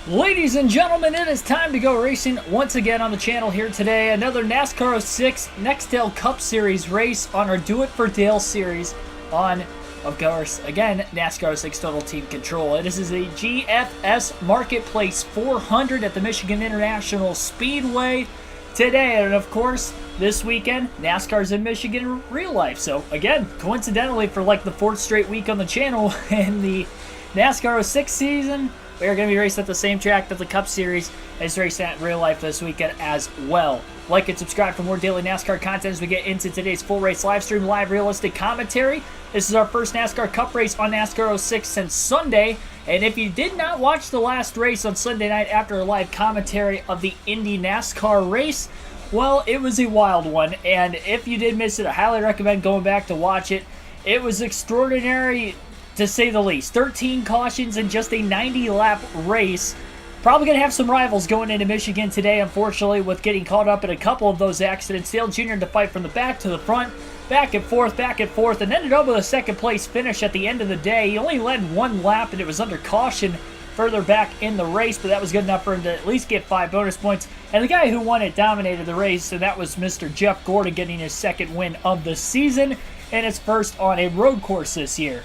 Ladies and gentlemen, it is time to go racing once again on the channel here today. Another NASCAR 06 Nextel Cup Series race on our Do It for Dale series on, of course, again, NASCAR 06 Total Team Control. This is a GFS Marketplace 400 at the Michigan International Speedway today. And of course, this weekend, NASCAR's in Michigan in real life. So again, coincidentally, for like the fourth straight week on the channel in the NASCAR 06 season, we are going to be racing at the same track that the Cup Series is racing at in real life this weekend as well. Like and subscribe for more daily NASCAR content as we get into today's full race live stream, live realistic commentary. This is our first NASCAR Cup race on NASCAR 06 since Sunday. And if you did not watch the last race on Sunday night after a live commentary of the Indy NASCAR race, well, it was a wild one. And if you did miss it, I highly recommend going back to watch it. It was extraordinary, to say the least. 13 cautions in just a 90-lap race. Probably going to have some rivals going into Michigan today, unfortunately, with getting caught up in a couple of those accidents. Dale Jr. had to fight from the back to the front, back and forth, and ended up with a second-place finish at the end of the day. He only led one lap, and it was under caution further back in the race, but that was good enough for him to at least get 5 bonus points. And the guy who won it dominated the race, and that was Mr. Jeff Gordon, getting his second win of the season, and his first on a road course this year.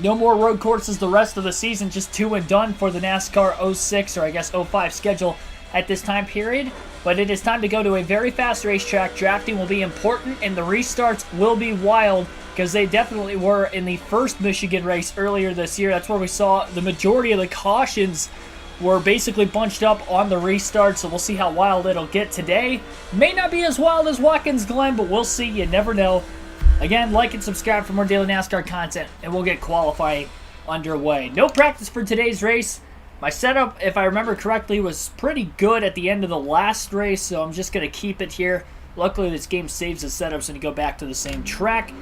No more road courses the rest of the season, just 2 and done for the NASCAR 06, or I guess 05 schedule at this time period. But it is time to go to a very fast racetrack. Drafting will be important, and the restarts will be wild, because they definitely were in the first Michigan race earlier this year. That's where we saw the majority of the cautions were basically bunched up on the restart, so we'll see how wild it'll get today. May not be as wild as Watkins Glen, but we'll see. You never know. Again, like and subscribe for more daily NASCAR content, and we'll get qualifying underway. No practice for today's race. My setup, if I remember correctly, was pretty good at the end of the last race, so I'm just going to keep it here. Luckily, this game saves the setups when you go back to the same track.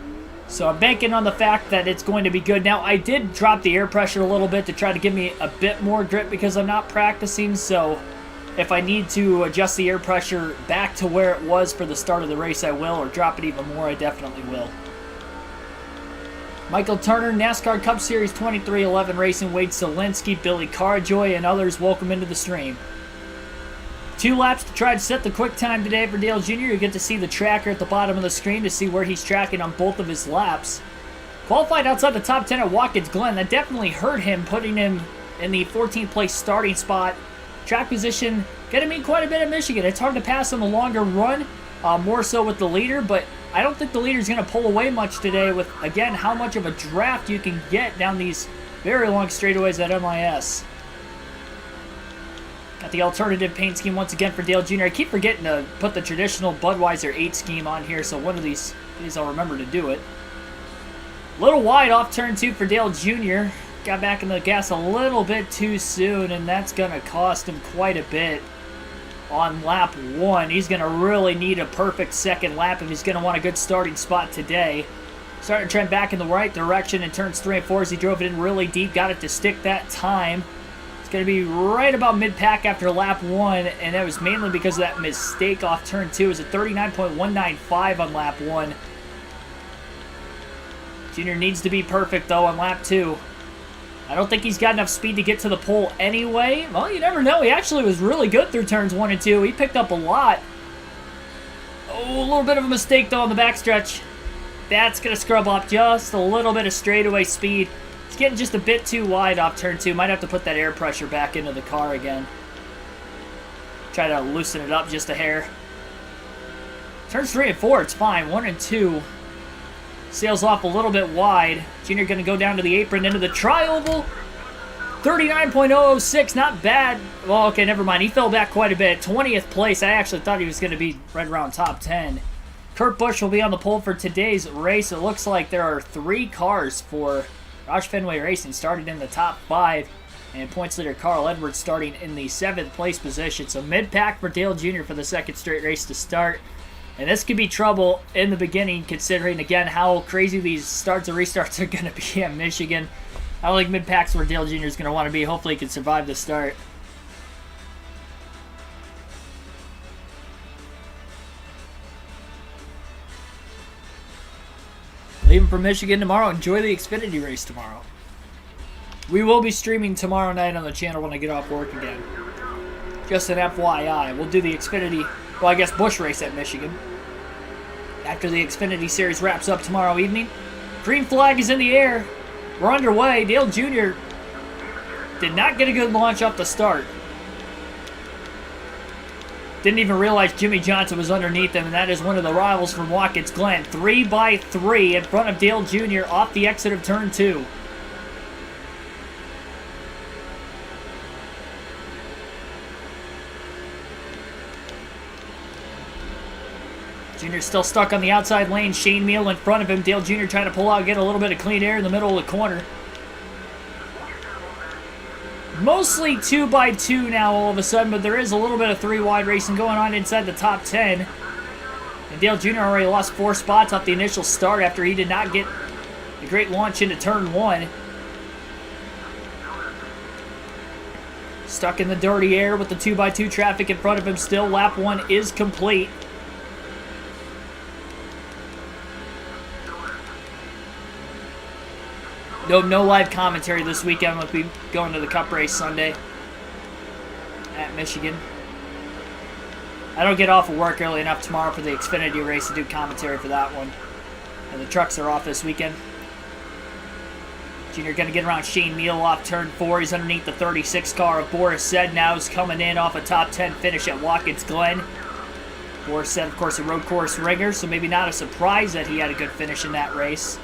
So I'm banking on the fact that it's going to be good. Now, I did drop the air pressure a little bit to try to give me a bit more grip because I'm not practicing, so if I need to adjust the air pressure back to where it was for the start of the race, I will, or drop it even more, I definitely will. Michael Turner, NASCAR Cup Series 2311 Racing, Wade Selinsky, Billy Carjoy, and others, welcome into the stream. 2 laps to try to set the quick time today for Dale Jr. You get to see the tracker at the bottom of the screen to see where he's tracking on both of his laps. Qualified outside the top 10 at Watkins Glen. That definitely hurt him, putting him in the 14th place starting spot. Track position going to mean quite a bit at Michigan. It's hard to pass on the longer run, more so with the leader, but I don't think the leader's going to pull away much today with, again, how much of a draft you can get down these very long straightaways at MIS. Got the alternative paint scheme once again for Dale Jr. I keep forgetting to put the traditional Budweiser 8 scheme on here, so one of these I'll remember to do it. A little wide off turn 2 for Dale Jr. Got back in the gas a little bit too soon, and that's going to cost him quite a bit on lap 1. He's going to really need a perfect second lap if he's going to want a good starting spot today. Starting to trend back in the right direction in turns 3 and 4 as he drove it in really deep. Got it to stick that time. It's going to be right about mid-pack after lap 1, and that was mainly because of that mistake off turn 2. It was a 39.195 on lap 1. Junior needs to be perfect, though, on lap 2. I don't think he's got enough speed to get to the pole anyway. Well, you never know. He actually was really good through turns 1 and 2. He picked up a lot. Oh, a little bit of a mistake, though, on the backstretch. That's going to scrub off just a little bit of straightaway speed. It's getting just a bit too wide off turn 2. Might have to put that air pressure back into the car again. Try to loosen it up just a hair. Turns 3 and 4, it's fine. 1 and 2. Sails off a little bit wide. Junior going to go down to the apron into the tri-oval. 39.006, not bad. Well, okay, never mind. He fell back quite a bit. 20th place. I actually thought he was going to be right around top 10. Kurt Busch will be on the pole for today's race. It looks like there are 3 cars for Roush Fenway Racing started in the top 5. And points leader Carl Edwards starting in the 7th place position. So mid-pack for Dale Jr. for the second straight race to start. And this could be trouble in the beginning, considering, again, how crazy these starts and restarts are going to be at Michigan. I don't think mid-pack's where Dale Jr. is going to want to be. Hopefully he can survive the start. Leaving for Michigan tomorrow. Enjoy the Xfinity race tomorrow. We will be streaming tomorrow night on the channel when I get off work again. Just an FYI. We'll do the Xfinity, well, I guess Busch race at Michigan. After the Xfinity Series wraps up tomorrow evening. Green flag is in the air. We're underway. Dale Jr. did not get a good launch off the start. Didn't even realize Jimmy Johnson was underneath him, and that is one of the rivals from Watkins Glen. 3x3 in front of Dale Jr. off the exit of turn 2. Jr. still stuck on the outside lane. Shane Meal in front of him. Dale Jr. trying to pull out, get a little bit of clean air in the middle of the corner. Mostly 2x2 now all of a sudden, but there is a little bit of 3-wide racing going on inside the top 10. And Dale Jr. already lost 4 spots off the initial start after he did not get a great launch into turn 1. Stuck in the dirty air with the 2x2 traffic in front of him still. Lap 1 is complete. No live commentary this weekend. We'll be going to the Cup race Sunday at Michigan. I don't get off of work early enough tomorrow for the Xfinity race to do commentary for that one. And the trucks are off this weekend. Junior going to get around Shane Meal off turn 4. He's underneath the 36 car of Boris Said now. Is coming in off a top 10 finish at Watkins Glen. Boris Said, of course, a road course ringer, so maybe not a surprise that he had a good finish in that race.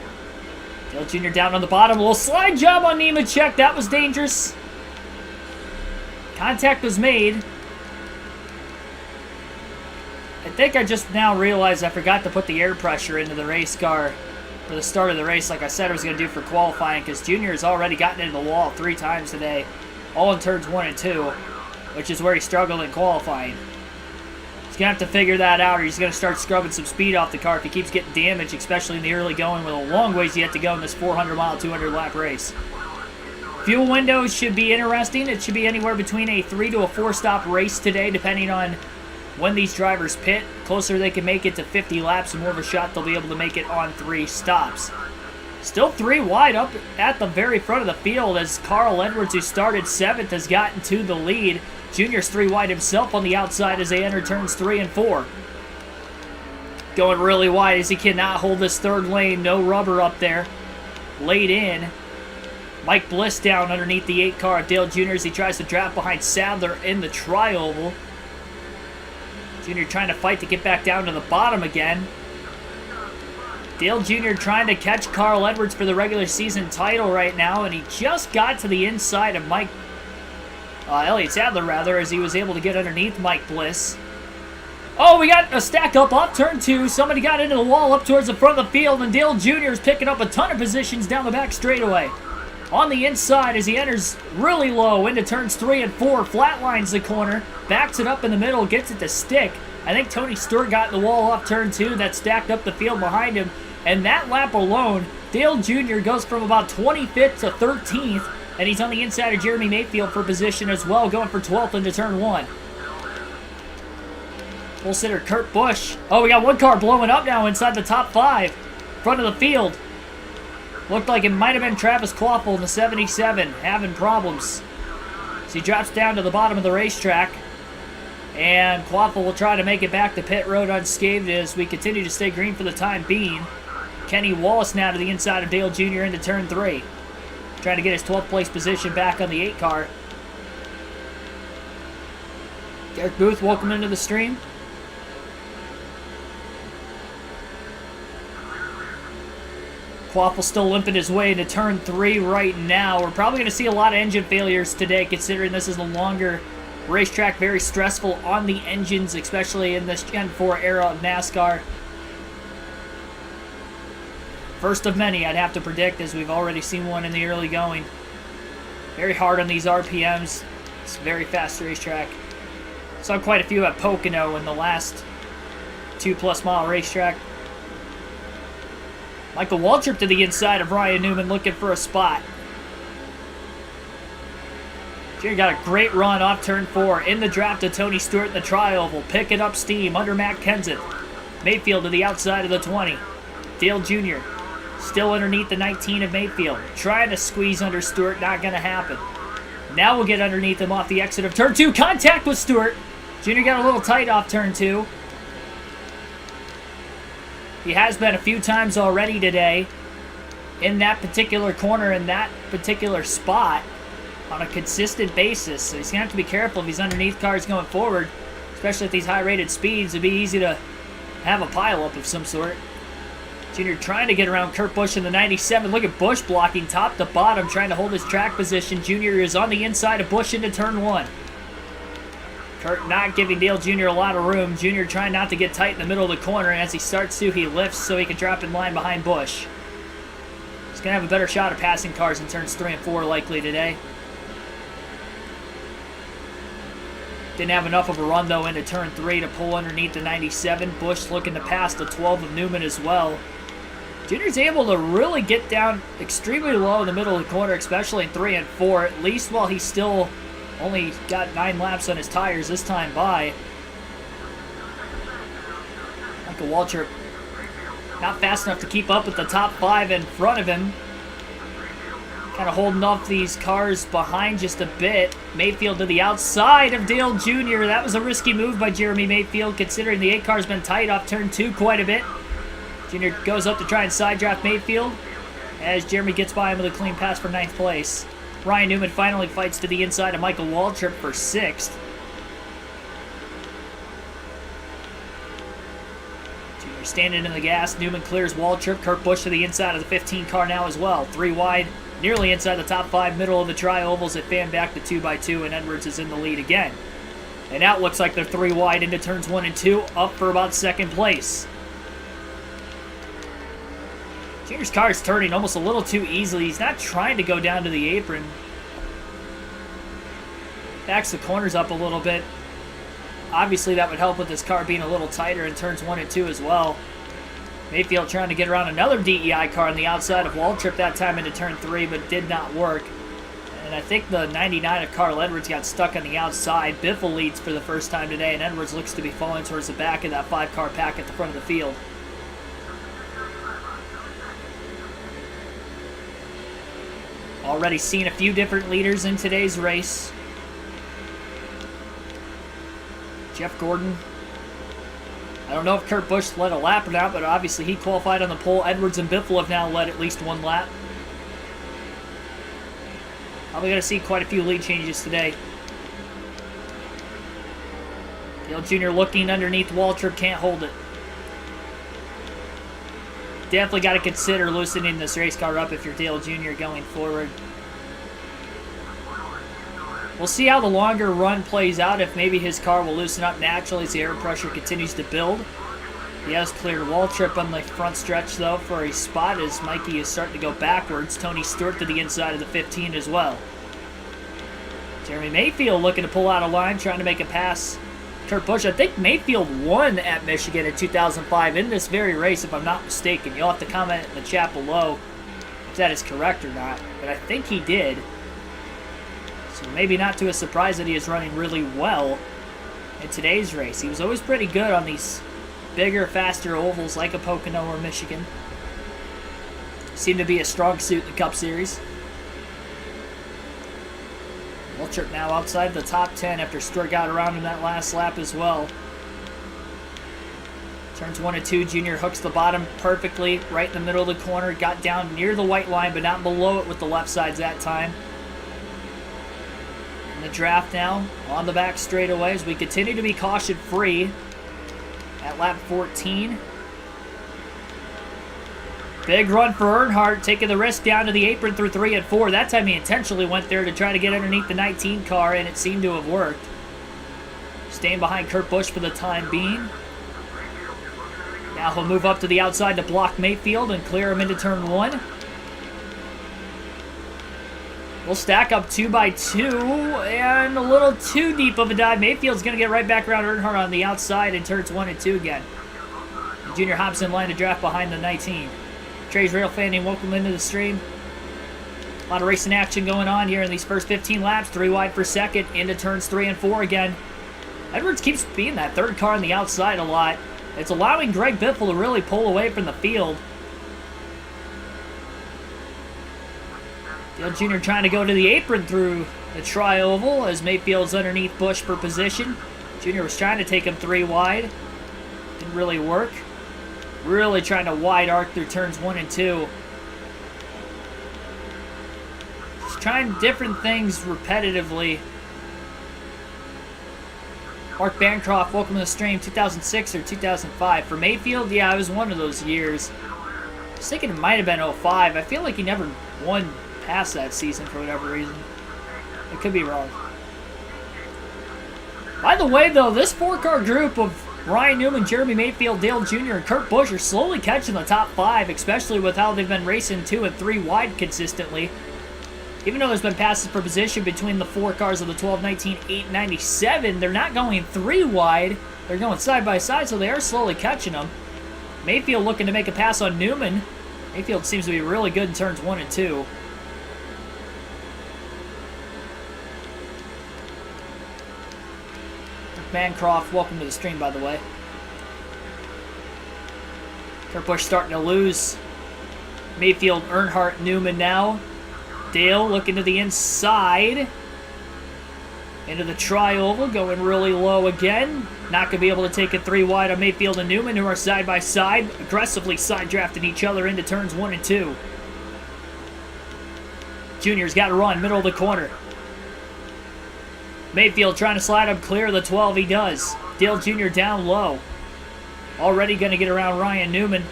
Dale Jr. down on the bottom. A little slide job on Nemechek. That was dangerous. Contact was made. I think I just now realized I forgot to put the air pressure into the race car for the start of the race like I said I was going to do for qualifying, because Junior has already gotten into the wall 3 times today, all in turns 1 and 2, which is where he struggled in qualifying. He's going to have to figure that out, or he's going to start scrubbing some speed off the car if he keeps getting damaged, especially in the early going with a long ways yet to go in this 400-mile, 200-lap race. Fuel windows should be interesting. It should be anywhere between a 3 to a 4-stop race today, depending on when these drivers pit. Closer they can make it to 50 laps, and more of a shot they'll be able to make it on 3 stops. Still 3 wide up at the very front of the field as Carl Edwards, who started 7th, has gotten to the lead. Junior's 3 wide himself on the outside as they enter turns 3 and 4. Going really wide as he cannot hold this third lane. No rubber up there. Laid in. Mike Bliss down underneath the 8 car of Dale Jr. as he tries to draft behind Sadler in the tri-oval. Jr. trying to fight to get back down to the bottom again. Dale Jr. trying to catch Carl Edwards for the regular season title right now, and he just got to the inside of Elliott Sadler, rather, as he was able to get underneath Mike Bliss. Oh, we got a stack up off turn 2. Somebody got into the wall up towards the front of the field, and Dale Jr. is picking up a ton of positions down the back straightaway. On the inside as he enters really low into turns 3 and 4, flatlines the corner, backs it up in the middle, gets it to stick. I think Tony Stewart got in the wall off turn 2, that stacked up the field behind him, and that lap alone, Dale Jr. goes from about 25th to 13th, and he's on the inside of Jeremy Mayfield for position as well, going for 12th into turn 1. Full sitter Kurt Busch. Oh, we got one car blowing up now inside the top 5, front of the field. Looked like it might have been Travis Quaffle in the 77, having problems. So he drops down to the bottom of the racetrack. And Quaffle will try to make it back to pit road unscathed as we continue to stay green for the time being. Kenny Wallace now to the inside of Dale Jr. into turn 3. Trying to get his 12th place position back on the 8 car. Derek Booth, welcome into the stream. Quaffle still limping his way into turn 3 right now. We're probably going to see a lot of engine failures today, considering this is a longer racetrack, very stressful on the engines, especially in this Gen 4 era of NASCAR. First of many, I'd have to predict, as we've already seen one in the early going. Very hard on these RPMs. It's a very fast racetrack. Saw quite a few at Pocono in the last 2+ mile racetrack. Michael Waltrip to the inside of Ryan Newman looking for a spot. Jerry got a great run off turn 4 in the draft to Tony Stewart in the tri-oval, picking up steam under Matt Kenseth. Mayfield to the outside of the 20. Dale Jr. Still underneath the 19 of Mayfield. Trying to squeeze under Stewart. Not going to happen. Now we'll get underneath him off the exit of turn 2. Contact with Stewart. Junior got a little tight off turn 2. He has been a few times already today in that particular corner, in that particular spot, on a consistent basis. So he's going to have to be careful if he's underneath cars going forward, especially at these high-rated speeds. It'd be easy to have a pileup of some sort. Junior trying to get around Kurt Busch in the 97. Look at Busch blocking top to bottom, trying to hold his track position. Junior is on the inside of Busch into turn 1. Kurt not giving Dale Jr. a lot of room. Junior trying not to get tight in the middle of the corner, and as he starts to, he lifts so he can drop in line behind Busch. He's going to have a better shot at passing cars in turns 3 and 4 likely today. Didn't have enough of a run, though, into turn 3 to pull underneath the 97. Busch looking to pass the 12 of Newman as well. Junior's able to really get down extremely low in the middle of the corner, especially in 3 and 4, at least while he's still only got 9 laps on his tires this time by. Michael Waltrip not fast enough to keep up with the top 5 in front of him. Kind of holding off these cars behind just a bit. Mayfield to the outside of Dale Jr. That was a risky move by Jeremy Mayfield, considering the 8 car's been tight off turn 2 quite a bit. Jr. goes up to try and side draft Mayfield as Jeremy gets by him with a clean pass for 9th place. Ryan Newman finally fights to the inside of Michael Waltrip for 6th. Junior standing in the gas. Newman clears Waltrip. Kurt Busch to the inside of the 15 car now as well. 3 wide, nearly inside the top 5, middle of the tri-ovals at fan back to 2x2, and Edwards is in the lead again. And now it looks like they're 3 wide into turns 1 and 2, up for about 2nd place. Junior's car is turning almost a little too easily. He's not trying to go down to the apron. Backs the corners up a little bit. Obviously, that would help with this car being a little tighter in turns 1 and 2 as well. Mayfield trying to get around another DEI car on the outside of Waltrip that time into turn 3, but did not work. And I think the 99 of Carl Edwards got stuck on the outside. Biffle leads for the first time today, and Edwards looks to be falling towards the back of that 5-car pack at the front of the field. Already seen a few different leaders in today's race. Jeff Gordon. I don't know if Kurt Busch led a lap or not, but obviously he qualified on the pole. Edwards and Biffle have now led at least 1 lap. Probably going to see quite a few lead changes today. Dale Jr. looking underneath Waltrip, can't hold it. Definitely got to consider loosening this race car up if you're Dale Jr. going forward. We'll see how the longer run plays out, if maybe his car will loosen up naturally as the air pressure continues to build. He has cleared Waltrip on the front stretch, though, for a spot as Mikey is starting to go backwards. Tony Stewart to the inside of the 15 as well. Jeremy Mayfield looking to pull out a line, trying to make a pass. Kurt Busch, I think Mayfield won at Michigan in 2005 in this very race, if I'm not mistaken. You'll have to comment in the chat below if that is correct or not, but I think he did. So maybe not to a surprise that he is running really well in today's race. He was always pretty good on these bigger, faster ovals like a Pocono or Michigan. Seemed to be a strong suit in the Cup Series. Waltrip now outside the top 10 after Stewart got around in that last lap as well. Turns 1 and 2, Junior hooks the bottom perfectly right in the middle of the corner. Got down near the white line, but not below it with the left sides that time. In the draft now, on the back straightaway as we continue to be caution-free at lap 14. Big run for Earnhardt, taking the risk down to the apron through 3 and 4. That time he intentionally went there to try to get underneath the 19 car, and it seemed to have worked. Staying behind Kurt Busch for the time being. Now he'll move up to the outside to block Mayfield and clear him into turn 1. We'll stack up 2x2, and a little too deep of a dive. Mayfield's going to get right back around Earnhardt on the outside in turns 1 and 2 again. And Junior hops in line to draft behind the 19. Trey's Rail Fanning, welcome into the stream. A lot of racing action going on here in these first 15 laps. 3 wide for second, into turns 3 and 4 again. Edwards keeps being that third car on the outside a lot. It's allowing Greg Biffle to really pull away from the field. Dale Jr. trying to go to the apron through the tri-oval as Mayfield's underneath Bush for position. Jr. was trying to take him 3 wide. Didn't really work. Really trying to wide arc through turns 1 and 2. Just trying different things repetitively. Mark Bancroft, welcome to the stream. 2006 or 2005. For Mayfield, yeah, it was one of those years. I was thinking it might have been 05. I feel like he never won past that season for whatever reason. I could be wrong. By the way, though, this 4-car group of Ryan Newman, Jeremy Mayfield, Dale Jr., and Kurt Busch are slowly catching the top 5, especially with how they've been racing 2 and 3 wide consistently. Even though there's been passes per position between the 4 cars of the 12, 19, 8, 97, they're not going 3 wide. They're going side by side, so they are slowly catching them. Mayfield looking to make a pass on Newman. Mayfield seems to be really good in turns 1 and 2. Bancroft, welcome to the stream, by the way. Kurt Busch starting to lose. Mayfield, Earnhardt, Newman now. Dale looking to the inside. Into the tri-oval, going really low again. Not going to be able to take it 3 wide on Mayfield and Newman, who are side by side, aggressively side drafting each other into turns 1 and 2. Junior's got to run, middle of the corner. Mayfield trying to slide up clear of the 12. He does. Dale Jr. down low. Already going to get around Ryan Newman.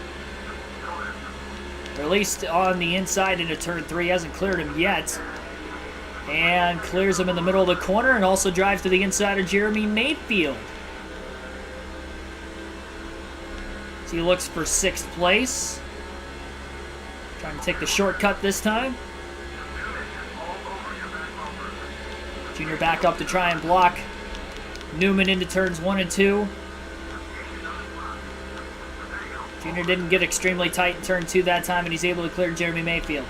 Or at least on the inside into turn 3. Hasn't cleared him yet. And clears him in the middle of the corner and also drives to the inside of Jeremy Mayfield. So he looks for 6th place. Trying to take the shortcut this time. Junior back up to try and block Newman into turns 1 and 2. Junior didn't get extremely tight in turn 2 that time, and he's able to clear Jeremy Mayfield.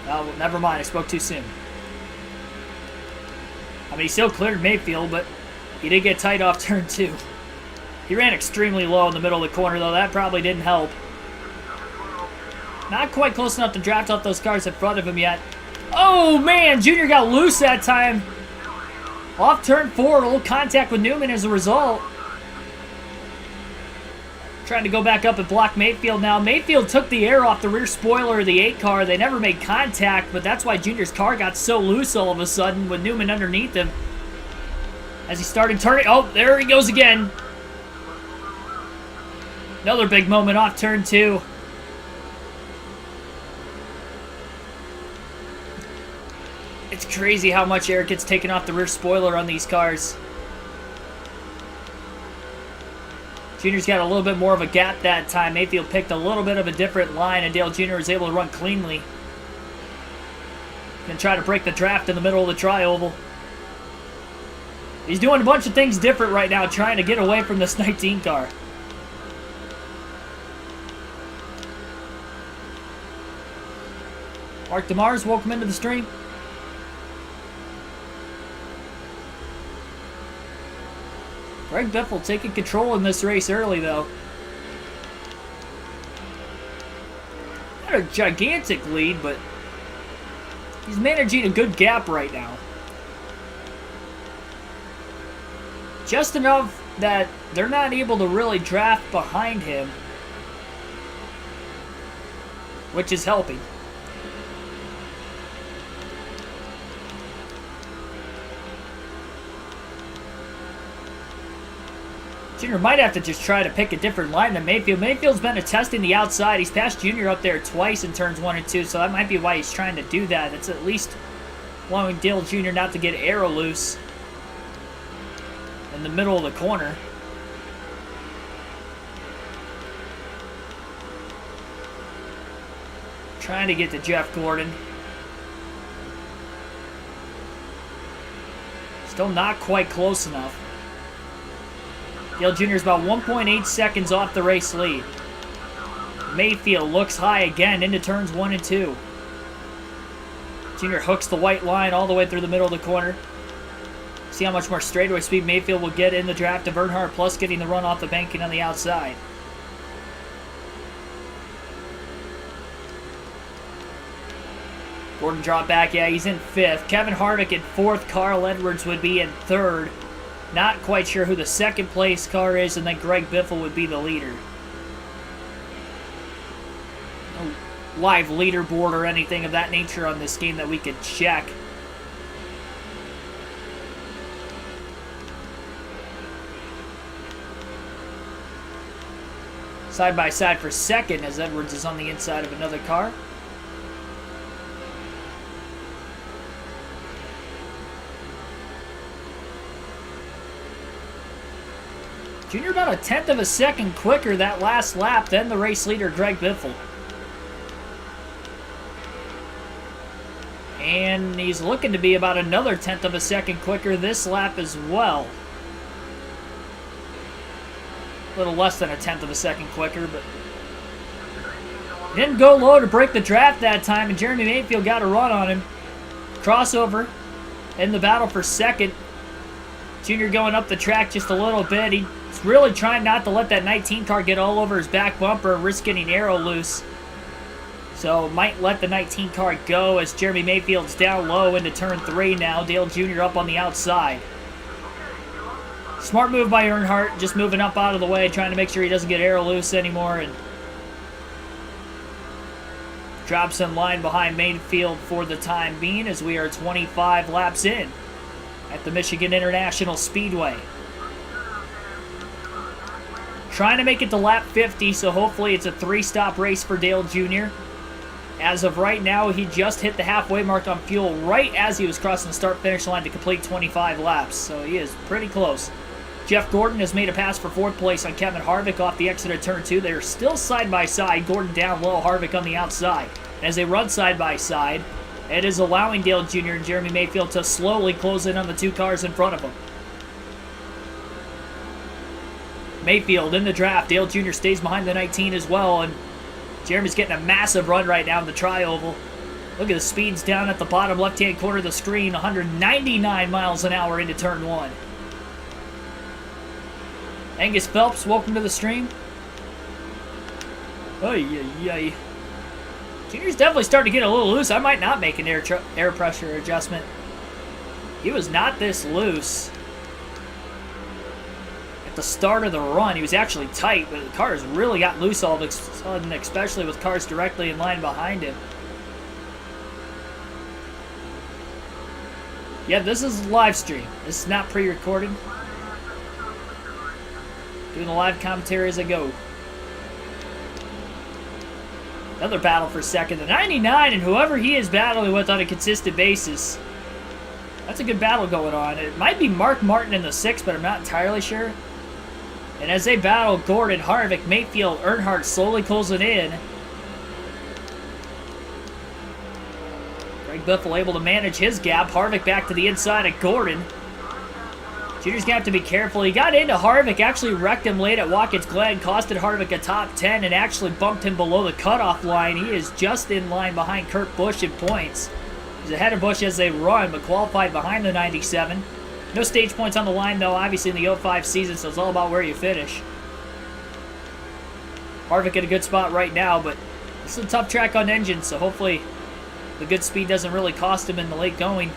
Oh, well, never mind. I spoke too soon. I mean, he still cleared Mayfield, but he did get tight off turn 2. He ran extremely low in the middle of the corner, though. That probably didn't help. Not quite close enough to draft off those cars in front of him yet. Oh, man, Junior got loose that time. Off turn 4, a little contact with Newman as a result. Trying to go back up and block Mayfield now. Mayfield took the air off the rear spoiler of the 8 car. They never made contact, but that's why Junior's car got so loose all of a sudden with Newman underneath him. As he started turning, oh, there he goes again. Another big moment off turn 2. It's crazy how much air gets taken off the rear spoiler on these cars. Junior's got a little bit more of a gap that time. Mayfield picked a little bit of a different line, and Dale Jr. was able to run cleanly. Gonna try to break the draft in the middle of the tri-oval. He's doing a bunch of things different right now, trying to get away from this 19 car. Mark DeMars, welcome into the stream. Greg Biffle taking control in this race early, though. Not a gigantic lead, but he's managing a good gap right now. Just enough that they're not able to really draft behind him, which is helping. Junior might have to just try to pick a different line than Mayfield. Mayfield's been testing the outside. He's passed Junior up there twice in turns 1 and 2, so that might be why he's trying to do that. It's at least allowing Dale Jr. not to get arrow loose in the middle of the corner. Trying to get to Jeff Gordon. Still not quite close enough. Dale Jr. is about 1.8 seconds off the race lead. Mayfield looks high again into turns 1 and 2. Jr. hooks the white line all the way through the middle of the corner. See how much more straightaway speed Mayfield will get in the draft of Earnhardt, plus getting the run off the banking on the outside. Gordon dropped back. Yeah, he's in 5th. Kevin Harvick in 4th. Carl Edwards would be in 3rd. Not quite sure who the 2nd place car is, and then Greg Biffle would be the leader. No live leaderboard or anything of that nature on this game that we could check. Side by side for 2nd as Edwards is on the inside of another car. Junior about a 1/10 of a second quicker that last lap than the race leader, Greg Biffle. And he's looking to be about another 1/10 of a second quicker this lap as well. A little less than a 1/10 of a second quicker, but didn't go low to break the draft that time, and Jeremy Mayfield got a run on him. Crossover in the battle for 2nd. Junior going up the track just a little bit. He's really trying not to let that 19 car get all over his back bumper and risk getting aero loose. So might let the 19 car go as Jeremy Mayfield's down low into turn 3 now. Dale Jr. up on the outside. Smart move by Earnhardt, just moving up out of the way, trying to make sure he doesn't get aero loose anymore, and drops in line behind Mayfield for the time being as we are 25 laps in at the Michigan International Speedway. Trying to make it to lap 50, so hopefully it's a 3-stop race for Dale Jr. As of right now, he just hit the halfway mark on fuel right as he was crossing the start-finish line to complete 25 laps, so he is pretty close. Jeff Gordon has made a pass for 4th place on Kevin Harvick off the exit of turn 2. They're still side by side, Gordon down low, Harvick on the outside. And as they run side by side, it is allowing Dale Jr. and Jeremy Mayfield to slowly close in on the 2 cars in front of them. Mayfield in the draft. Dale Jr. stays behind the 19 as well, and Jeremy's getting a massive run right now in the tri-oval. Look at the speeds down at the bottom left-hand corner of the screen. 199 miles an hour into turn 1. Angus Phelps, welcome to the stream. Ay. Junior's definitely starting to get a little loose. I might not make an air pressure adjustment. He was not this loose at the start of the run. He was actually tight, but the cars really got loose all of a sudden, especially with cars directly in line behind him. Yeah, this is live stream. This is not pre-recorded. Doing the live commentary as I go. Another battle for 2nd. The 99 and whoever he is battling with on a consistent basis. That's a good battle going on. It might be Mark Martin in the 6th, but I'm not entirely sure. And as they battle, Gordon, Harvick, Mayfield, Earnhardt slowly closing in. Greg Biffle able to manage his gap. Harvick back to the inside of Gordon. Junior's going to have to be careful. He got into Harvick, actually wrecked him late at Watkins Glen, costed Harvick a top 10, and actually bumped him below the cutoff line. He is just in line behind Kurt Busch in points. He's ahead of Busch as they run, but qualified behind the 97. No stage points on the line, though, obviously in the 05 season, so it's all about where you finish. Harvick in a good spot right now, but this is a tough track on engine, so hopefully the good speed doesn't really cost him in the late going.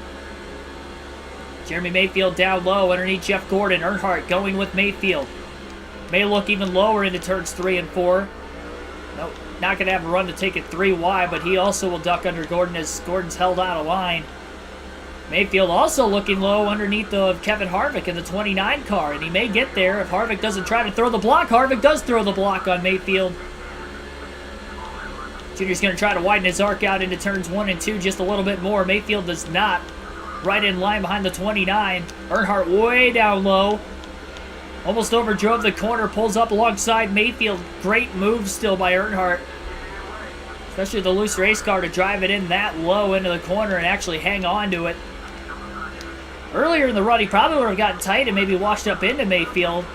Jeremy Mayfield down low underneath Jeff Gordon. Earnhardt going with Mayfield. May look even lower into turns 3 and 4. Nope, not going to have a run to take it 3 wide, but he also will duck under Gordon as Gordon's held out of line. Mayfield also looking low underneath of Kevin Harvick in the 29 car, and he may get there if Harvick doesn't try to throw the block. Harvick does throw the block on Mayfield. Junior's going to try to widen his arc out into turns 1 and 2 just a little bit more. Mayfield does not. Right in line behind the 29. Earnhardt way down low. Almost overdrove the corner. Pulls up alongside Mayfield. Great move still by Earnhardt. Especially the loose race car to drive it in that low into the corner and actually hang on to it. Earlier in the run, he probably would have gotten tight and maybe washed up into Mayfield.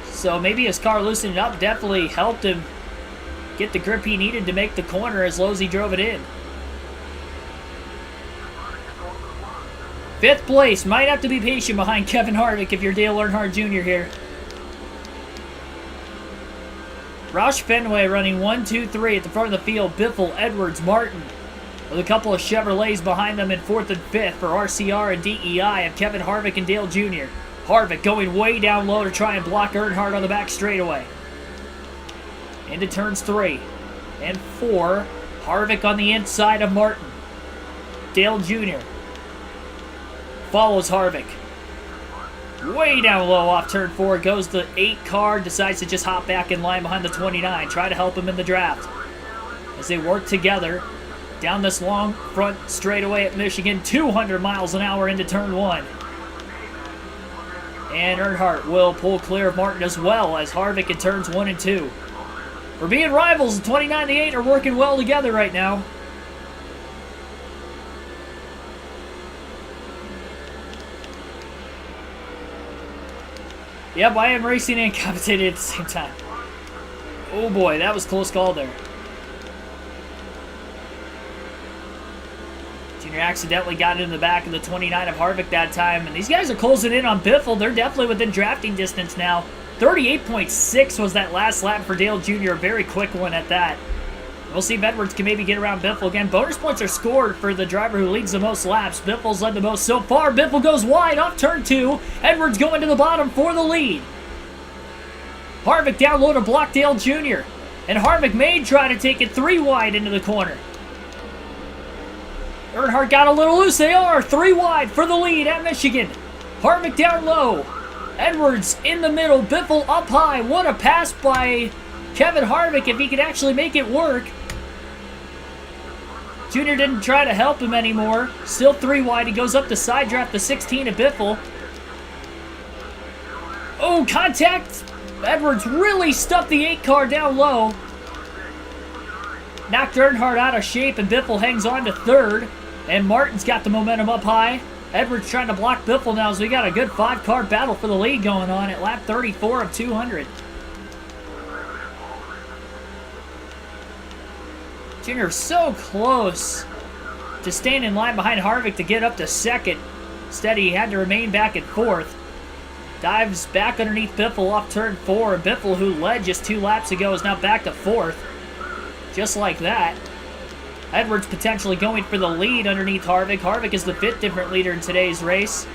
So maybe his car loosening up definitely helped him get the grip he needed to make the corner as low as he drove it in. 5th place. Might have to be patient behind Kevin Harvick if you're Dale Earnhardt Jr. here. Roush Fenway running 1, 2, 3 at the front of the field. Biffle, Edwards, Martin. With a couple of Chevrolets behind them in 4th and 5th for RCR and DEI of Kevin Harvick and Dale Jr. Harvick going way down low to try and block Earnhardt on the back straightaway. Into turns 3 and 4. Harvick on the inside of Martin. Dale Jr. follows Harvick. Way down low off turn 4. Goes the 8 car. Decides to just hop back in line behind the 29. Try to help him in the draft. As they work together down this long front straightaway at Michigan. 200 miles an hour into turn 1. And Earnhardt will pull clear of Martin as well as Harvick in turns 1 and 2. For being rivals, the 29 and the 8 are working well together right now. Yep, I am racing and commentating at the same time. Oh boy, that was a close call there. Junior accidentally got into the back of the 29 of Harvick that time. And these guys are closing in on Biffle. They're definitely within drafting distance now. 38.6 was that last lap for Dale Jr. A very quick one at that. We'll see if Edwards can maybe get around Biffle again. Bonus points are scored for the driver who leads the most laps. Biffle's led the most so far. Biffle goes wide off turn 2. Edwards going to the bottom for the lead. Harvick down low to block Dale Jr. And Harvick may try to take it 3 wide into the corner. Earnhardt got a little loose. They are 3 wide for the lead at Michigan. Harvick down low. Edwards in the middle. Biffle up high. What a pass by Kevin Harvick if he could actually make it work. Junior didn't try to help him anymore. Still 3 wide. He goes up to side draft the 16 of Biffle. Oh, contact. Edwards really stuffed the 8 car down low. Knocked Earnhardt out of shape, and Biffle hangs on to 3rd. And Martin's got the momentum up high. Edwards trying to block Biffle now, so we got a good 5-car battle for the lead going on at lap 34 of 200. Junior so close to staying in line behind Harvick to get up to 2nd. Instead, he had to remain back at 4th. Dives back underneath Biffle off turn 4. And Biffle, who led just 2 laps ago, is now back to 4th. Just like that. Edwards potentially going for the lead underneath Harvick. Harvick is the 5th different leader in today's race.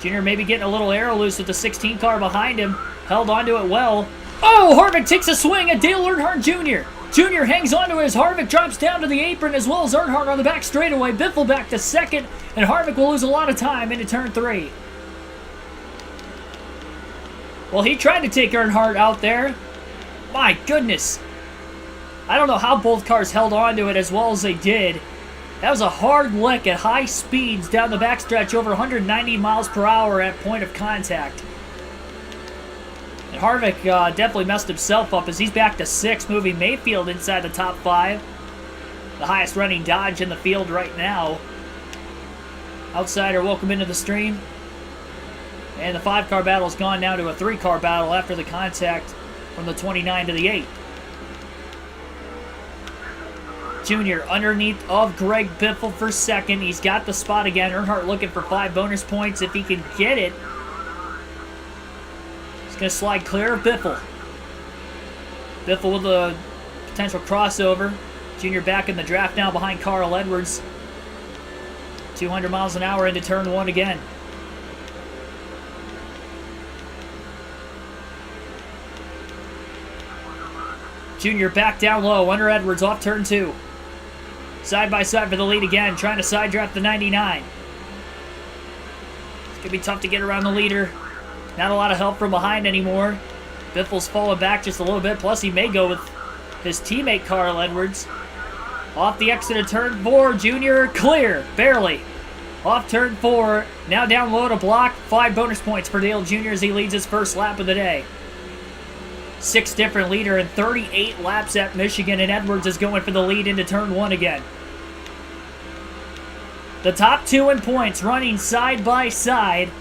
Junior maybe getting a little arrow loose with the 16 car behind him. Held onto it well. Oh, Harvick takes a swing at Dale Earnhardt Jr. Jr. hangs onto it as Harvick drops down to the apron as well as Earnhardt on the back straightaway. Biffle back to 2nd, and Harvick will lose a lot of time into turn 3. Well, he tried to take Earnhardt out there. My goodness. I don't know how both cars held on to it as well as they did. That was a hard lick at high speeds down the backstretch over 190 miles per hour at point of contact. And Harvick definitely messed himself up as he's back to 6th, moving Mayfield inside the top 5. The highest running Dodge in the field right now. Outsider, welcome into the stream. And the 5-car battle has gone now to a 3-car battle after the contact from the 29 to the 8. Junior underneath of Greg Biffle for 2nd. He's got the spot again. Earnhardt looking for 5 bonus points if he can get it. He's going to slide clear of Biffle. Biffle with a potential crossover. Junior back in the draft now behind Carl Edwards. 200 miles an hour into turn 1 again. Junior back down low under Edwards off turn 2. Side by side for the lead again, trying to side draft the 99. It's going to be tough to get around the leader. Not a lot of help from behind anymore. Biffle's falling back just a little bit, plus he may go with his teammate Carl Edwards. Off the exit of turn 4, Junior clear, barely. Off turn 4, now down low to block. 5 bonus points for Dale Jr. as he leads his first lap of the day. 6 different leader and 38 laps at Michigan, and Edwards is going for the lead into turn 1 again. The top 2 in points running side by side.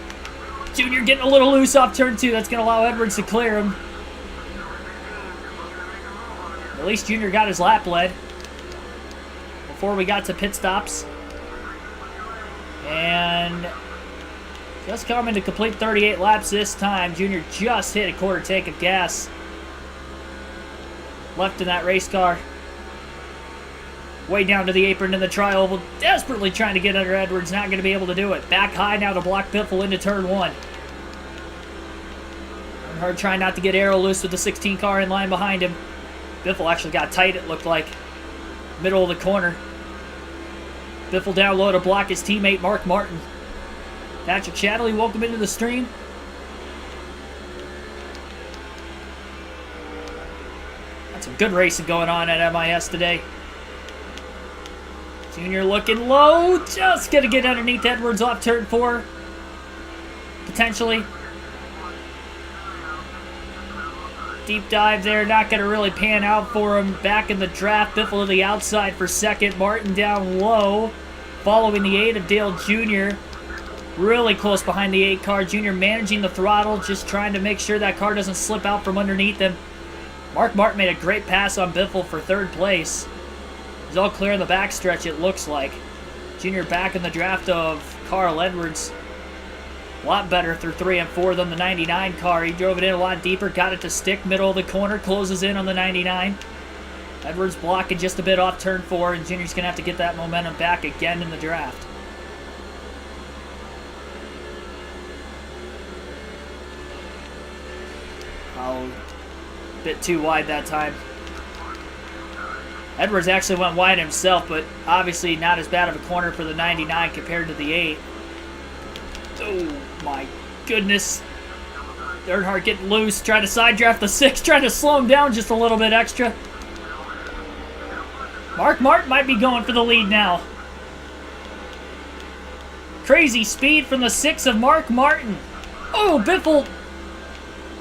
Junior getting a little loose off turn 2. That's going to allow Edwards to clear him. At least Junior got his lap led before we got to pit stops. And just coming to complete 38 laps this time. Junior just hit a quarter tank of gas left in that race car. Way down to the apron in the tri-oval, desperately trying to get under Edwards, not going to be able to do it. Back high now to block Biffle into turn 1. Earnhardt trying not to get Arrow loose with the 16 car in line behind him. Biffle actually got tight, it looked like. Middle of the corner. Biffle down low to block his teammate Mark Martin. Patrick Shadley, welcome into the stream. Got some good racing going on at MIS today. Junior looking low, just gonna get underneath Edwards off turn 4. Potentially. Deep dive there, not gonna really pan out for him. Back in the draft, Biffle to the outside for second. Martin down low, following the 8 of Dale Jr. Really close behind the 8 car. Junior managing the throttle, just trying to make sure that car doesn't slip out from underneath him. Mark Martin made a great pass on Biffle for 3rd place. He's all clear in the backstretch, it looks like. Junior back in the draft of Carl Edwards. A lot better through 3 and 4 than the 99 car. He drove it in a lot deeper, got it to stick, middle of the corner, closes in on the 99. Edwards blocking just a bit off turn 4, and Junior's going to have to get that momentum back again in the draft. Oh, a bit too wide that time. Edwards actually went wide himself, but obviously not as bad of a corner for the 99 compared to the 8. Oh my goodness. Earnhardt getting loose, trying to side draft the 6, trying to slow him down just a little bit extra. Mark Martin might be going for the lead now. Crazy speed from the 6 of Mark Martin. Oh, Biffle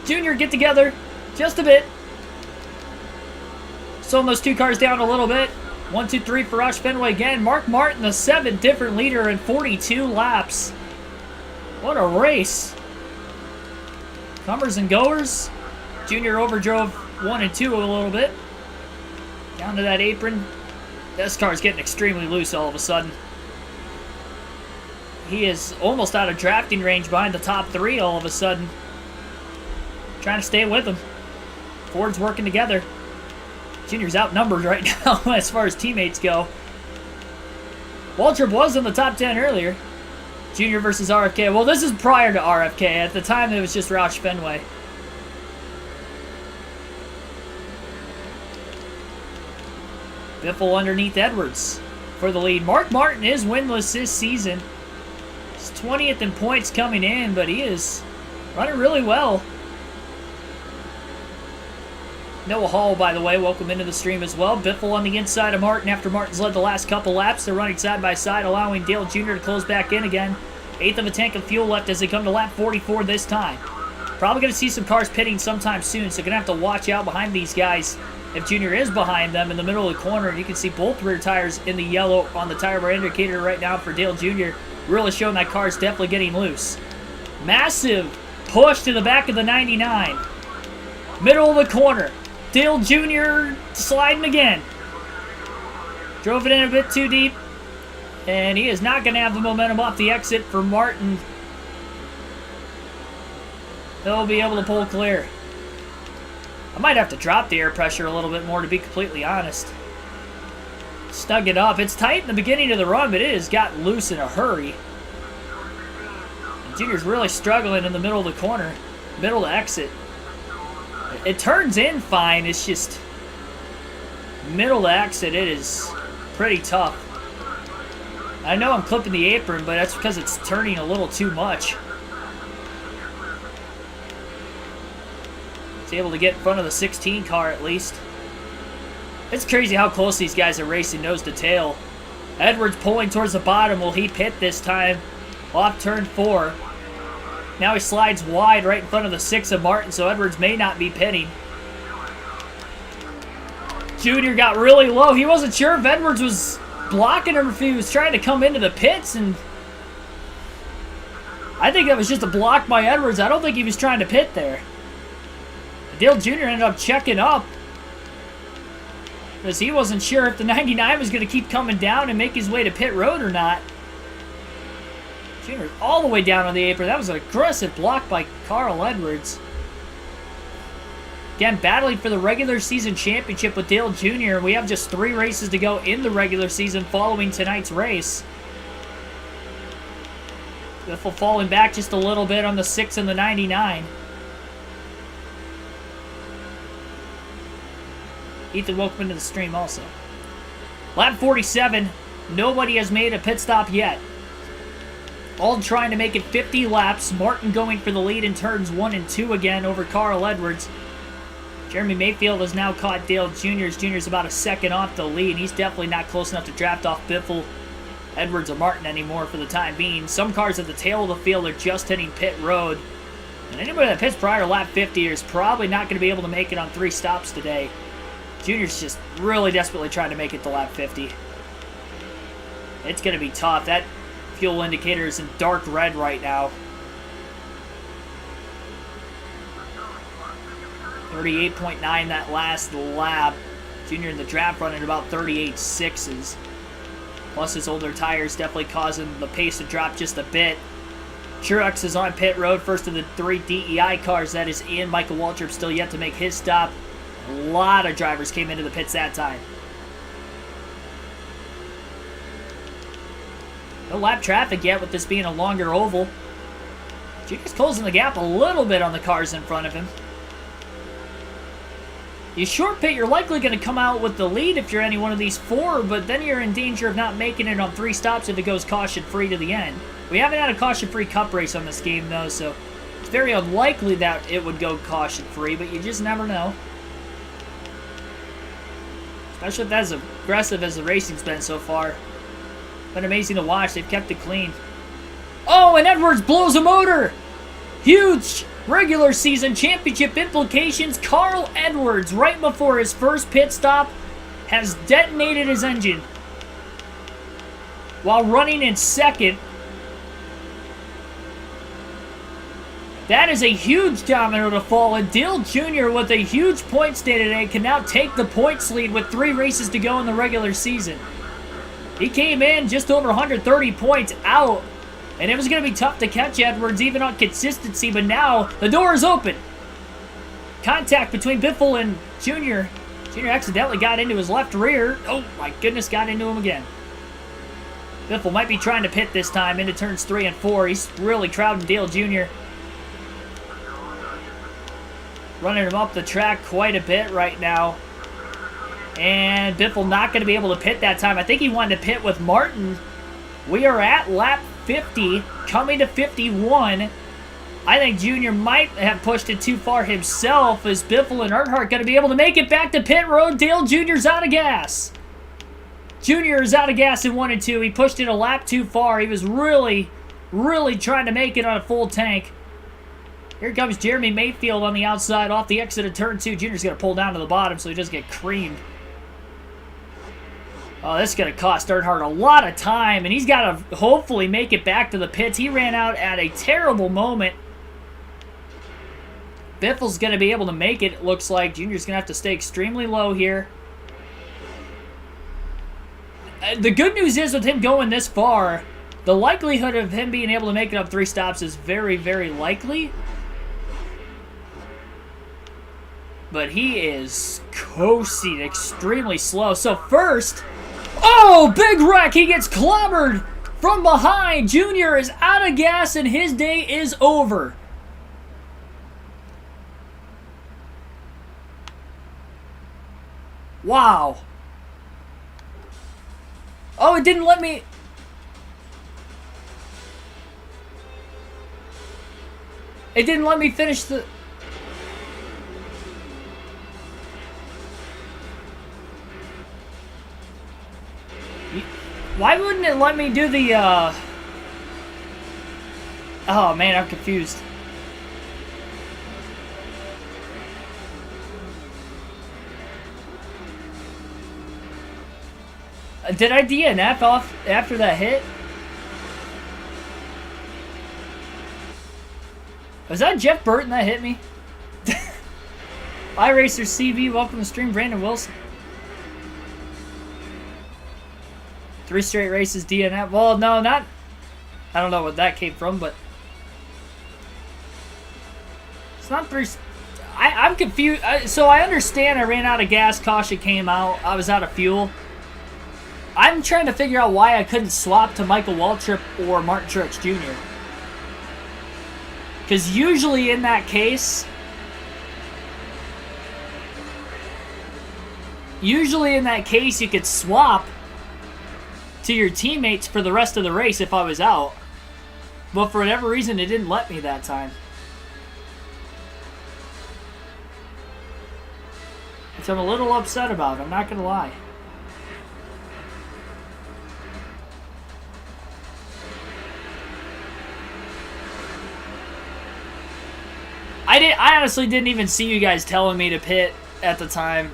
Jr. get together just a bit. Slowing those 2 cars down a little bit. 1, 2, 3 for Roush Fenway again. Mark Martin, the 7th different leader in 42 laps. What a race. Comers and goers. Junior overdrove 1 and 2 a little bit. Down to that apron. This car's getting extremely loose all of a sudden. He is almost out of drafting range behind the top 3 all of a sudden. Trying to stay with him. Ford's working together. Junior's outnumbered right now as far as teammates go. Waltrip was in the top 10 earlier. Junior versus RFK. Well, this is prior to RFK. At the time, it was just Roush Fenway. Biffle underneath Edwards for the lead. Mark Martin is winless this season. He's 20th in points coming in, but he is running really well. Noah Hall, by the way, welcome into the stream as well. Biffle on the inside of Martin after Martin's led the last couple laps. They're running side by side, allowing Dale Jr. to close back in again. 1/8 of a tank of fuel left as they come to lap 44 this time. Probably going to see some cars pitting sometime soon, so going to have to watch out behind these guys. If Junior is behind them in the middle of the corner, and you can see both rear tires in the yellow on the tire wear indicator right now for Dale Jr. Really showing that car is definitely getting loose. Massive push to the back of the 99. Middle of the corner. Dale Jr. sliding again. Drove it in a bit too deep. And he is not going to have the momentum off the exit for Martin. He'll be able to pull clear. I might have to drop the air pressure a little bit more, to be completely honest. Snug it up. It's tight in the beginning of the run, but it has gotten loose in a hurry. And Junior's really struggling in the middle of the corner. Middle to exit. It turns in fine. It's just middle to exit. It is pretty tough. I know I'm clipping the apron, but that's because it's turning a little too much. It's able to get in front of the 16 car at least. It's crazy how close these guys are racing nose to tail. Edwards pulling towards the bottom. Will he pit this time? Off turn 4. Now he slides wide right in front of the 6 of Martin, so Edwards may not be pitting. Junior got really low. He wasn't sure if Edwards was blocking him or if he was trying to come into the pits, and I think that was just a block by Edwards. I don't think he was trying to pit there. Dale Jr. ended up checking up because he wasn't sure if the 99 was going to keep coming down and make his way to pit road or not. Jr. all the way down on the apron. That was an aggressive block by Carl Edwards. Again, battling for the regular season championship with Dale Jr. We have just 3 races to go in the regular season following tonight's race. Biffle falling back just a little bit on the 6 and the 99. Ethan, welcome into the stream also. Lap 47. Nobody has made a pit stop yet. All trying to make it 50 laps. Martin going for the lead in turns 1 and 2 again over Carl Edwards. Jeremy Mayfield has now caught Dale Jr. Jr.'s about a second off the lead. He's definitely not close enough to draft off Biffle, Edwards, or Martin anymore for the time being. Some cars at the tail of the field are just hitting pit road. And anybody that pits prior to lap 50 is probably not going to be able to make it on 3 stops today. Junior's just really desperately trying to make it to lap 50. It's going to be tough. That fuel indicator is in dark red right now. 38.9 that last lap. Junior in the draft running about 38.6s. Plus his older tires definitely causing the pace to drop just a bit. Truex is on pit road, first of the 3 DEI cars that is in. Michael Waltrip still yet to make his stop. A lot of drivers came into the pits that time. No lap traffic yet with this being a longer oval. Junior's closing the gap a little bit on the cars in front of him. You short pit, you're likely going to come out with the lead if you're any one of these 4, but then you're in danger of not making it on 3 stops if it goes caution-free to the end. We haven't had a caution-free cup race on this game, though, so it's very unlikely that it would go caution-free, but you just never know. Especially if that's as aggressive as the racing's been so far. Been amazing to watch. They've kept it clean. Oh, and Edwards blows a motor! Huge regular season championship implications. Carl Edwards, right before his first pit stop, has detonated his engine while running in second. That is a huge domino to fall, and Dale Jr. with a huge points day today can now take the points lead with 3 races to go in the regular season. He came in just over 130 points out, and it was going to be tough to catch Edwards even on consistency, but now the door is open. Contact between Biffle and Jr. Jr. accidentally got into his left rear. Oh my goodness, got into him again. Biffle might be trying to pit this time into turns 3 and 4. He's really crowding Dale Jr. Running him up the track quite a bit right now. And Biffle not going to be able to pit that time. I think he wanted to pit with Martin. We are at lap 50, coming to 51. I think Junior might have pushed it too far himself. Is Biffle and Earnhardt going to be able to make it back to pit road? Dale Jr.'s out of gas. Junior is out of gas in 1 and 2. He pushed it a lap too far. He was really trying to make it on a full tank. Here comes Jeremy Mayfield on the outside off the exit of turn 2. Junior's going to pull down to the bottom so he doesn't get creamed. Oh, this is going to cost Earnhardt a lot of time, and he's got to hopefully make it back to the pits. He ran out at a terrible moment. Biffle's going to be able to make it, it looks like. Junior's going to have to stay extremely low here. The good news is with him going this far, the likelihood of him being able to make it up 3 stops is very, very likely. But he is coasting extremely slow. So first, oh, big wreck. He gets clobbered from behind. Junior is out of gas and his day is over. Wow. Oh, it didn't let me... It didn't let me finish the... Why wouldn't it let me do the, Oh, man, I'm confused. Did I DNF off after that hit? Was that Jeff Burton that hit me? iRacer CB, welcome to the stream. Brandon Wilson. 3 straight races DNF. Well, no, not... I don't know what that came from, but... It's not 3... I'm confused. So I understand I ran out of gas, caution came out, I was out of fuel. I'm trying to figure out why I couldn't swap to Michael Waltrip or Martin Truex Jr. Because usually in that case, you could swap to your teammates for the rest of the race if I was out. But for whatever reason, it didn't let me that time. Which I'm a little upset about, I'm not going to lie. I honestly didn't even see you guys telling me to pit at the time.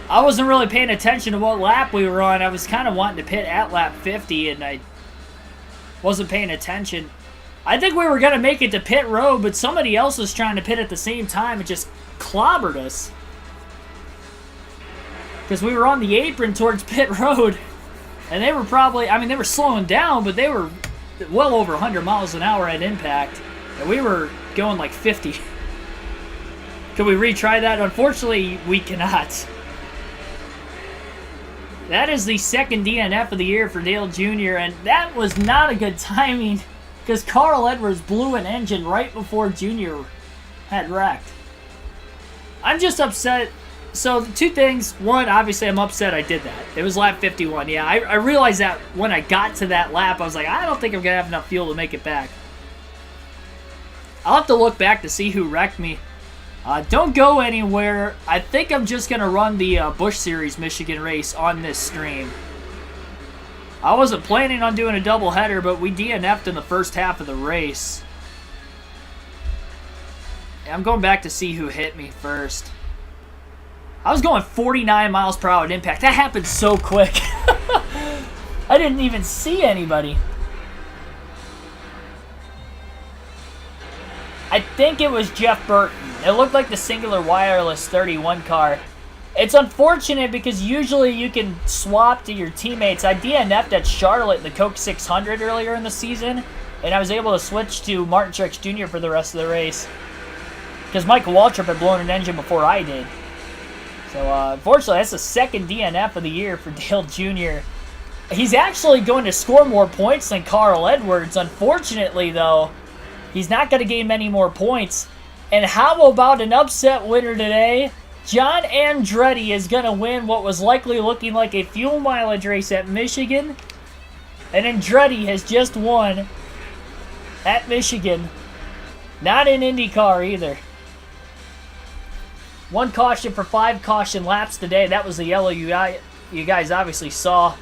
I wasn't really paying attention to what lap we were on. I was kind of wanting to pit at lap 50, and I wasn't paying attention. I think we were going to make it to pit road, but somebody else was trying to pit at the same time and just clobbered us. Because we were on the apron towards pit road, and they were probably, I mean, they were slowing down, but they were well over 100 miles an hour at impact, and we were going like 50. Can we retry that? Unfortunately, we cannot. That is the second DNF of the year for Dale Jr., and that was not a good timing because Carl Edwards blew an engine right before Jr. had wrecked. I'm just upset. So, two things. One, obviously, I'm upset I did that. It was lap 51. Yeah, I realized that when I got to that lap, I was like, I don't think I'm going to have enough fuel to make it back. I'll have to look back to see who wrecked me. Don't go anywhere. I think I'm just going to run the Busch Series Michigan race on this stream. I wasn't planning on doing a doubleheader, but we DNF'd in the first half of the race. I'm going back to see who hit me first. I was going 49 miles per hour at impact. That happened so quick. I didn't even see anybody. I think it was Jeff Burton. It looked like the Singular Wireless 31 car. It's unfortunate because usually you can swap to your teammates. I DNF'd at Charlotte in the Coke 600 earlier in the season, and I was able to switch to Martin Truex Jr. for the rest of the race because Michael Waltrip had blown an engine before I did. So, unfortunately, that's the second DNF of the year for Dale Jr. He's actually going to score more points than Carl Edwards. Unfortunately, though, he's not going to gain many more points. And how about an upset winner today? John Andretti is going to win what was likely looking like a fuel mileage race at Michigan. And Andretti has just won at Michigan. Not in IndyCar either. One caution for 5 caution laps today. That was the yellow you guys obviously saw.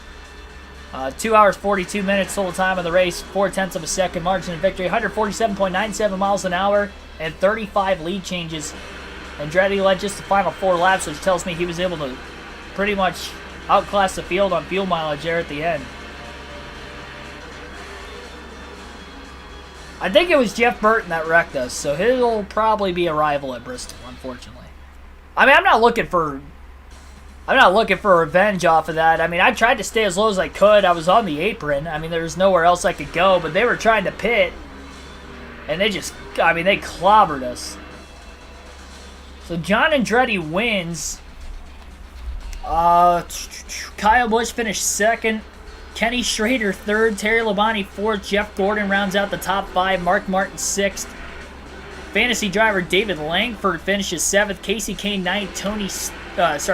2 hours, 42 minutes total time of the race. 0.4 of a second margin of victory. 147.97 miles an hour and 35 lead changes. Andretti led just the final 4 laps, which tells me he was able to pretty much outclass the field on fuel mileage there at the end. I think it was Jeff Burton that wrecked us, so he'll probably be a rival at Bristol, unfortunately. I mean, I'm not looking for revenge off of that. I mean, I tried to stay as low as I could. I was on the apron. I mean, there's nowhere else I could go, but they were trying to pit, and they clobbered us. So John Andretti wins. Kyle Busch finished second. Kenny Schrader third. Terry Labonte fourth. Jeff Gordon rounds out the top 5. Mark Martin sixth. Fantasy driver David Langford finishes 7th. Casey Kane 9th.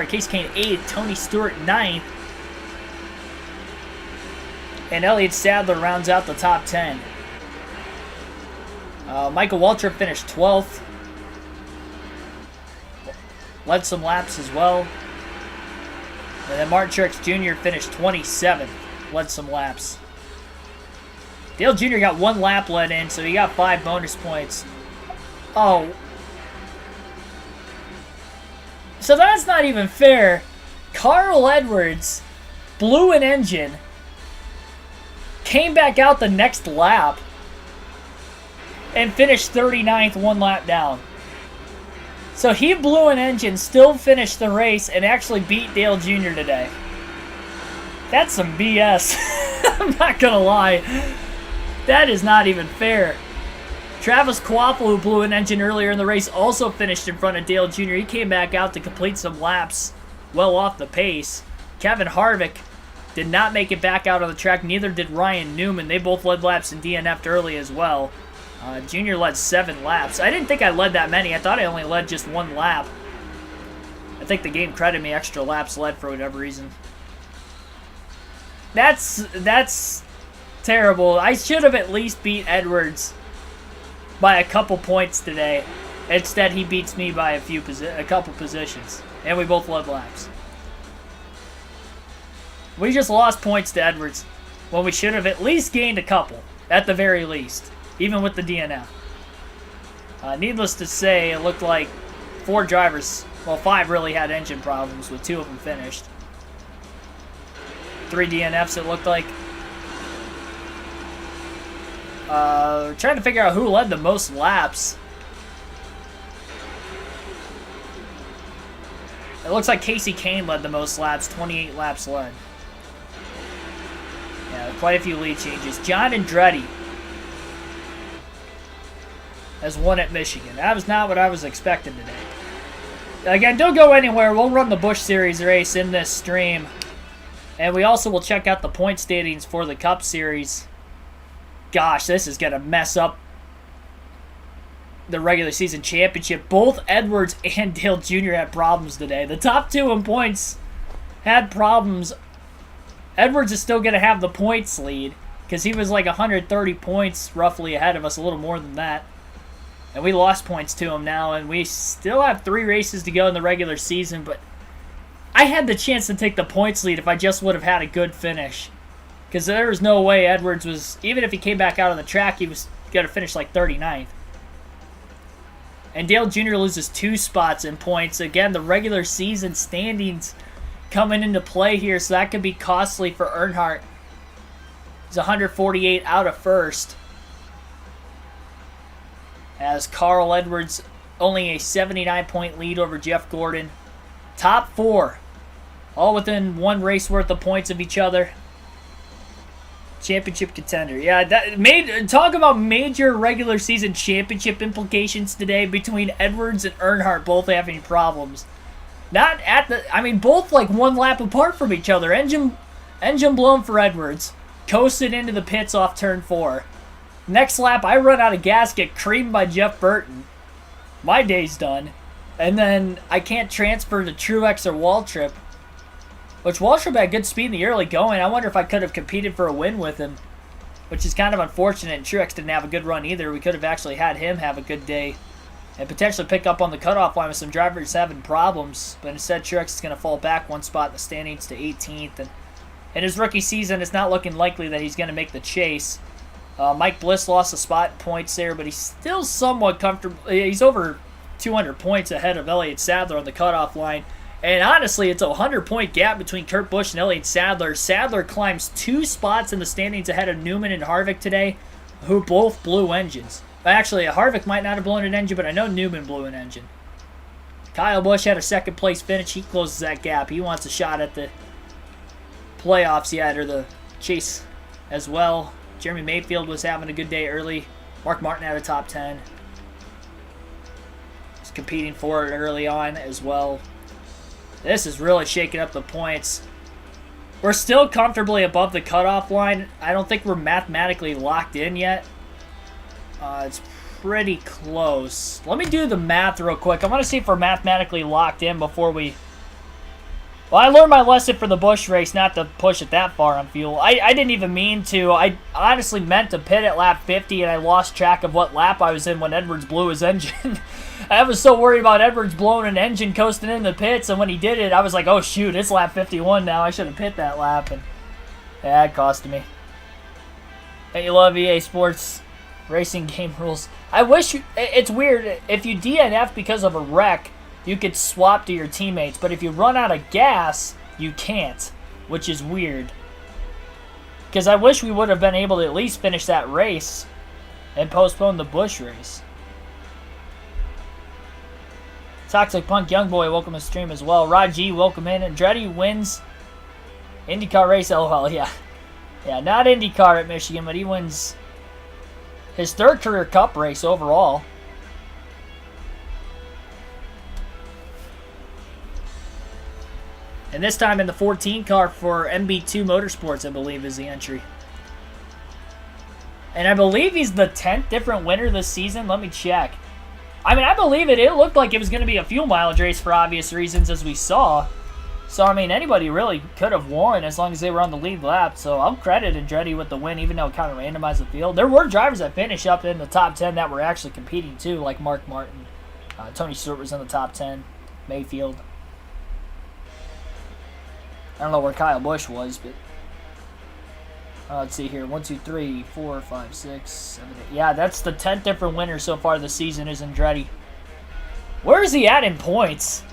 Casey Kane 8th. Tony Stewart 9th. And Elliott Sadler rounds out the top 10. Michael Waltrip finished 12th. Led some laps as well. And then Martin Truex Jr. finished 27th. Led some laps. Dale Jr. got 1 lap let in, so he got 5 bonus points. Oh. So that's not even fair. Carl Edwards blew an engine, came back out the next lap, and finished 39th 1 lap down. So he blew an engine, still finished the race, and actually beat Dale Jr. today. That's some BS. I'm not going to lie. That is not even fair. Travis Quaffle, who blew an engine earlier in the race, also finished in front of Dale Jr. He came back out to complete some laps well off the pace. Kevin Harvick did not make it back out on the track. Neither did Ryan Newman. They both led laps and DNF'd early as well. Junior led 7 laps. I didn't think I led that many. I thought I only led just 1 lap. I think the game credited me extra laps led for whatever reason. That's terrible. I should have at least beat Edwards by a couple points today. Instead, he beats me by a couple positions. And we both led laps. We just lost points to Edwards when we should have at least gained a couple, at the very least, even with the DNF. Needless to say, it looked like 4 drivers, well, 5 really had engine problems, with 2 of them finished. 3 DNFs, it looked like. Trying to figure out who led the most laps. It looks like Casey Kane led the most laps, 28 laps led. Yeah, quite a few lead changes. John Andretti has won at Michigan. That was not what I was expecting today. Again, don't go anywhere. We'll run the Busch Series race in this stream. And we also will check out the point standings for the Cup Series. Gosh, this is going to mess up the regular season championship. Both Edwards and Dale Jr. had problems today. The top 2 in points had problems. Edwards is still going to have the points lead because he was like 130 points roughly ahead of us, a little more than that. And we lost points to him now, and we still have 3 races to go in the regular season, but I had the chance to take the points lead if I just would have had a good finish. Because there was no way Edwards was, even if he came back out on the track, he was going to finish like 39th. And Dale Jr. loses 2 spots in points. Again, the regular season standings coming into play here, so that could be costly for Earnhardt. He's 148 out of first. As Carl Edwards only a 79-point lead over Jeff Gordon. Top 4, all within 1 race worth of points of each other. Championship contender. Yeah, talk about major regular season championship implications today between Edwards and Earnhardt both having problems. Not at the, I mean, both like 1 lap apart from each other. Engine blown for Edwards. Coasted into the pits off turn 4. Next lap, I run out of gas, get creamed by Jeff Burton. My day's done. And then I can't transfer to Truex or Waltrip. Which Waltrip had good speed in the early going. I wonder if I could have competed for a win with him. Which is kind of unfortunate. And Truex didn't have a good run either. We could have actually had him have a good day. And potentially pick up on the cutoff line with some drivers having problems. But instead, Truex is going to fall back 1 spot in the standings to 18th. And in his rookie season, it's not looking likely that he's going to make the chase. Mike Bliss lost a spot in points there, but he's still somewhat comfortable. He's over 200 points ahead of Elliott Sadler on the cutoff line. And honestly, it's a 100-point gap between Kurt Busch and Elliott Sadler. Sadler climbs 2 spots in the standings ahead of Newman and Harvick today, who both blew engines. Actually, Harvick might not have blown an engine, but I know Newman blew an engine. Kyle Busch had a 2nd place finish. He closes that gap. He wants a shot at the playoffs yet, or the chase as well. Jeremy Mayfield was having a good day early. Mark Martin had a top 10. He's competing for it early on as well. This is really shaking up the points. We're still comfortably above the cutoff line. I don't think we're mathematically locked in yet. It's pretty close. Let me do the math real quick. I want to see if we're mathematically locked in before we... Well, I learned my lesson for the Busch race not to push it that far on fuel. I didn't even mean to. I honestly meant to pit at lap 50, and I lost track of what lap I was in when Edwards blew his engine. I was so worried about Edwards blowing an engine coasting in the pits, and when he did it, I was like, oh shoot, it's lap 51 now. I should have pit that lap, and yeah, it cost me. Hey, you love EA Sports racing game rules. I wish it's weird. If you DNF because of a wreck, you could swap to your teammates, but if you run out of gas, you can't, which is weird. Because I wish we would have been able to at least finish that race and postpone the Busch race. Toxic Punk Youngboy, welcome to stream as well. Rod G, welcome in. Andretti wins IndyCar race, LOL, yeah. Yeah, not IndyCar at Michigan, but he wins His third career Cup race overall. And this time in the 14 car for MB2 Motorsports, I believe, is the entry. And I believe he's the 10th different winner this season. Let me check. I mean, I believe it. It looked like it was going to be a fuel mileage race for obvious reasons, as we saw. So, I mean, anybody really could have won as long as they were on the lead lap. So, I'll credit Andretti with the win, even though it kind of randomized the field. There were drivers that finished up in the top 10 that were actually competing, too, like Mark Martin. Tony Stewart was in the top 10. Mayfield. I don't know where Kyle Busch was, but... let's see here. 1, 2, 3, 4, 5, 6, 7, 8. Yeah, that's the 10th different winner so far this season is Andretti. Where is he at in points?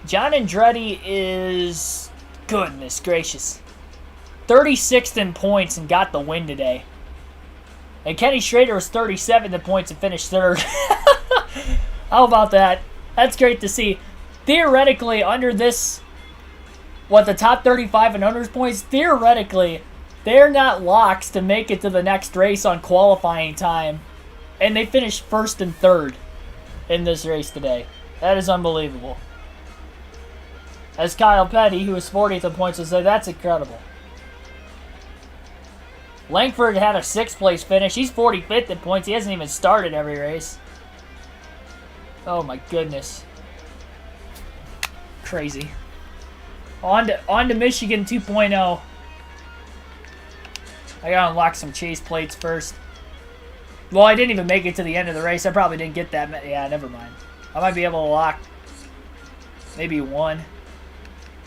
John Andretti is... Goodness gracious. 36th in points and got the win today. And Kenny Schrader was 37th in points and finished third. How about that? That's great to see. Theoretically, under this... the top 35 and unders points, theoretically, they're not locks to make it to the next race on qualifying time. And they finished first and third in this race today. That is unbelievable. As Kyle Petty, who was 40th in points, will say, that's incredible. Langford had a 6th place finish. He's 45th in points. He hasn't even started every race. Oh my goodness. Crazy. On to Michigan 2.0. I gotta unlock some chase plates first. Well, I didn't even make it to the end of the race. I probably didn't get that many. Yeah, never mind. I might be able to lock maybe one.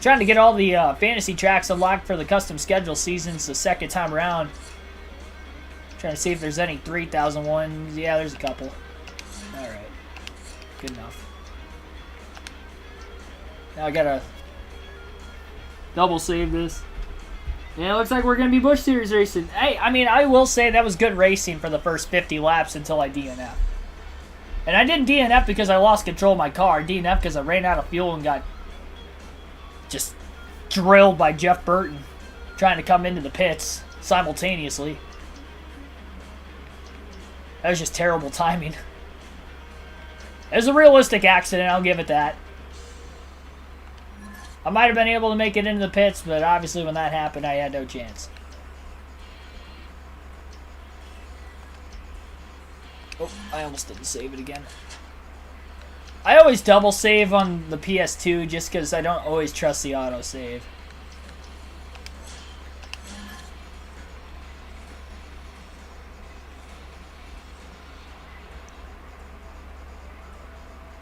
Trying to get all the fantasy tracks unlocked for the custom schedule seasons the second time around. Trying to see if there's any 3001s. Yeah, there's a couple. Alright. Good enough. Now I gotta double save this. Yeah, it looks like we're going to be Busch Series racing. Hey, I mean, I will say that was good racing for the first 50 laps until I DNF. And I didn't DNF because I lost control of my car. I DNF because I ran out of fuel and got just drilled by Jeff Burton trying to come into the pits simultaneously. That was just terrible timing. It was a realistic accident, I'll give it that. I might have been able to make it into the pits, but obviously when that happened, I had no chance. Oh, I almost didn't save it again. I always double save on the PS2 just because I don't always trust the autosave.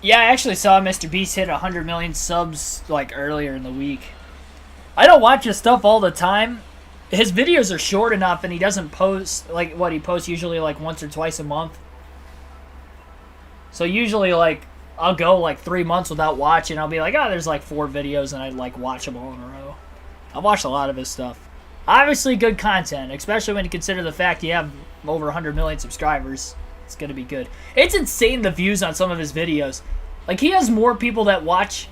Yeah, I actually saw Mr. Beast hit 100 million subs like earlier in the week. I don't watch his stuff all the time. His videos are short enough and he doesn't post, like, what, he posts usually like once or twice a month. So usually, like, I'll go like 3 months without watching. I'll be like, oh, there's like 4 videos and I like watch them all in a row. I've watched a lot of his stuff. Obviously good content, especially when you consider the fact you have over 100 million subscribers. It's going to be good. It's insane the views on some of his videos. Like, he has more people that watch...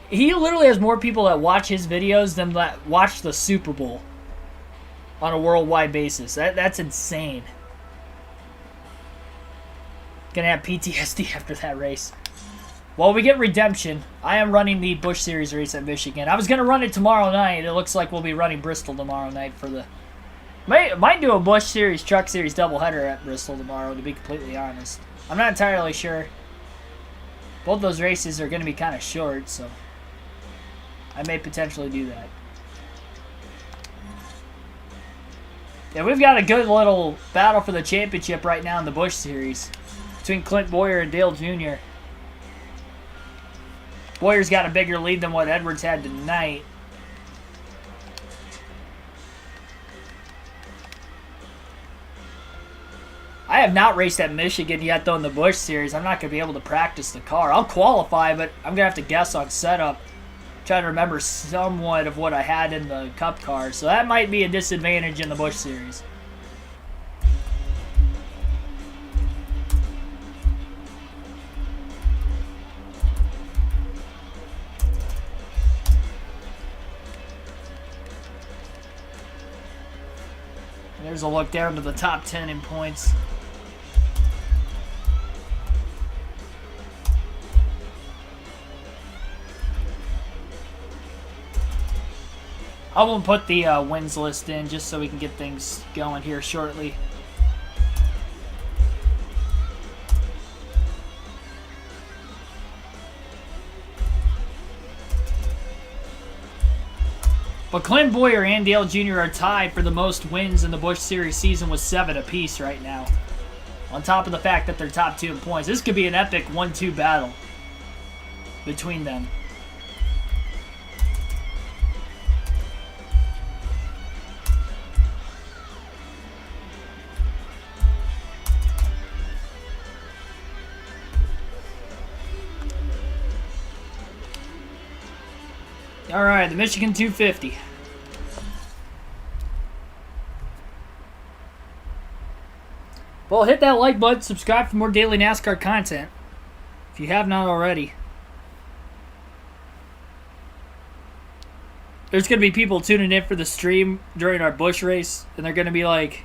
He literally has more people that watch his videos than that watch the Super Bowl on a worldwide basis. That's insane. Gonna have PTSD after that race. Well, we get redemption. I am running the Busch Series race at Michigan. I was gonna run it tomorrow night. It looks like we'll be running Bristol tomorrow night for the... Might do a Busch Series, Truck Series doubleheader at Bristol tomorrow, to be completely honest. I'm not entirely sure. Both those races are going to be kind of short, so I may potentially do that. Yeah, we've got a good little battle for the championship right now in the Busch Series between Clint Boyer and Dale Jr. Boyer's got a bigger lead than what Edwards had tonight. I have not raced at Michigan yet, though, in the Busch Series. I'm not going to be able to practice the car. I'll qualify, but I'm going to have to guess on setup. Try to remember somewhat of what I had in the Cup car. So that might be a disadvantage in the Busch Series. There's a look down to the top 10 in points. I won't put the wins list in just so we can get things going here shortly. But Clint Boyer and Dale Jr. are tied for the most wins in the Busch Series season with 7 apiece right now. On top of the fact that they're top 2 in points. This could be an epic 1-2 battle between them. All right, the Michigan 250. Well, hit that like button, subscribe for more daily NASCAR content if you have not already. There's going to be people tuning in for the stream during our Busch race, and they're going to be like,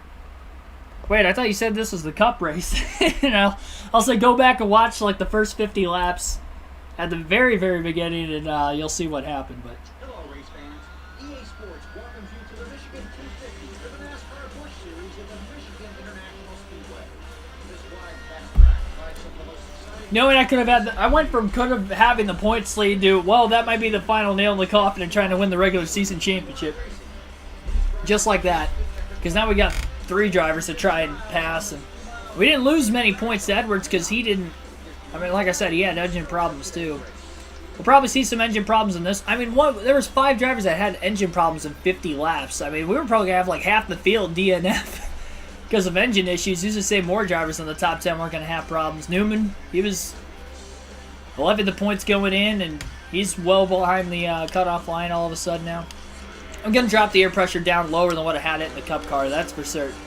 wait, I thought you said this was the Cup race. You know, I'll say go back and watch like the first 50 laps at the very, very beginning, and you'll see what happened. But hello, race fans. EA Sports welcomes you to the Michigan 250 for the NASCAR Busch Series at the Michigan International Speedway. This wide fast track provides some of the most exciting. Knowing I could have had, I went from could have having the points lead to, well, that might be the final nail in the coffin and trying to win the regular season championship, just like that. Because now we got 3 drivers to try and pass, and we didn't lose many points to Edwards because he didn't. I mean, like I said, he had engine problems too. We'll probably see some engine problems in this. I mean, there was 5 drivers that had engine problems in 50 laps. I mean, we were probably going to have like half the field DNF because of engine issues. Who's to say more drivers in the top 10 weren't going to have problems? Newman, he was 11 the points going in, and he's well behind the cutoff line all of a sudden now. I'm going to drop the air pressure down lower than what I had it in the Cup car, that's for certain.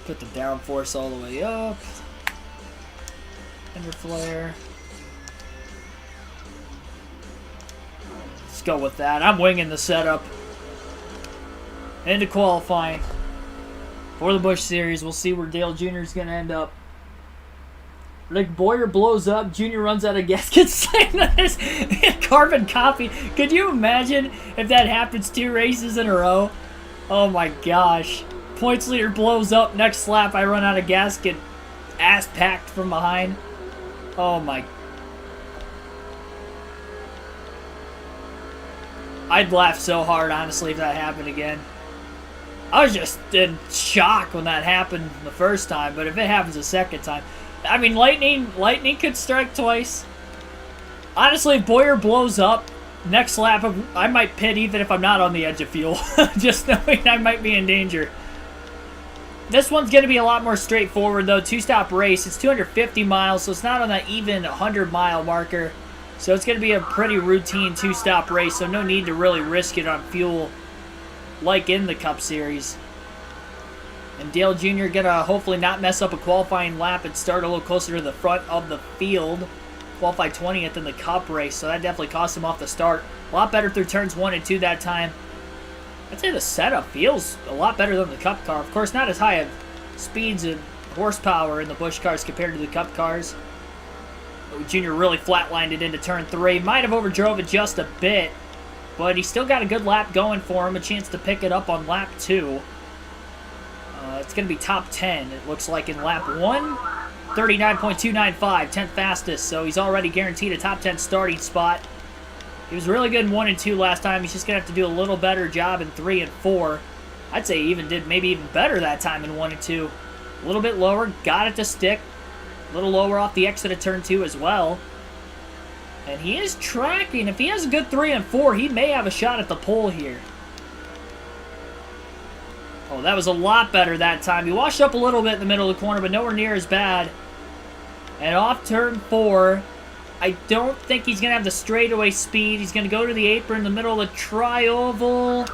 Put the downforce all the way up. Fender flare. Let's go with that. I'm winging the setup. Into qualifying for the Busch Series. We'll see where Dale Jr. is going to end up. Like Boyer blows up, Jr. runs out of gas, gets slammed on this carbon copy. Could you imagine if that happens 2 races in a row? Oh my gosh. Points leader blows up, next lap I run out of gas, get ass packed from behind. Oh my. I'd laugh so hard, honestly, if that happened again. I was just in shock when that happened the first time, but if it happens a second time, I mean, lightning could strike twice. Honestly, if Boyer blows up, next lap, I might pit even if I'm not on the edge of fuel. Just knowing I might be in danger. This one's going to be a lot more straightforward, though. 2-stop race. It's 250 miles, so it's not on that even 100-mile marker. So it's going to be a pretty routine 2-stop race, so no need to really risk it on fuel like in the Cup Series. And Dale Jr. going to hopefully not mess up a qualifying lap and start a little closer to the front of the field. Qualify 20th in the Cup race, so that definitely cost him off the start. A lot better through turns 1 and 2 that time. I'd say the setup feels a lot better than the Cup car. Of course, not as high of speeds and horsepower in the Busch cars compared to the Cup cars. But Jr. really flatlined it into turn 3. Might have overdrove it just a bit, but he still got a good lap going for him. A chance to pick it up on lap 2. It's going to be top 10, it looks like, in lap 1. 39.295, 10th fastest, so he's already guaranteed a top 10 starting spot. He was really good in 1 and 2 last time. He's just going to have to do a little better job in 3 and 4. I'd say he even did maybe even better that time in 1 and 2. A little bit lower, got it to stick. A little lower off the exit of turn 2 as well. And he is tracking. If he has a good 3 and 4, he may have a shot at the pole here. Oh, that was a lot better that time. He washed up a little bit in the middle of the corner, but nowhere near as bad. And off turn 4, I don't think he's going to have the straightaway speed. He's going to go to the apron in the middle of the tri-oval.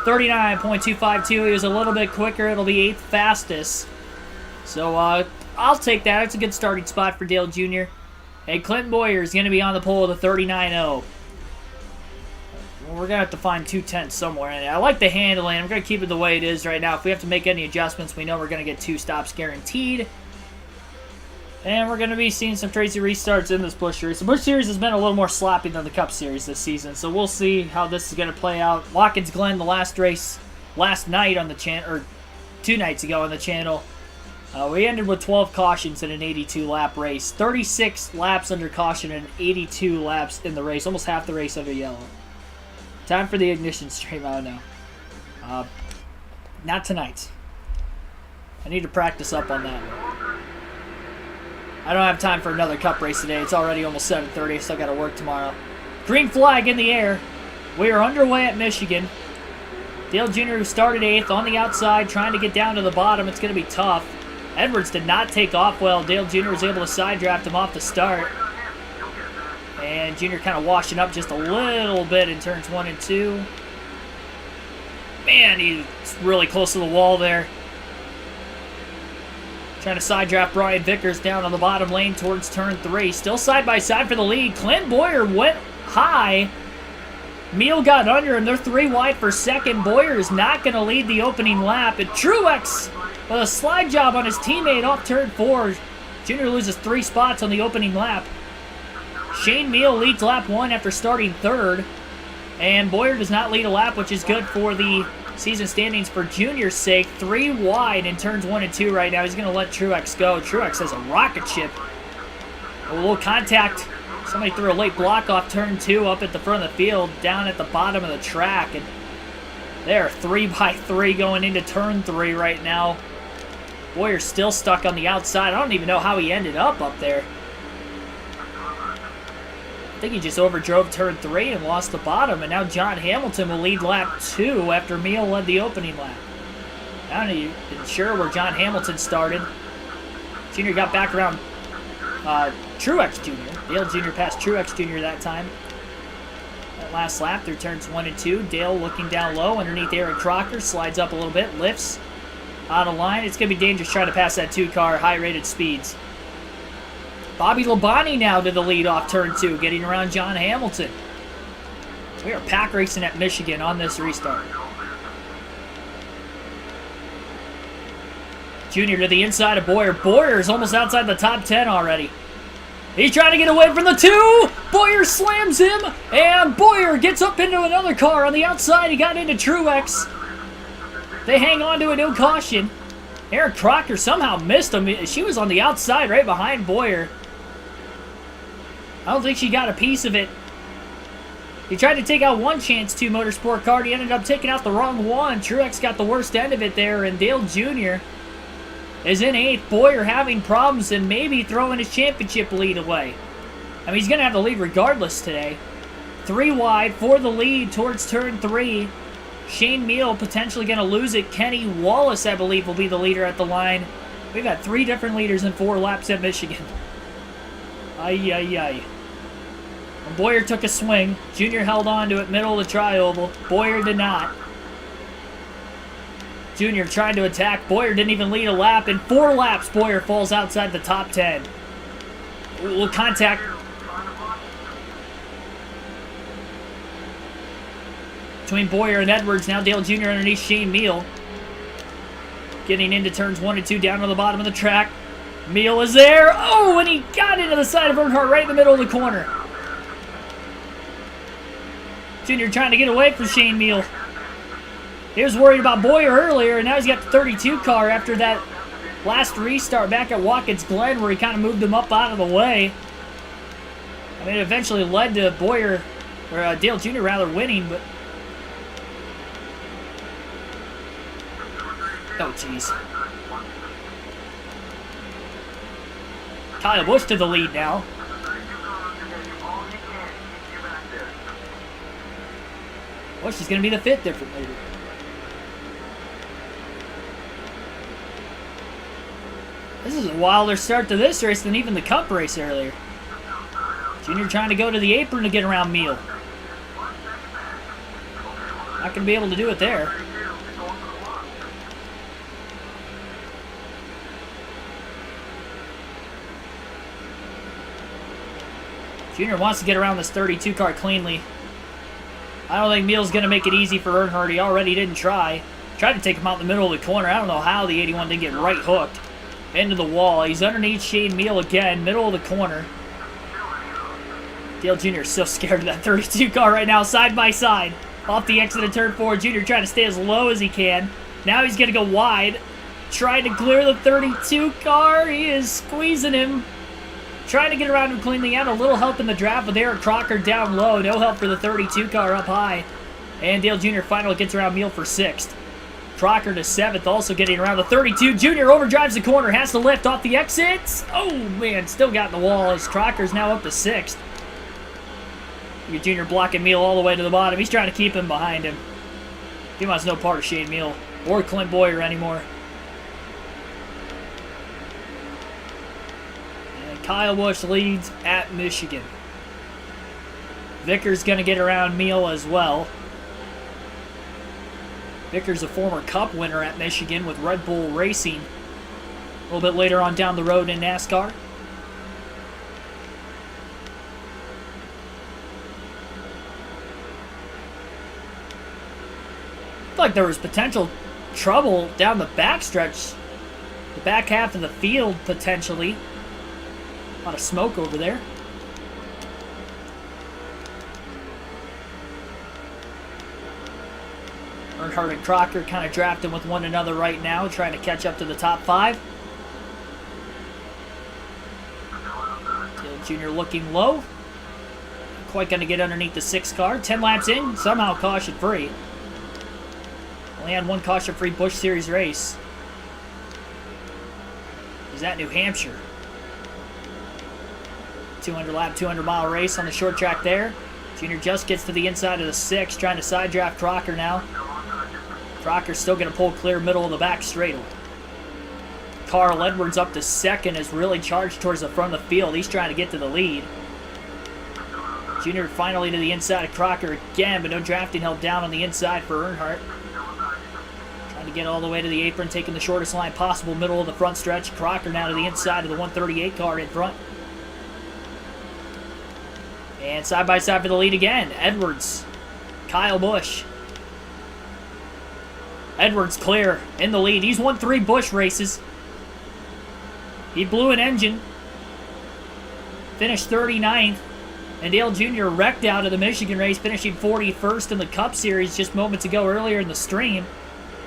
39.252. He was a little bit quicker. It'll be 8th fastest. So I'll take that. It's a good starting spot for Dale Jr. And Clinton Boyer is going to be on the pole with a 39.0. We're going to have to find 210 somewhere. And I like the handling. I'm going to keep it the way it is right now. If we have to make any adjustments, we know we're going to get 2 stops guaranteed. And we're going to be seeing some crazy restarts in this Busch Series. The Busch Series has been a little more sloppy than the Cup Series this season, so we'll see how this is going to play out. Watkins Glen, the last race last night on the channel, or 2 nights ago on the channel, we ended with 12 cautions in an 82-lap race. 36 laps under caution and 82 laps in the race. Almost half the race under yellow. Time for the ignition stream, I don't know. Not tonight. I need to practice up on that. I don't have time for another Cup race today. It's already almost 7:30. I still got to work tomorrow. Green flag in the air. We are underway at Michigan. Dale Jr., who started 8th, on the outside, trying to get down to the bottom. It's going to be tough. Edwards did not take off well. Dale Jr. was able to side draft him off the start. And Jr. kind of washing up just a little bit in turns 1 and 2. Man, he's really close to the wall there. Trying to side draft Brian Vickers down on the bottom lane towards turn 3. Still side by side for the lead. Clint Boyer went high. Meal got under him. They're 3 wide for second. Boyer is not going to lead the opening lap. And Truex with a slide job on his teammate off turn 4. Junior loses 3 spots on the opening lap. Shane Meal leads lap 1 after starting 3rd. And Boyer does not lead a lap, which is good for the season standings for Junior's sake. 3 wide in turns 1 and 2 right now. He's going to let Truex go. Truex has a rocket ship. A little contact. Somebody threw a late block off turn 2 up at the front of the field, down at the bottom of the track. And they're 3 by 3 going into turn 3 right now. Boyer's still stuck on the outside. I don't even know how he ended up there. I think he just overdrove turn 3 and lost the bottom, and now John Hamilton will lead lap 2 after Meal led the opening lap. I'm not even sure where John Hamilton started. Junior got back around Truex Jr. Dale Jr. passed Truex Jr. that time. That last lap through turns 1 and 2. Dale looking down low underneath Aaron Crocker, slides up a little bit, lifts out of line. It's going to be dangerous trying to pass that 2-car, high-rated speeds. Bobby Labonte now to the lead off turn 2, getting around John Hamilton. We are pack racing at Michigan on this restart. Junior to the inside of Boyer. Boyer is almost outside the top 10 already. He's trying to get away from the 2. Boyer slams him, and Boyer gets up into another car on the outside. He got into Truex. They hang on to a no caution. Aaron Crocker somehow missed him. She was on the outside right behind Boyer. I don't think she got a piece of it. He tried to take out one Chance 2 Motorsport car. He ended up taking out the wrong one. Truex got the worst end of it there, and Dale Jr. is in 8th. Boyer having problems and maybe throwing his championship lead away. I mean, he's going to have the lead regardless today. 3 wide for the lead towards turn 3. Shane Meal potentially going to lose it. Kenny Wallace, I believe, will be the leader at the line. We've got 3 different leaders in 4 laps at Michigan. Ay, ay, ay. When Boyer took a swing, Junior held on to it middle of the tri-oval. Boyer did not. Junior trying to attack. Boyer didn't even lead a lap. In 4 laps, Boyer falls outside the top 10. A little contact. Between Boyer and Edwards, now Dale Jr. underneath Shane Meal. Getting into turns 1 and 2 down to the bottom of the track. Meal is there. Oh, and he got into the side of Earnhardt right in the middle of the corner. Junior trying to get away from Shane Meal. He was worried about Boyer earlier, and now he's got the 32 car after that last restart back at Watkins Glen where he kind of moved him up out of the way. I mean, it eventually led to Boyer, or Dale Jr. rather, winning, but... Oh, jeez. Kyle Busch to the lead now. Busch is going to be the 5th different leader. This is a wilder start to this race than even the Cup race earlier. Junior trying to go to the apron to get around Meal. Not going to be able to do it there. Junior wants to get around this 32 car cleanly. I don't think Meal's going to make it easy for Earnhardt. He already didn't try. Tried to take him out in the middle of the corner. I don't know how the 81 didn't get right hooked into the wall. He's underneath Shane Meal again, middle of the corner. Dale Jr. is so scared of that 32 car right now, side by side. Off the exit of turn 4, Jr. trying to stay as low as he can. Now he's going to go wide. Trying to clear the 32 car. He is squeezing him. Trying to get around him cleanly out. A little help in the draft with Eric Crocker down low. No help for the 32 car up high. And Dale Jr. finally gets around Meal for 6th. Crocker to 7th, also getting around the 32. Jr. overdrives the corner, has to lift off the exits. Oh, man, still got in the wall as Crocker's now up to 6th. Jr. blocking Meal all the way to the bottom. He's trying to keep him behind him. He wants no part of Shane Meal or Clint Boyer anymore. And Kyle Busch leads at Michigan. Vickers going to get around Meal as well. Vickers, a former Cup winner at Michigan with Red Bull Racing. A little bit later on down the road in NASCAR. Looked like there was potential trouble down the backstretch. The back half of the field, potentially. A lot of smoke over there. Earnhardt and Crocker kind of drafting with one another right now, trying to catch up to the top 5. Dale Jr. looking low. Quite going to get underneath the 6 car. 10 laps in, somehow caution-free. Only had one caution-free Busch Series race. Is that New Hampshire? 200-lap, 200-mile race on the short track there. Jr. just gets to the inside of the 6, trying to side draft Crocker now. Crocker's still going to pull clear middle of the back straightaway. Carl Edwards up to 2nd is really charged towards the front of the field. He's trying to get to the lead. Jr. finally to the inside of Crocker again, but no drafting help down on the inside for Earnhardt. Trying to get all the way to the apron, taking the shortest line possible, middle of the front stretch. Crocker now to the inside of the 138 car in front. And side by side for the lead again. Edwards, Kyle Busch. Edwards clear in the lead. He's won 3 Busch races. He blew an engine. Finished 39th. And Dale Jr. wrecked out of the Michigan race, finishing 41st in the Cup Series just moments ago earlier in the stream.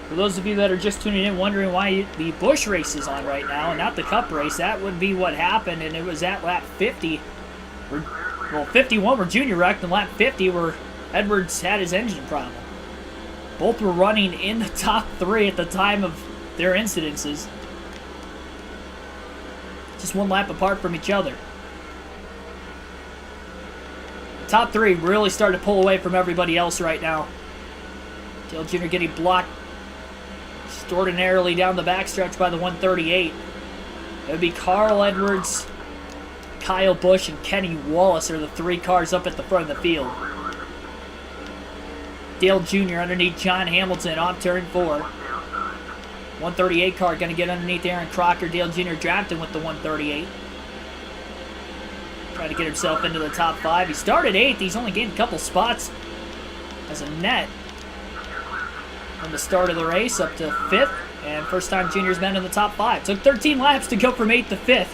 For those of you that are just tuning in wondering why the Busch race is on right now and not the Cup race, that would be what happened. And it was at lap 50. Well, 51 where Jr. wrecked, and lap 50 where Edwards had his engine problem. Both were running in the top 3 at the time of their incidences. Just one lap apart from each other. The top 3 really starting to pull away from everybody else right now. Dale Jr. getting blocked extraordinarily down the backstretch by the 138. It would be Carl Edwards, Kyle Busch, and Kenny Wallace are the 3 cars up at the front of the field. Dale Jr. underneath John Hamilton off turn 4. 138 car going to get underneath Aaron Crocker. Dale Jr. drafting with the 138. Trying to get himself into the top 5. He started 8th. He's only gained a couple spots as a net from the start of the race up to 5th. And first time Jr.'s been in the top 5. Took 13 laps to go from 8th to 5th.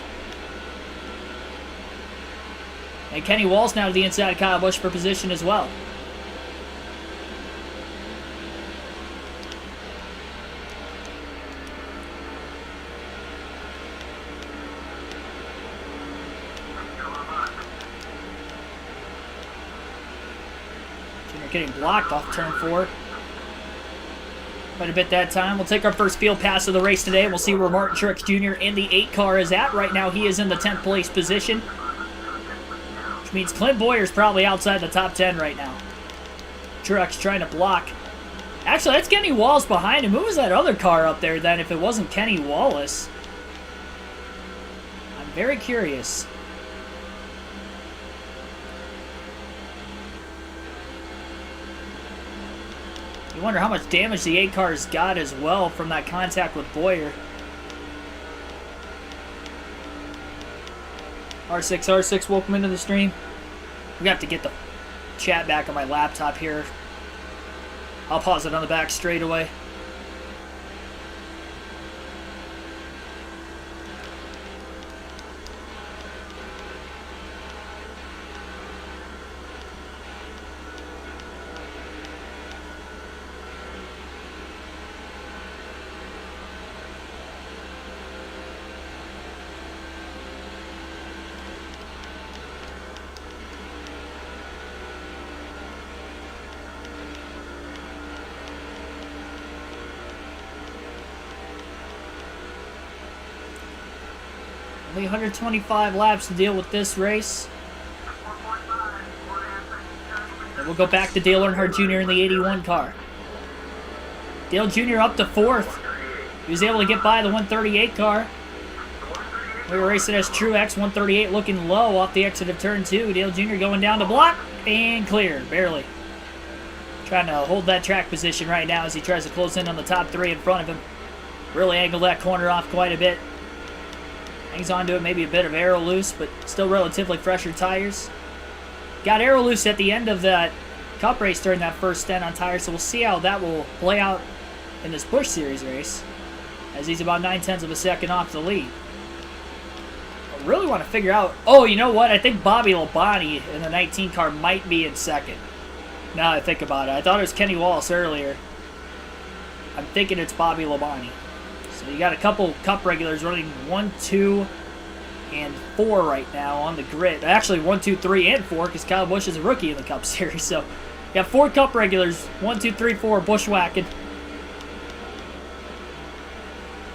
And Kenny Wallace now to the inside of Kyle Busch for position as well. Getting blocked off turn 4. Quite a bit that time. We'll take our first field pass of the race today. We'll see where Martin Truex Jr. in the 8 car is at. Right now he is in the 10th place position, which means Clint Boyer's probably outside the top 10 right now. Truex trying to block. Actually, that's Kenny Wallace behind him. Who was that other car up there then if it wasn't Kenny Wallace? I'm very curious. You wonder how much damage the 8 cars got as well from that contact with Boyer. R6, welcome into the stream. We have to get the chat back on my laptop here. I'll pause it on the back straightaway. Only 125 laps to deal with this race. And we'll go back to Dale Earnhardt Jr. in the 81 car. Dale Jr. up to 4th. He was able to get by the 138 car. We were racing as Truex, 138 looking low off the exit of turn 2. Dale Jr. going down to block and clear, barely. Trying to hold that track position right now as he tries to close in on the top 3 in front of him. Really angled that corner off quite a bit. Hangs on to it, maybe a bit of aero loose, but still relatively fresher tires. Got aero loose at the end of that Cup race during that first stint on tires, so we'll see how that will play out in this Busch Series race, as he's about 9/10 of a second off the lead. I really want to figure out... Oh, you know what? I think Bobby Labonte in the 19 car might be in second. Now that I think about it. I thought it was Kenny Wallace earlier. I'm thinking it's Bobby Labonte. So you got a couple Cup regulars running 1, 2, and 4 right now on the grid. Actually, 1, 2, 3, and 4 because Kyle Busch is a rookie in the Cup Series. So you got 4 Cup regulars, 1, 2, 3, 4 bushwhacking.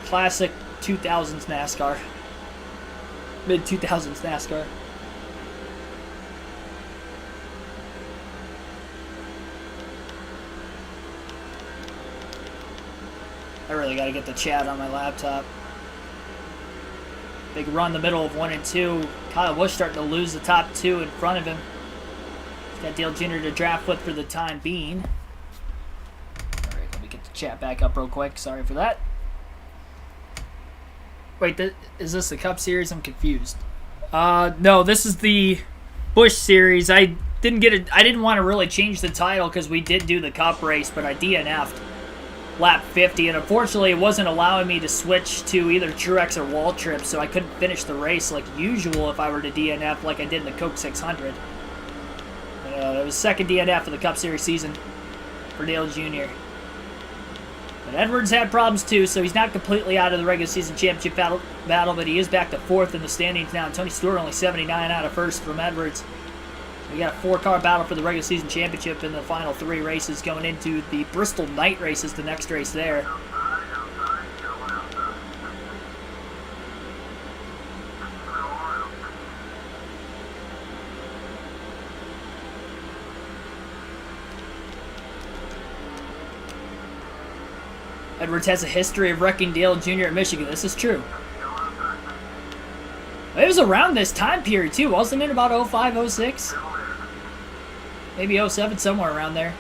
Classic 2000s NASCAR. Mid-2000s NASCAR. I really got to get the chat on my laptop. Big run the middle of 1 and 2. Kyle Busch starting to lose the top 2 in front of him. He's got Dale Jr. to draft with for the time being. Alright, let me get the chat back up real quick. Sorry for that. Wait, is this the Cup Series? I'm confused. No, this is the Busch Series. I didn't want to really change the title because we did do the Cup race, but I DNF'd lap 50, and unfortunately it wasn't allowing me to switch to either Truex or Waltrip, so I couldn't finish the race like usual if I were to DNF like I did in the Coke 600. It was second DNF of the Cup Series season for Dale Jr. But Edwards had problems too, so he's not completely out of the regular season championship battle, but he is back to 4th in the standings now. Tony Stewart only 79 out of 1st from Edwards. We got a 4-car battle for the regular season championship in the final 3 races going into the Bristol night races, the next race there. Edwards has a history of wrecking Dale Jr. at Michigan. This is true. It was around this time period too, wasn't it? About 05, 06? Maybe 07, somewhere around there.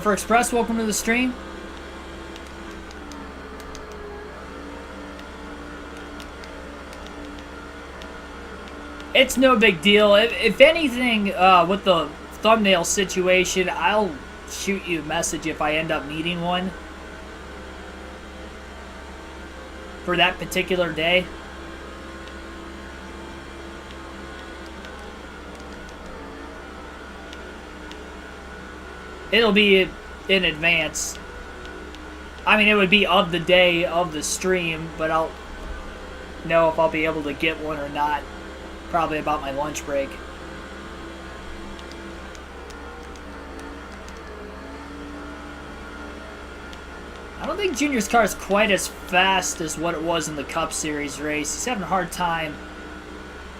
For Express, welcome to the stream. It's no big deal. If anything, with the thumbnail situation, I'll shoot you a message if I end up needing one for that particular day. It'll be in advance. I mean, it would be of the day of the stream, but I'll know if I'll be able to get one or not. Probably about my lunch break. I don't think Junior's car is quite as fast as what it was in the Cup Series race. He's having a hard time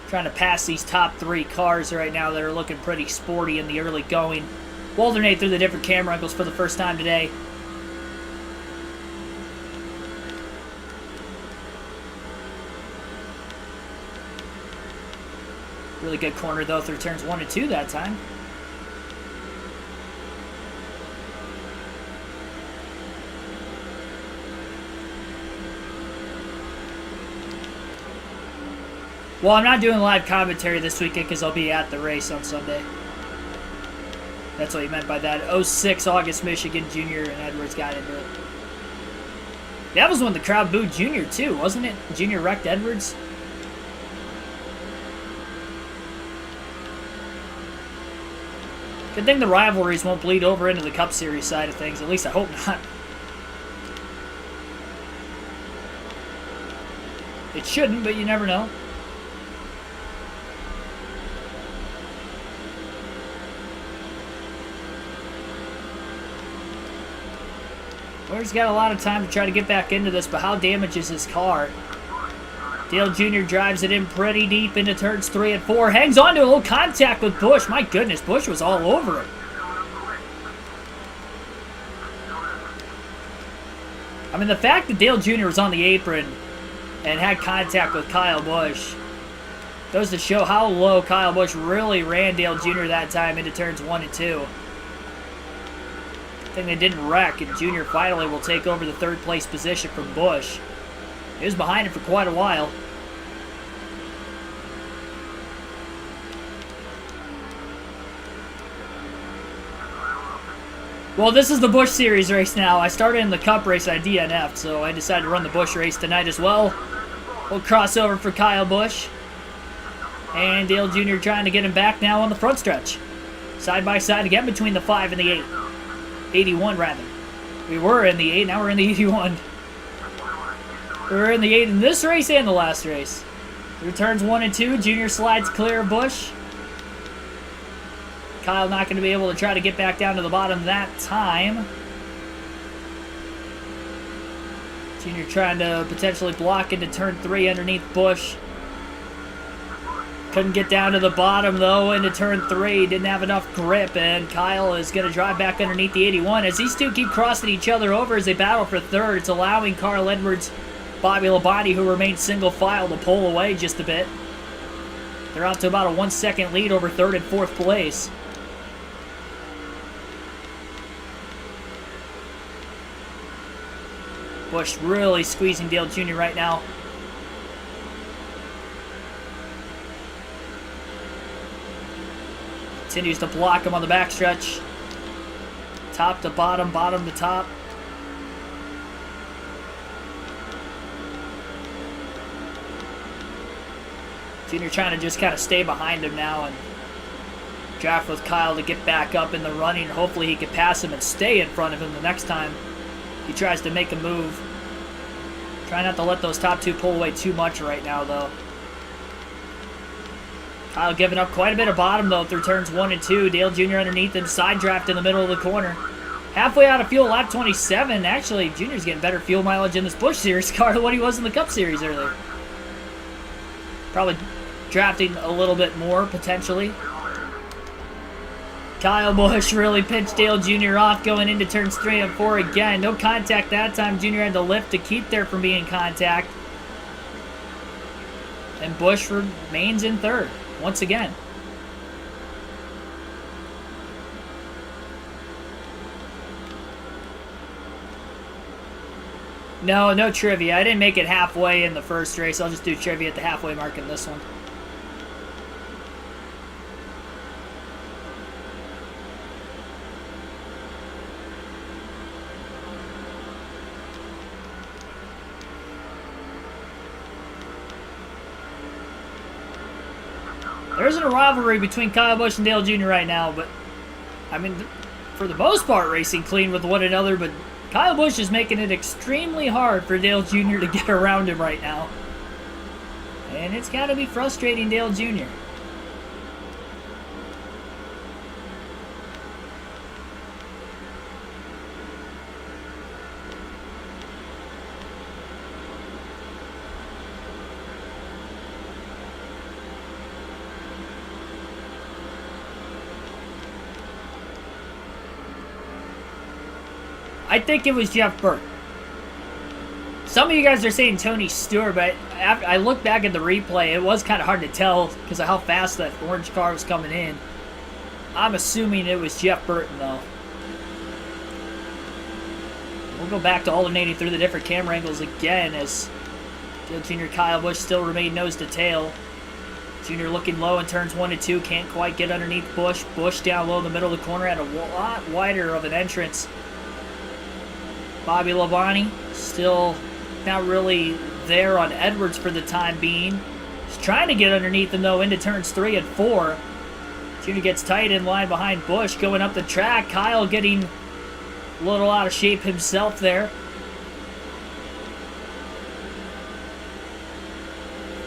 trying to pass these top 3 cars right now that are looking pretty sporty in the early going. We'll alternate through the different camera angles for the first time today. Really good corner, though, through turns 1 and 2 that time. Well, I'm not doing live commentary this weekend because I'll be at the race on Sunday. That's what he meant by that. 06 August, Michigan, Junior and Edwards got into it. That was when the crowd booed Junior, too, wasn't it? Junior wrecked Edwards. Good thing the rivalries won't bleed over into the Cup Series side of things. At least I hope not. It shouldn't, but you never know. Where's got a lot of time to try to get back into this, but how damaged is his car? Dale Jr. drives it in pretty deep into turns 3 and 4. Hangs on to a little contact with Busch. My goodness, Busch was all over it. I mean, the fact that Dale Jr. was on the apron and had contact with Kyle Busch goes to show how low Kyle Busch really ran Dale Jr. that time into turns 1 and 2. Thing they didn't wreck, and Jr. finally will take over the third place position from Busch. He was behind him for quite a while. Well, this is the Busch Series race now. I started in the Cup race, I DNF'd, so I decided to run the Busch race tonight as well. We'll cross over for Kyle Busch. And Dale Jr. trying to get him back now on the front stretch. Side by side again between the 5 and the 8. 81, rather. We were in the 8, now we're in the 81. We were in the 8 in this race and the last race. Through turns 1 and 2, Junior slides clear of Busch. Kyle not going to be able to try to get back down to the bottom that time. Junior trying to potentially block into turn 3 underneath Busch. Couldn't get down to the bottom, though, into turn 3. Didn't have enough grip, and Kyle is going to drive back underneath the 81. As these two keep crossing each other over as they battle for third, it's allowing Carl Edwards, Bobby Labonte, who remains single file, to pull away just a bit. They're out to about a 1-second lead over third and fourth place. Busch really squeezing Dale Jr. right now. Continues to block him on the backstretch. Top to bottom, bottom to top. Junior trying to just kind of stay behind him now and draft with Kyle to get back up in the running. Hopefully he can pass him and stay in front of him the next time he tries to make a move. Try not to let those top two pull away too much right now, though. Kyle giving up quite a bit of bottom, though, through turns 1 and 2. Dale Jr. underneath him, side draft in the middle of the corner. Halfway out of fuel, lap 27. Actually, Junior's getting better fuel mileage in this Busch Series car than what he was in the Cup Series earlier. Probably drafting a little bit more, potentially. Kyle Busch really pinched Dale Jr. off going into turns 3 and 4 again. No contact that time. Junior had to lift to keep there from being in contact. And Busch remains in third. Once again. No trivia. I didn't make it halfway in the first race. I'll just do trivia at the halfway mark in this one. There isn't a rivalry between Kyle Busch and Dale Jr. right now, but, I mean, for the most part, racing clean with one another, but Kyle Busch is making it extremely hard for Dale Jr. to get around him right now. And it's got to be frustrating Dale Jr. I think it was Jeff Burke. Some of you guys are saying Tony Stewart, but after I looked back at the replay, it was kind of hard to tell because of how fast that orange car was coming in. I'm assuming it was Jeff Burton, though. We'll go back to alternating through the different camera angles again as Dale Jr. Kyle Busch still remain nose to tail. Jr. looking low in turns 1 and 2, can't quite get underneath Busch. Busch down low in the middle of the corner, had a lot wider of an entrance. Bobby Labonte still not really there on Edwards for the time being. He's trying to get underneath him though into turns 3 and 4. Jr. gets tight in line behind Busch going up the track. Kyle getting a little out of shape himself there.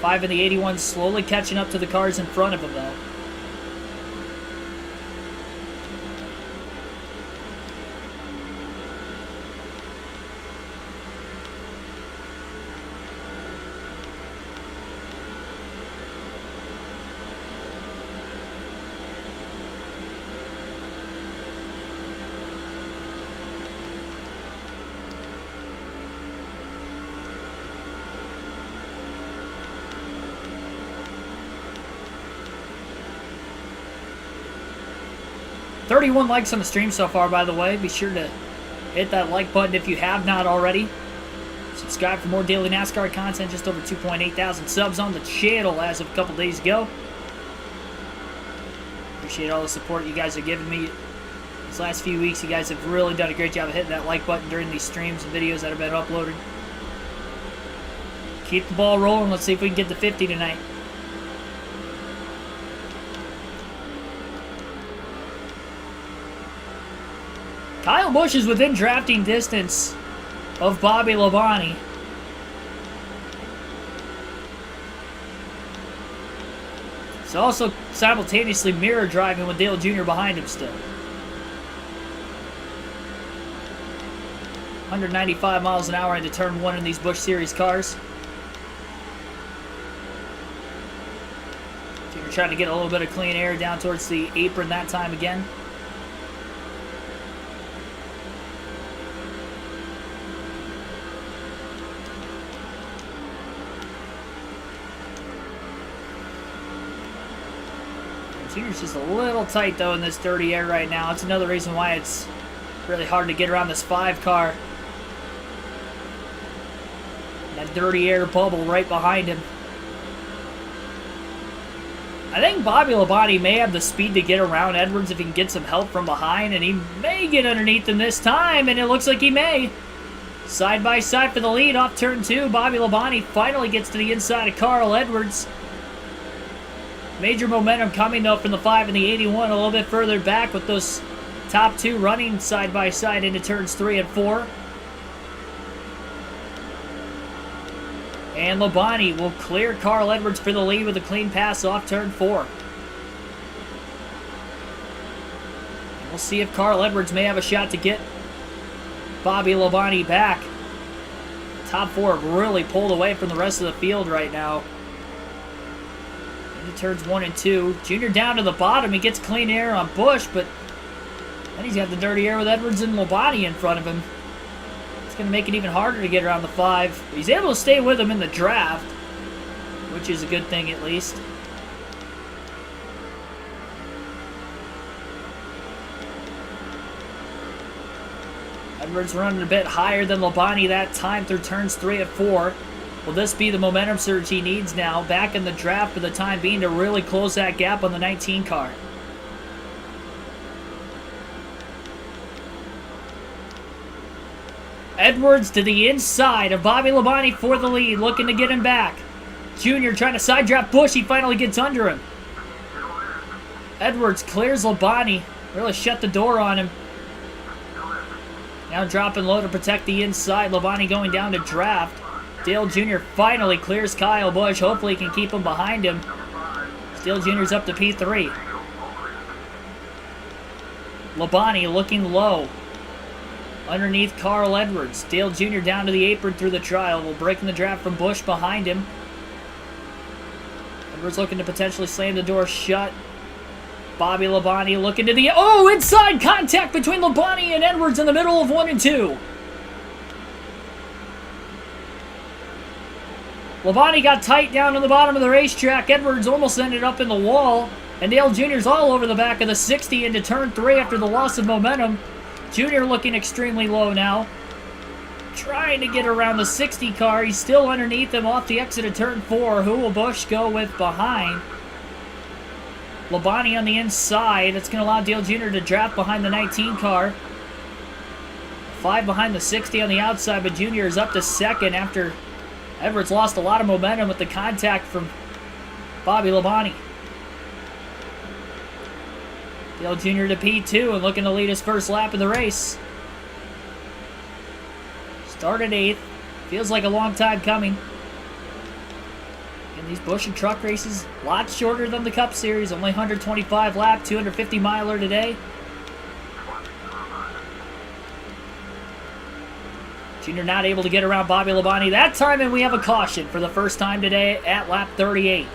5 in the 81 slowly catching up to the cars in front of him though. $31 likes on the stream so far, by the way. Be sure to hit that like button if you have not already. Subscribe for more daily NASCAR content. Just over 2.8 thousand subs on the channel as of a couple days ago. Appreciate all the support you guys are giving me these last few weeks. You guys have really done a great job of hitting that like button during these streams and videos that have been uploaded. Keep the ball rolling. Let's see if we can get to 50 tonight. Kyle Busch is within drafting distance of Bobby Labonte. He's also simultaneously mirror driving with Dale Jr. behind him still. 195 miles an hour into turn 1 in these Busch Series cars. Jr. trying to get a little bit of clean air down towards the apron that time again. Junior's just a little tight, though, in this dirty air right now. It's another reason why it's really hard to get around this 5 car. That dirty air bubble right behind him. I think Bobby Labonte may have the speed to get around Edwards if he can get some help from behind, and he may get underneath him this time, and it looks like he may. Side by side for the lead off turn 2. Bobby Labonte finally gets to the inside of Carl Edwards. Major momentum coming though from the 5 and the 81 a little bit further back with those top 2 running side by side into turns 3 and 4. And Labonte will clear Carl Edwards for the lead with a clean pass off turn 4. We'll see if Carl Edwards may have a shot to get Bobby Labonte back. Top 4 have really pulled away from the rest of the field right now. Turns 1 and 2. Junior down to the bottom. He gets clean air on Busch, but then he's got the dirty air with Edwards and Labonte in front of him. It's going to make it even harder to get around the 5. He's able to stay with him in the draft, which is a good thing at least. Edwards running a bit higher than Labonte that time through turns 3 and 4. Will this be the momentum surge he needs now, back in the draft for the time being, to really close that gap on the 19 car? Edwards to the inside of Bobby Labonte for the lead, looking to get him back. Junior trying to side draft Busch, he finally gets under him. Edwards clears Labonte, really shut the door on him. Now dropping low to protect the inside, Labonte going down to draft. Dale Jr. finally clears Kyle Busch. Hopefully he can keep him behind him. Dale Jr.'s up to P3. Labonte looking low. Underneath Carl Edwards. Dale Jr. down to the apron through the trial. Will breaking the draft from Busch behind him. Edwards looking to potentially slam the door shut. Bobby Labonte looking to the... Oh, inside contact between Labonte and Edwards in the middle of 1 and 2. Labonte got tight down to the bottom of the racetrack. Edwards almost ended up in the wall. And Dale Jr.'s all over the back of the 60 into turn 3 after the loss of momentum. Jr. looking extremely low now. Trying to get around the 60 car. He's still underneath him off the exit of turn 4. Who will Busch go with behind? Labonte on the inside. That's going to allow Dale Jr. to draft behind the 19 car. 5 behind the 60 on the outside, but Jr. is up to second after Edwards lost a lot of momentum with the contact from Bobby Labonte. Dale Jr. to P2 and looking to lead his first lap of the race. Started 8th. Feels like a long time coming. And these Busch and truck races, a lot shorter than the Cup Series. Only 125 lap, 250 miler today. Jr. not able to get around Bobby Labonte that time, and we have a caution for the first time today at lap 38.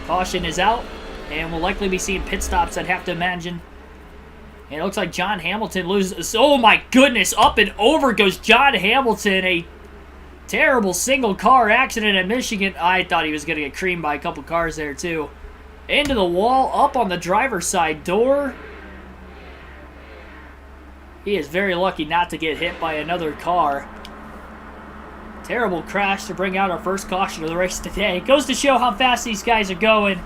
Caution is out, and we'll likely be seeing pit stops, I'd have to imagine. And it looks like John Hamilton loses. Oh my goodness, up and over goes John Hamilton. A terrible single car accident at Michigan. I thought he was going to get creamed by a couple cars there too. Into the wall, up on the driver's side door. He is very lucky not to get hit by another car. Terrible crash to bring out our first caution of the race today. It goes to show how fast these guys are going.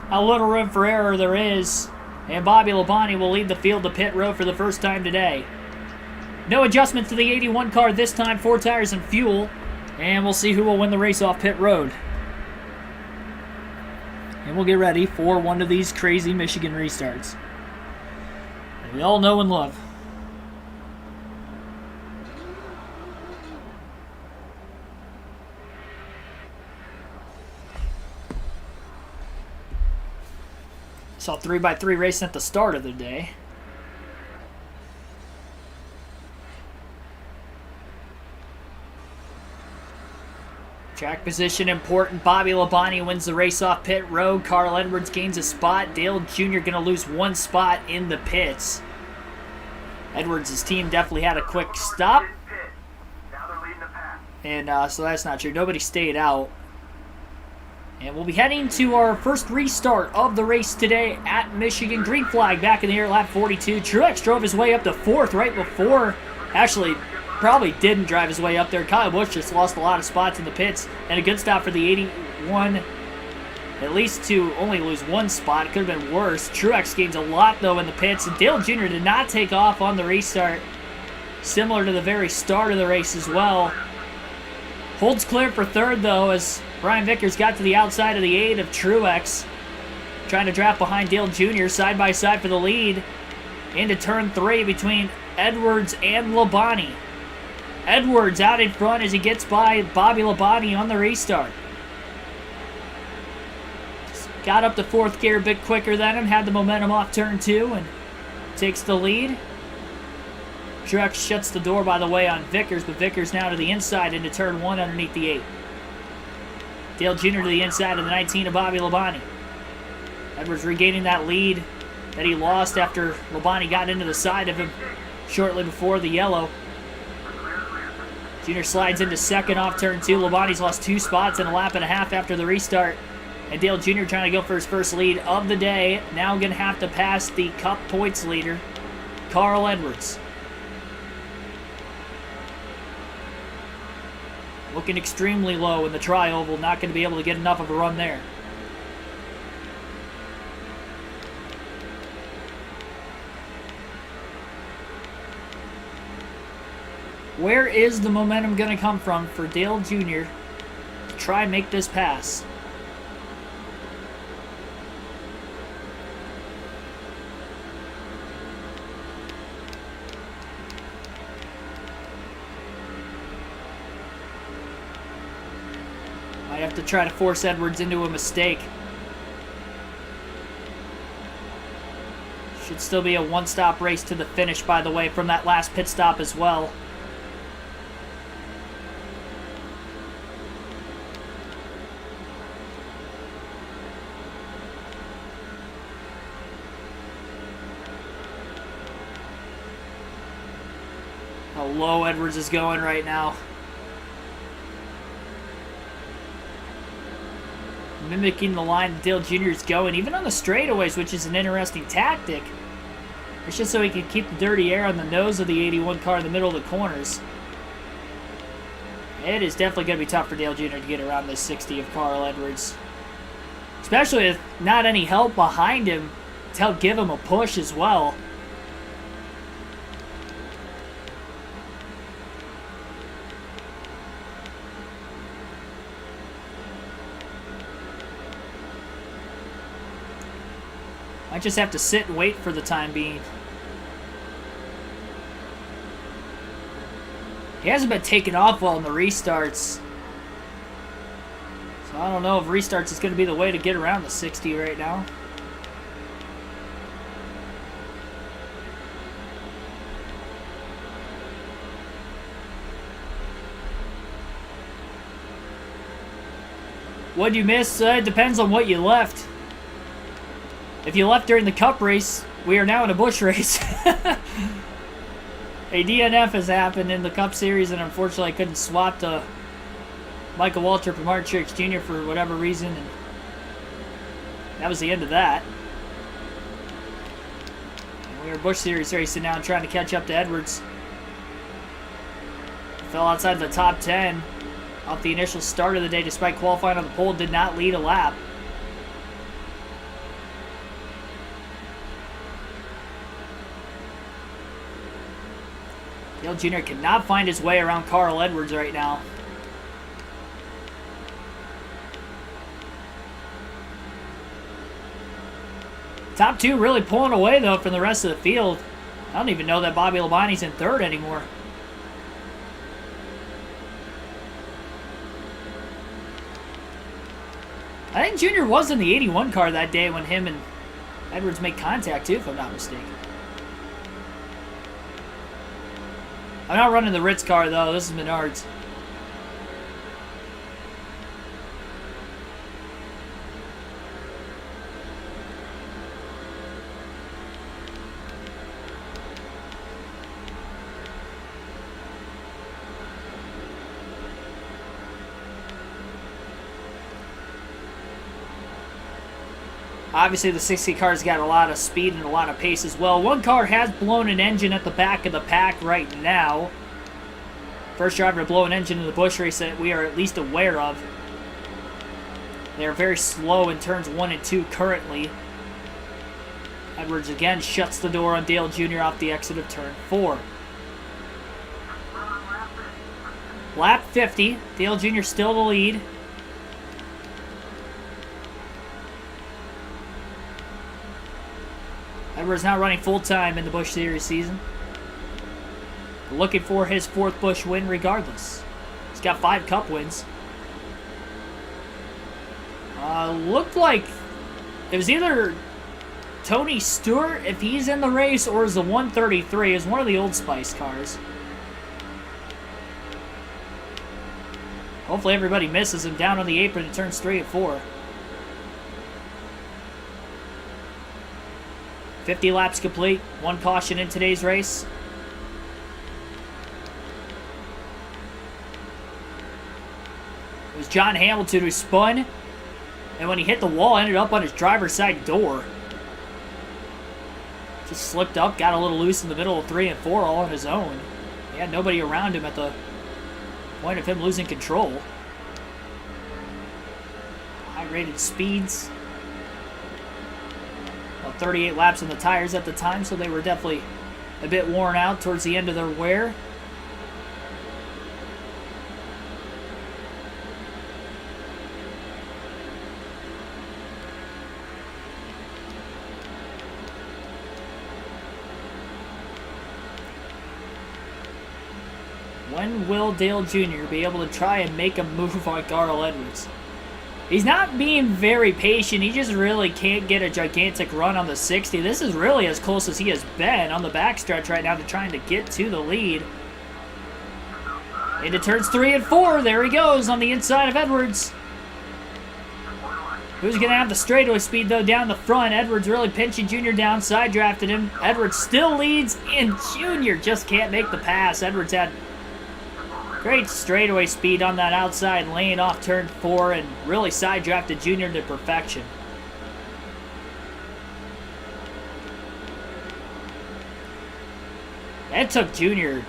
How little room for error there is. And Bobby Labonte will lead the field to pit road for the first time today. No adjustment to the 81 car this time. 4 tires and fuel. And we'll see who will win the race off pit road. And we'll get ready for one of these crazy Michigan restarts that we all know and love. Saw 3x3 racing at the start of the day. Track position important. Bobby Labonte wins the race off pit road. Carl Edwards gains a spot. Dale Jr. going to lose 1 spot in the pits. Edwards' team definitely had a quick stop. And so that's not true. Nobody stayed out. And we'll be heading to our first restart of the race today at Michigan. Green flag back in the air, lap 42. Truex drove his way up to 4th right before. Actually, probably didn't drive his way up there. Kyle Busch just lost a lot of spots in the pits. And a good stop for the 81. At least to only lose 1 spot. It could have been worse. Truex gains a lot, though, in the pits. And Dale Jr. did not take off on the restart. Similar to the very start of the race as well. Holds clear for 3rd, though, as Brian Vickers got to the outside of the 8 of Truex. Trying to draft behind Dale Jr. side by side for the lead. Into turn 3 between Edwards and Labonte. Edwards out in front as he gets by Bobby Labonte on the restart. Got up to 4th gear a bit quicker than him. Had the momentum off turn 2 and takes the lead. Truex shuts the door, by the way, on Vickers, but Vickers now to the inside into turn 1 underneath the 8. Dale Jr. to the inside of the 19 of Bobby Labonte. Edwards regaining that lead that he lost after Labonte got into the side of him shortly before the yellow. Jr. slides into 2nd off turn 2. Labonte's lost 2 spots in a lap and a half after the restart. And Dale Jr. trying to go for his first lead of the day. Now going to have to pass the Cup points leader, Carl Edwards. Looking extremely low in the tri-oval. Not going to be able to get enough of a run there. Where is the momentum going to come from for Dale Jr. to try and make this pass? Might have to try to force Edwards into a mistake. Should still be a one-stop race to the finish, by the way, from that last pit stop as well. How low Edwards is going right now. mimicking the line Dale Jr. is going, even on the straightaways, which is an interesting tactic. It's just so he can keep the dirty air on the nose of the 81 car in the middle of the corners. It is definitely going to be tough for Dale Jr. to get around this 60 of Carl Edwards. Especially with not any help behind him to help give him a push as well. I just have to sit and wait for the time being. He hasn't been taken off well in the restarts. So I don't know if restarts is going to be the way to get around the 60 right now. What'd you miss? It depends on what you left. If you left during the Cup race, we are now in a Busch race. A DNF has happened in the Cup Series, and unfortunately I couldn't swap to Michael Waltrip and Martin Truex Jr. for whatever reason, and that was the end of that. And we were Busch Series racing now and trying to catch up to Edwards. Fell outside the top 10 off the initial start of the day despite qualifying on the pole, did not lead a lap. Dale Jr. cannot find his way around Carl Edwards right now. Top two really pulling away, though, from the rest of the field. I don't even know that Bobby Labonte's in third anymore. I think Jr. was in the 81 car that day when him and Edwards made contact, too, if I'm not mistaken. I'm not running the Ritz car, though. This is Menards. Obviously, the 60 car's got a lot of speed and a lot of pace as well. One car has blown an engine at the back of the pack right now. First driver to blow an engine in the Busch race that we are at least aware of. They're very slow in turns 1 and 2 currently. Edwards again shuts the door on Dale Jr. off the exit of turn 4. Lap 50. Dale Jr. still the lead. Edwards now running full-time in the Busch Series season. Looking for his 4th Busch win regardless. He's got 5 Cup wins. Looked like it was either Tony Stewart, if he's in the race, or is the 133. Is one of the Old Spice cars. Hopefully everybody misses him down on the apron in turns 3 and 4. 50 laps complete, 1 caution in today's race. It was John Hamilton who spun, and when he hit the wall, ended up on his driver's side door. Just slipped up, got a little loose in the middle of 3 and 4 all on his own. He had nobody around him at the point of him losing control. High-rated speeds. 38 laps on the tires at the time, so they were definitely a bit worn out towards the end of their wear. When will Dale Jr. be able to try and make a move on Carl Edwards? He's not being very patient. He just really can't get a gigantic run on the 60. This is really as close as he has been on the backstretch right now to trying to get to the lead. Into turns 3 and 4. There he goes on the inside of Edwards. Who's going to have the straightaway speed, though, down the front? Edwards really pinching Jr. down, side drafted him. Edwards still leads, and Jr. just can't make the pass. Edwards had Great straightaway speed on that outside lane off turn 4 and really side drafted Junior to perfection. It took Junior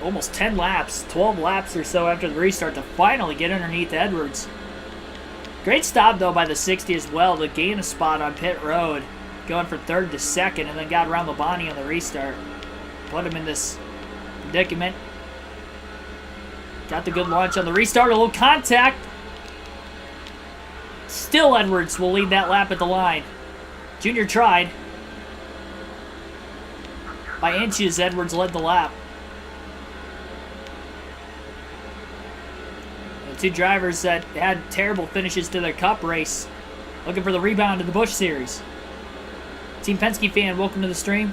almost 10 laps, 12 laps or so after the restart to finally get underneath Edwards. Great stop though by the 60 as well to gain a spot on pit road, going from 3rd to 2nd, and then got around Labonte on the restart. Put him in this predicament. Got the good launch on the restart, a little contact. Still Edwards will lead that lap at the line. Junior tried. By inches, Edwards led the lap. The two drivers that had terrible finishes to their Cup race looking for the rebound in the Busch Series. Team Penske fan, welcome to the stream.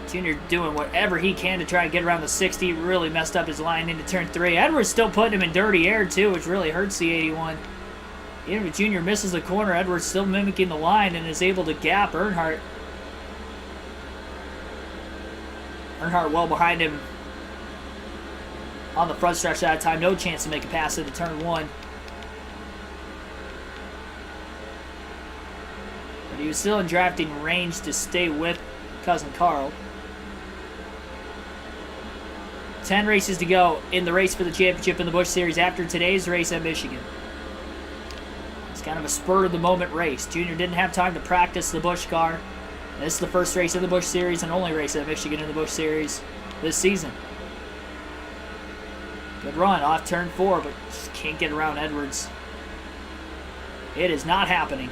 Junior doing whatever he can to try and get around the 60. Really messed up his line into turn 3. Edwards still putting him in dirty air too, which really hurts the 81. Even if Junior misses the corner, Edwards still mimicking the line and is able to gap Earnhardt. Earnhardt well behind him on the front stretch that time. No chance to make a pass into turn 1. But he was still in drafting range to stay with cousin Carl. 10 races to go in the race for the championship in the Busch Series after today's race at Michigan. It's kind of a spur-of-the-moment race. Junior didn't have time to practice the Busch car. This is the first race of the Busch Series and only race at Michigan in the Busch Series this season. Good run off turn 4, but just can't get around Edwards. It is not happening.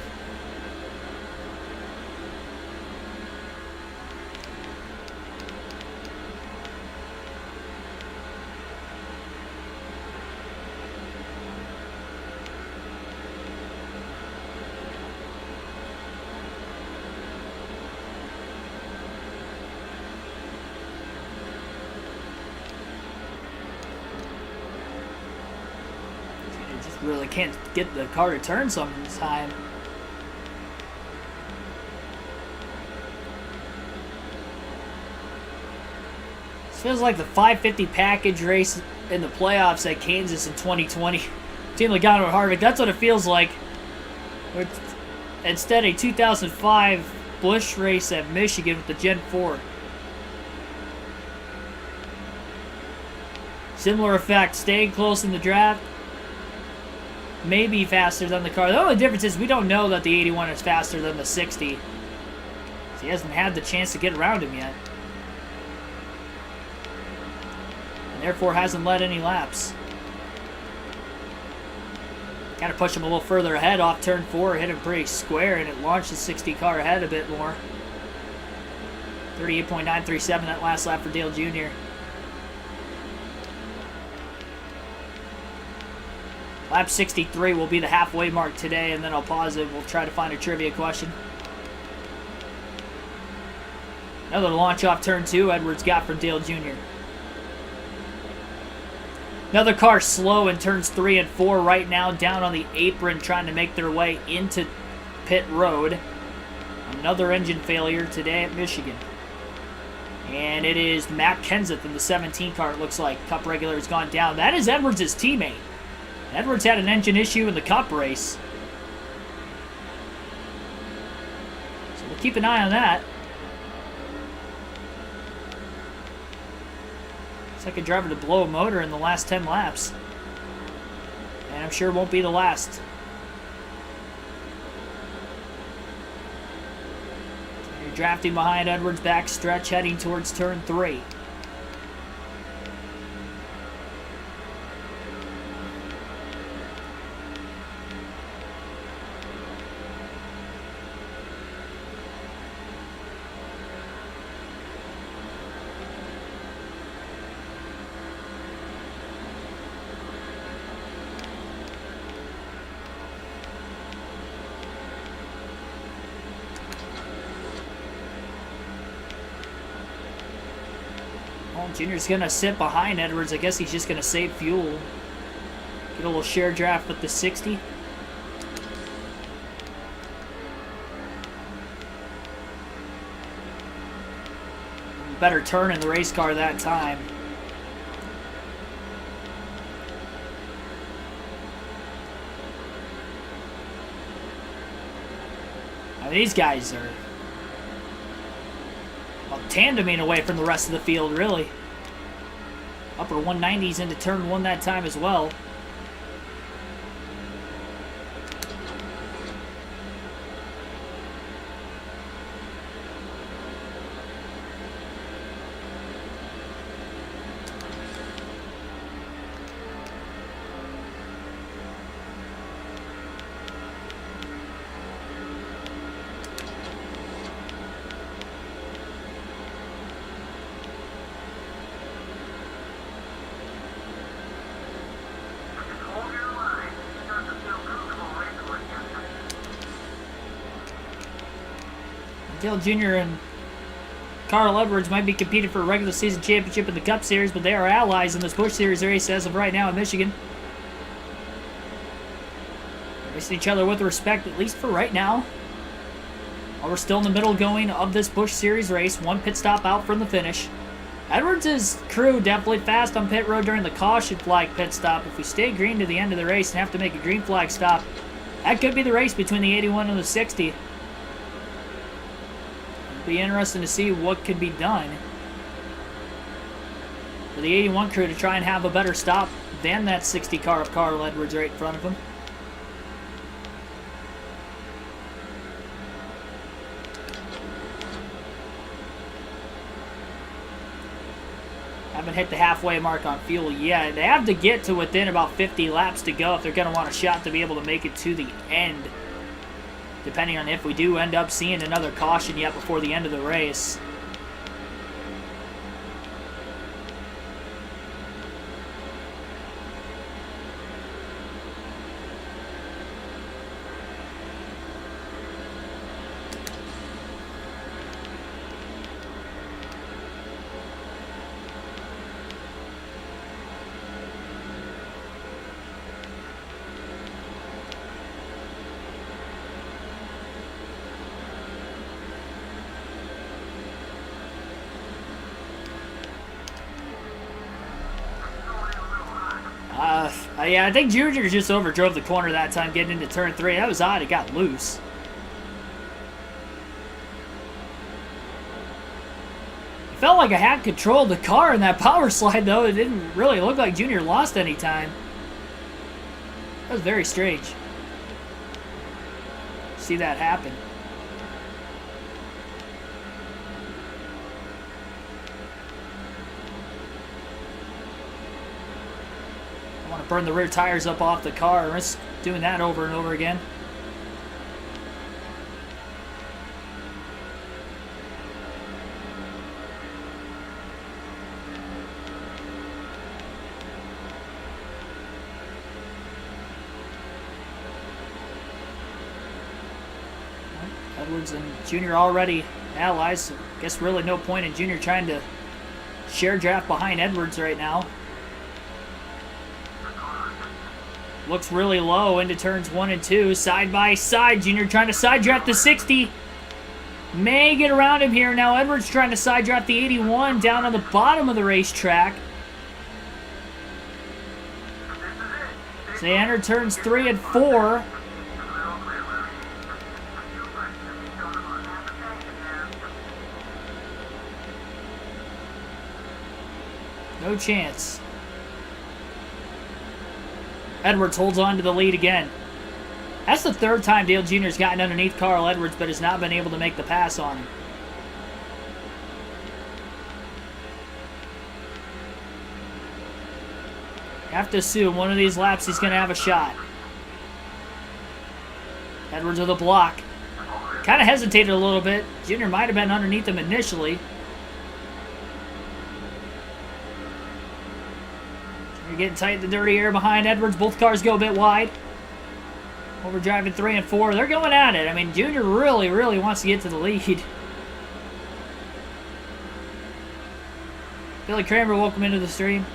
Really can't get the car to turn some time. This feels like the 550 package race in the playoffs at Kansas in 2020. Team Logano and Harvick, that's what it feels like. Instead, a 2005 Busch race at Michigan with the Gen 4. Similar effect, staying close in the draft. Maybe faster than the car. The only difference is we don't know that the 81 is faster than the 60. So he hasn't had the chance to get around him yet. And therefore hasn't led any laps. Kind of push him a little further ahead off turn 4. Hit him pretty square and it launched the 60 car ahead a bit more. 38.937 that last lap for Dale Jr. Lap 63 will be the halfway mark today, and then I'll pause it. We'll try to find a trivia question. Another launch off turn 2 Edwards got from Dale Jr. Another car slow in turns 3 and 4 right now, down on the apron trying to make their way into pit road. Another engine failure today at Michigan. And it is Matt Kenseth in the 17 car, it looks like. Cup regular has gone down. That is Edwards' teammate. Edwards had an engine issue in the Cup race. So we'll keep an eye on that. Second driver to blow a motor in the last 10 laps. And I'm sure it won't be the last. You're drafting behind Edwards, back stretch, heading towards turn 3. Junior's going to sit behind Edwards. I guess he's just going to save fuel. Get a little share draft with the 60. better turn in the race car that time. Now, these guys are tandeming away from the rest of the field, really. Upper 190s into turn 1 that time as well. Dale Jr. and Carl Edwards might be competing for a regular season championship in the Cup Series, but they are allies in this Busch Series race as of right now in Michigan. Racing each other with respect, at least for right now. While we're still in the middle going of this Busch Series race, one pit stop out from the finish. Edwards' crew definitely fast on pit road during the caution flag pit stop. If we stay green to the end of the race and have to make a green flag stop, that could be the race between the 81 and the 60. Be interesting to see what could be done for the 81 crew to try and have a better stop than that 60 car of Carl Edwards right in front of him. Haven't hit the halfway mark on fuel yet. They have to get to within about 50 laps to go if they're going to want a shot to be able to make it to the end, depending on if we do end up seeing another caution yet before the end of the race. Yeah, I think Junior just overdrove the corner that time getting into turn 3. That was odd. It got loose. It felt like I had control of the car in that power slide, though. It didn't really look like Junior lost any time. That was very strange. See that happen. Burn the rear tires up off the car. Risk doing that over and over again. Edwards and Junior already allies, so I guess really no point in Junior trying to share draft behind Edwards right now. Looks really low into turns 1 and 2. Side by side. Junior trying to side draft the 60. May get around him here. Now Edwards trying to side draft the 81 down on the bottom of the racetrack. So they enter turns 3 and 4. No chance. Edwards holds on to the lead again. That's the third time Dale Jr. has gotten underneath Carl Edwards, but has not been able to make the pass on him. Have to assume one of these laps he's going to have a shot. Edwards with a block. Kind of hesitated a little bit. Junior might have been underneath him initially. You're getting tight in the dirty air behind Edwards. Both cars go a bit wide. Overdriving 3 and 4. They're going at it. I mean, Junior really, really wants to get to the lead. Billy Kramer, welcome into the stream.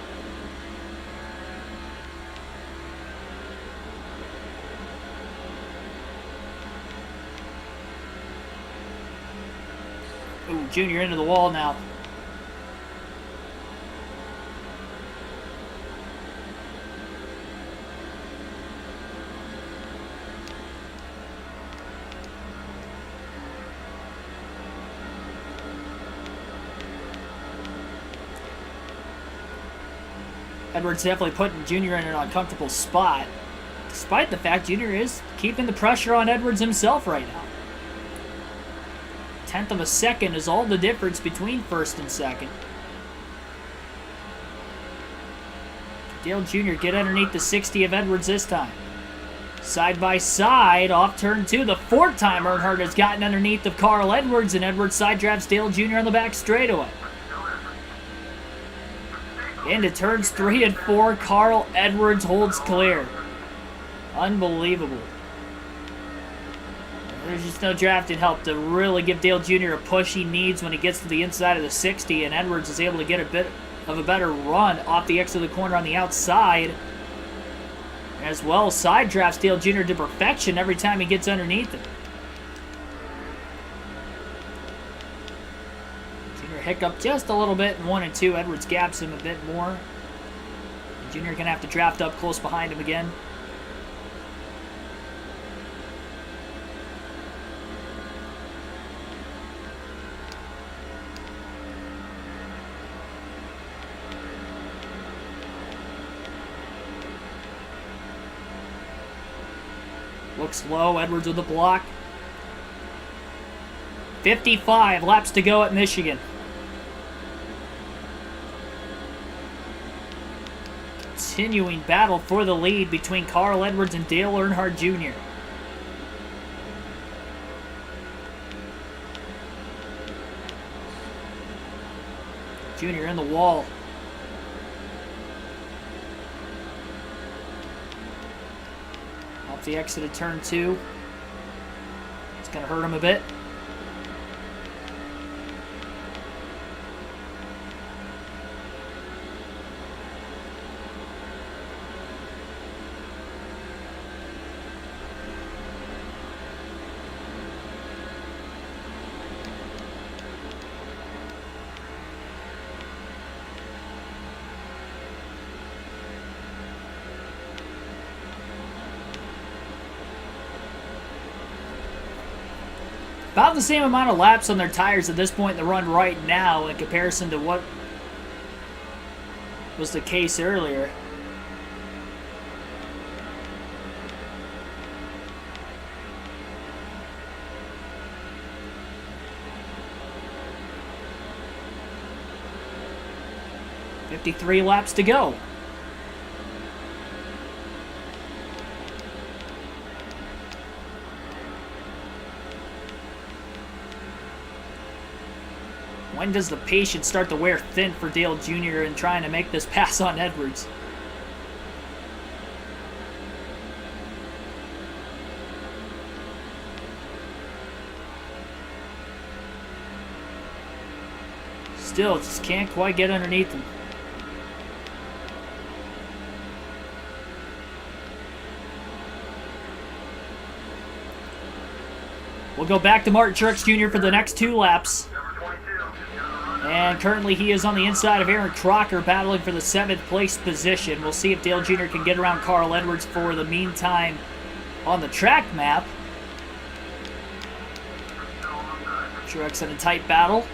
Ooh, Junior into the wall now. Edwards definitely putting Junior in an uncomfortable spot, despite the fact Junior is keeping the pressure on Edwards himself right now. 1/10 of a second is all the difference between first and second. Dale Jr. get underneath the 60 of Edwards this time. Side by side, off turn 2. The 4th time Earnhardt has gotten underneath of Carl Edwards, and Edwards side drafts Dale Jr. on the back straightaway. Into turns 3 and 4, Carl Edwards holds clear. Unbelievable. There's just no drafting help to really give Dale Jr. a push he needs when he gets to the inside of the 60, and Edwards is able to get a bit of a better run off the exit of the corner on the outside. As well, side drafts Dale Jr. to perfection every time he gets underneath him. Jr. hiccup just a little bit in 1 and 2. Edwards gaps him a bit more. Jr. going to have to draft up close behind him again. Looks low, Edwards with the block. 55 laps to go at Michigan. Continuing battle for the lead between Carl Edwards and Dale Earnhardt Jr. Jr. in the wall. Off the exit of turn 2. It's going to hurt him a bit. About the same amount of laps on their tires at this point in the run right now in comparison to what was the case earlier. "53 laps to go." When does the patience start to wear thin for Dale Jr. in trying to make this pass on Edwards? Still, just can't quite get underneath him. We'll go back to Martin Truex Jr. for the next 2 laps. And currently he is on the inside of Aaron Crocker, battling for the 7th place position. We'll see if Dale Jr. can get around Carl Edwards for the meantime on the track map. Truex in a tight battle.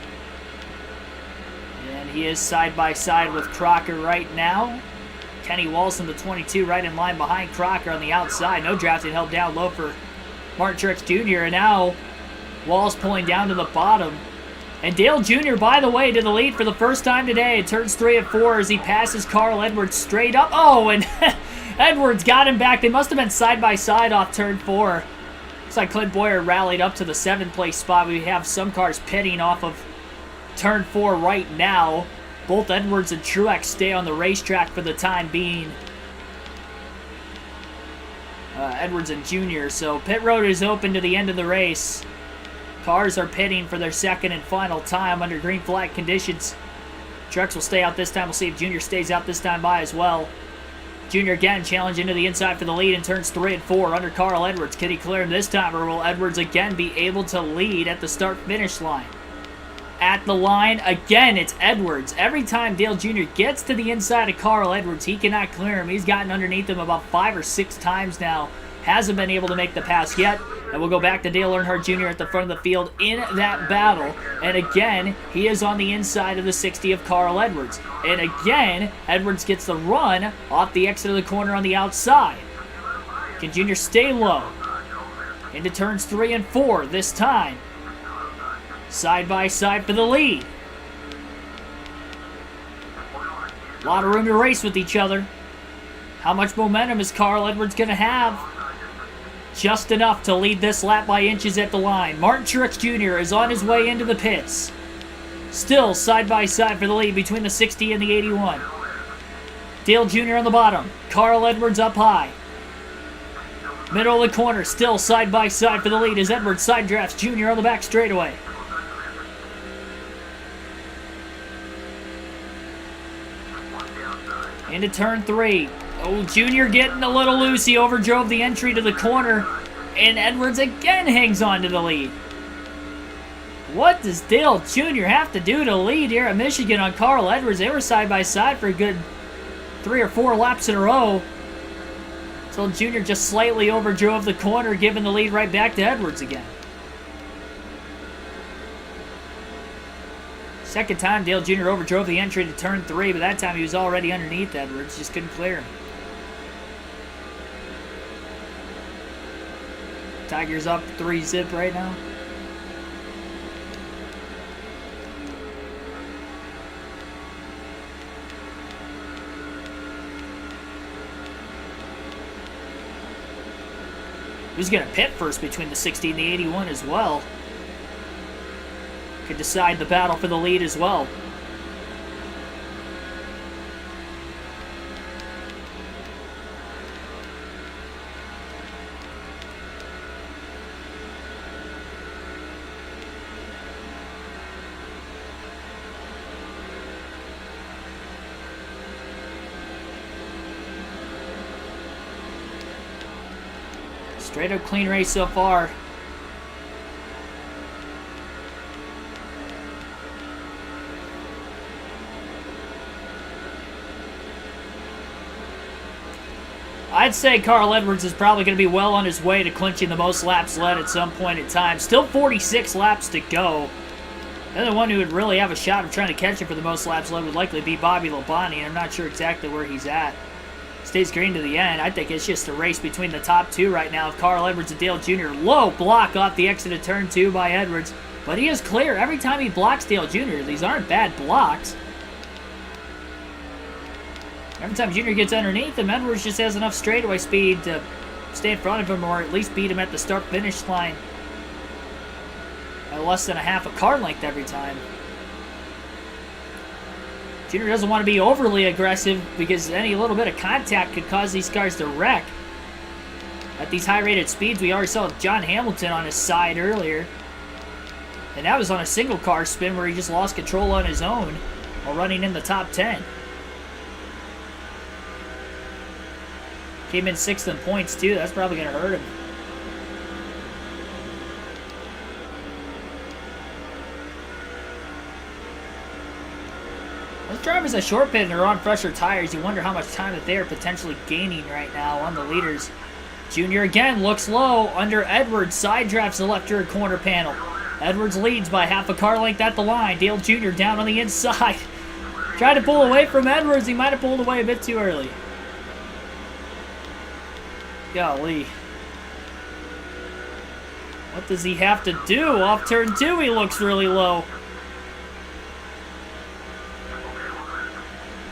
And he is side by side with Crocker right now. Kenny Walson, the 22, right in line behind Crocker on the outside. No drafting help down low for Martin Truex Jr. And now Walls pulling down to the bottom. And Dale Jr., by the way, to the lead for the first time today. It turns 3 and 4 as he passes Carl Edwards straight up. Oh, and Edwards got him back. They must have been side by side off turn 4. Looks like Clint Boyer rallied up to the 7th place spot. We have some cars pitting off of turn 4 right now. Both Edwards and Truex stay on the racetrack for the time being. Edwards and Jr. So pit road is open to the end of the race. Cars are pitting for their second and final time under green flag conditions. Truex will stay out this time. We'll see if Jr. stays out this time by as well. Jr. again challenging to the inside for the lead in turns 3 and 4 under Carl Edwards. Can he clear him this time, or will Edwards again be able to lead at the start-finish line? At the line, again, it's Edwards. Every time Dale Jr. gets to the inside of Carl Edwards, he cannot clear him. He's gotten underneath him about 5 or 6 times now hasn't been able to make the pass yet. And we'll go back to Dale Earnhardt Jr. at the front of the field in that battle. And again, he is on the inside of the 60 of Carl Edwards. And again, Edwards gets the run off the exit of the corner on the outside. Can Jr. stay low? Into turns 3 and 4 this time. Side by side for the lead. A lot of room to race with each other. How much momentum is Carl Edwards going to have? Just enough to lead this lap by inches at the line. Martin Truex Jr. is on his way into the pits. Still side by side for the lead between the 60 and the 81. Dale Jr. on the bottom. Carl Edwards up high. Middle of the corner, still side by side for the lead as Edwards side drafts Jr. on the back straightaway. Into turn 3. Oh, Jr. getting a little loose. He overdrove the entry to the corner, and Edwards again hangs on to the lead. What does Dale Jr. have to do to lead here at Michigan on Carl Edwards? They were side by side for a good 3 or 4 laps in a row. So Jr. just slightly overdrove the corner, giving the lead right back to Edwards again. Second time Dale Jr. overdrove the entry to turn 3, but that time he was already underneath Edwards, just couldn't clear him. Tiger's up 3-zip right now. Who's going to pit first between the 60 and the 81 as well? Could decide the battle for the lead as well. Straight up clean race so far. I'd say Carl Edwards is probably going to be well on his way to clinching the most laps led at some point in time. Still 46 laps to go. The only one who would really have a shot of trying to catch him for the most laps led would likely be Bobby Labonte, and I'm not sure exactly where he's at. Stays green to the end. I think it's just a race between the top 2 right now of Carl Edwards and Dale Jr. Low block off the exit of turn 2 by Edwards. But he is clear every time he blocks Dale Jr. These aren't bad blocks. Every time Jr. gets underneath him, Edwards just has enough straightaway speed to stay in front of him or at least beat him at the start-finish line at less than a half a car length every time. Jr. doesn't want to be overly aggressive because any little bit of contact could cause these cars to wreck. At these high-rated speeds, we already saw John Hamilton on his side earlier. And that was on a single car spin where he just lost control on his own while running in the top 10. Came in 6th in points too. That's probably going to hurt him. Those drivers that short pit and are on fresher tires, you wonder how much time that they are potentially gaining right now on the leaders. Jr. again looks low under Edwards. Side drafts the left rear corner panel. Edwards leads by half a car length at the line. Dale Jr. down on the inside. Tried to pull away from Edwards. He might have pulled away a bit too early. Golly. What does he have to do? Off turn 2, he looks really low.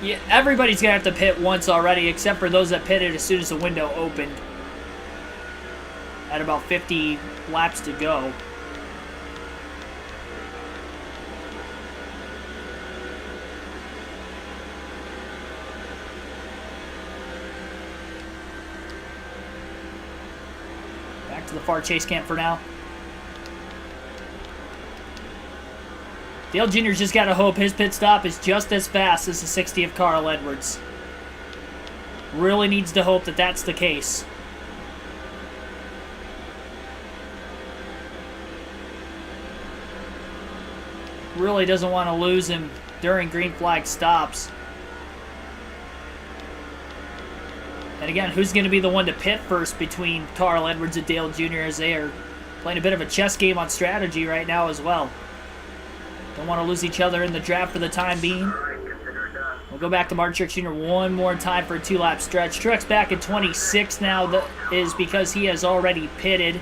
Yeah, everybody's going to have to pit once already, except for those that pitted as soon as the window opened. At about 50 laps to go. Back to the far chase camp for now. Dale Jr.'s just got to hope his pit stop is just as fast as the 60 of Carl Edwards. Really needs to hope that that's the case. Really doesn't want to lose him during green flag stops. And again, who's going to be the one to pit first between Carl Edwards and Dale Jr. as they are playing a bit of a chess game on strategy right now as well. Don't want to lose each other in the draft for the time being. We'll go back to Martin Truex Jr. one more time for a 2-lap stretch. Truex back at 26 now. That is because he has already pitted.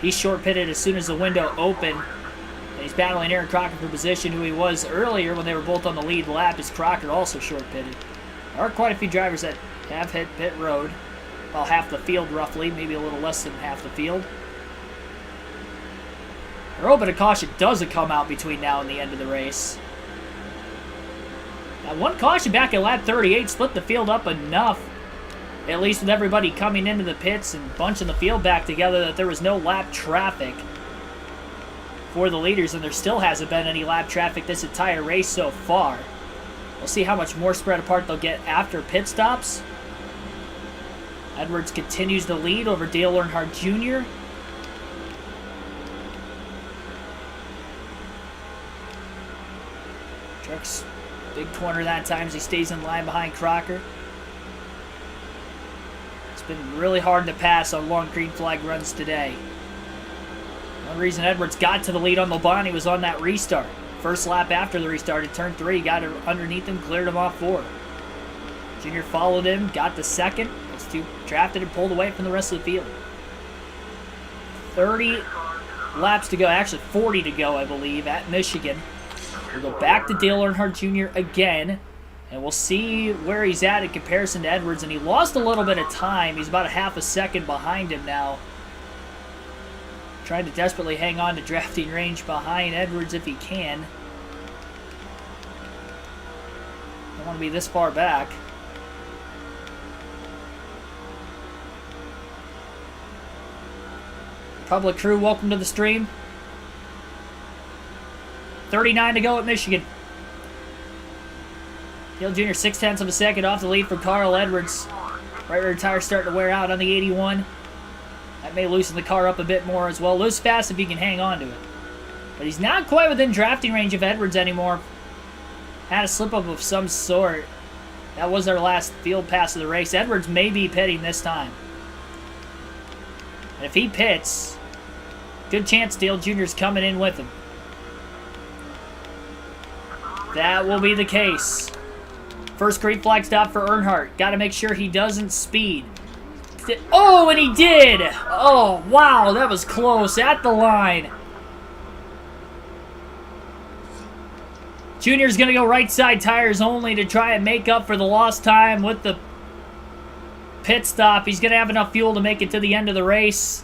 He short pitted as soon as the window opened. And he's battling Aaron Crocker for position, who he was earlier when they were both on the lead lap, as Crocker also short pitted. There are quite a few drivers that have hit pit road. Well, half the field roughly, maybe a little less than half the field. They're hoping a caution doesn't come out between now and the end of the race. Now, one caution back at lap 38 split the field up enough, at least with everybody coming into the pits and bunching the field back together, that there was no lap traffic for the leaders, and there still hasn't been any lap traffic this entire race so far. We'll see how much more spread apart they'll get after pit stops. Edwards continues to lead over Dale Earnhardt Jr. Truex, big corner that time as he stays in line behind Crocker. It's been really hard to pass on long green flag runs today. One reason Edwards got to the lead on Lobani was on that restart. First lap after the restart at turn 3, got it underneath him, cleared him off 4. Junior followed him, got the second. Those two drafted and pulled away from the rest of the field. 30 laps to go, actually 40 to go, I believe, at Michigan. We'll go back to Dale Earnhardt Jr. again, and we'll see where he's at in comparison to Edwards. And he lost a little bit of time. He's about a half a second behind him now. Trying to desperately hang on to drafting range behind Edwards if he can. Don't want to be this far back. Public crew, welcome to the stream. 39 to go at Michigan. Dale Jr. 0.6 of a second off the lead from Carl Edwards. Right rear tire starting to wear out on the 81. That may loosen the car up a bit more as well. Loose fast if he can hang on to it. But he's not quite within drafting range of Edwards anymore. Had a slip-up of some sort. That was our last field pass of the race. Edwards may be pitting this time. And if he pits, good chance Dale Jr. is coming in with him. That will be the case. First green flag stop for Earnhardt. Got to make sure he doesn't speed. Oh, and he did! Oh, wow, that was close. At the line. Junior's going to go right side tires only to try and make up for the lost time with the pit stop. He's going to have enough fuel to make it to the end of the race.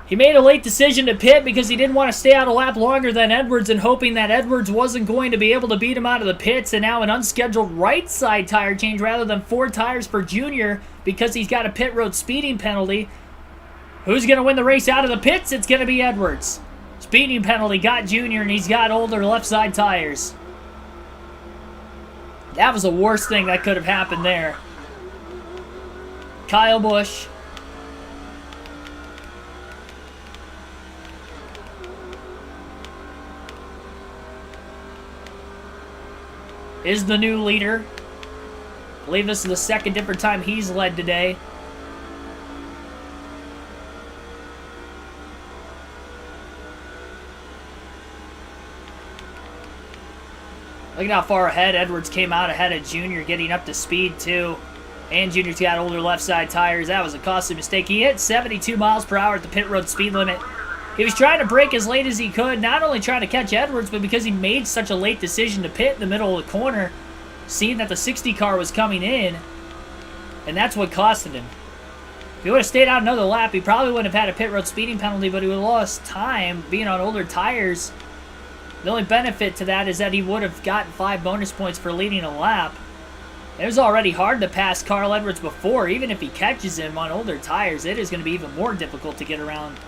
He made a late decision to pit because he didn't want to stay out a lap longer than Edwards, and hoping that Edwards wasn't going to be able to beat him out of the pits. And now an unscheduled right side tire change rather than 4 tires for Junior because he's got a pit road speeding penalty. Who's going to win the race out of the pits? It's going to be Edwards. Speeding penalty got Junior, and he's got older left side tires. That was the worst thing that could have happened there. Kyle Busch. Is the new leader. I believe this is the second different time he's led today. Look at how far ahead Edwards came out ahead of Junior, getting up to speed too. And Junior's got older left side tires. That was a costly mistake. He hit 72 miles per hour at the pit road speed limit. He was trying to brake as late as he could, not only trying to catch Edwards, but because he made such a late decision to pit in the middle of the corner, seeing that the 60 car was coming in, and that's what costed him. If he would have stayed out another lap, he probably wouldn't have had a pit road speeding penalty, but he would have lost time being on older tires. The only benefit to that is that he would have gotten 5 bonus points for leading a lap. It was already hard to pass Carl Edwards before. Even if he catches him on older tires, it is going to be even more difficult to get around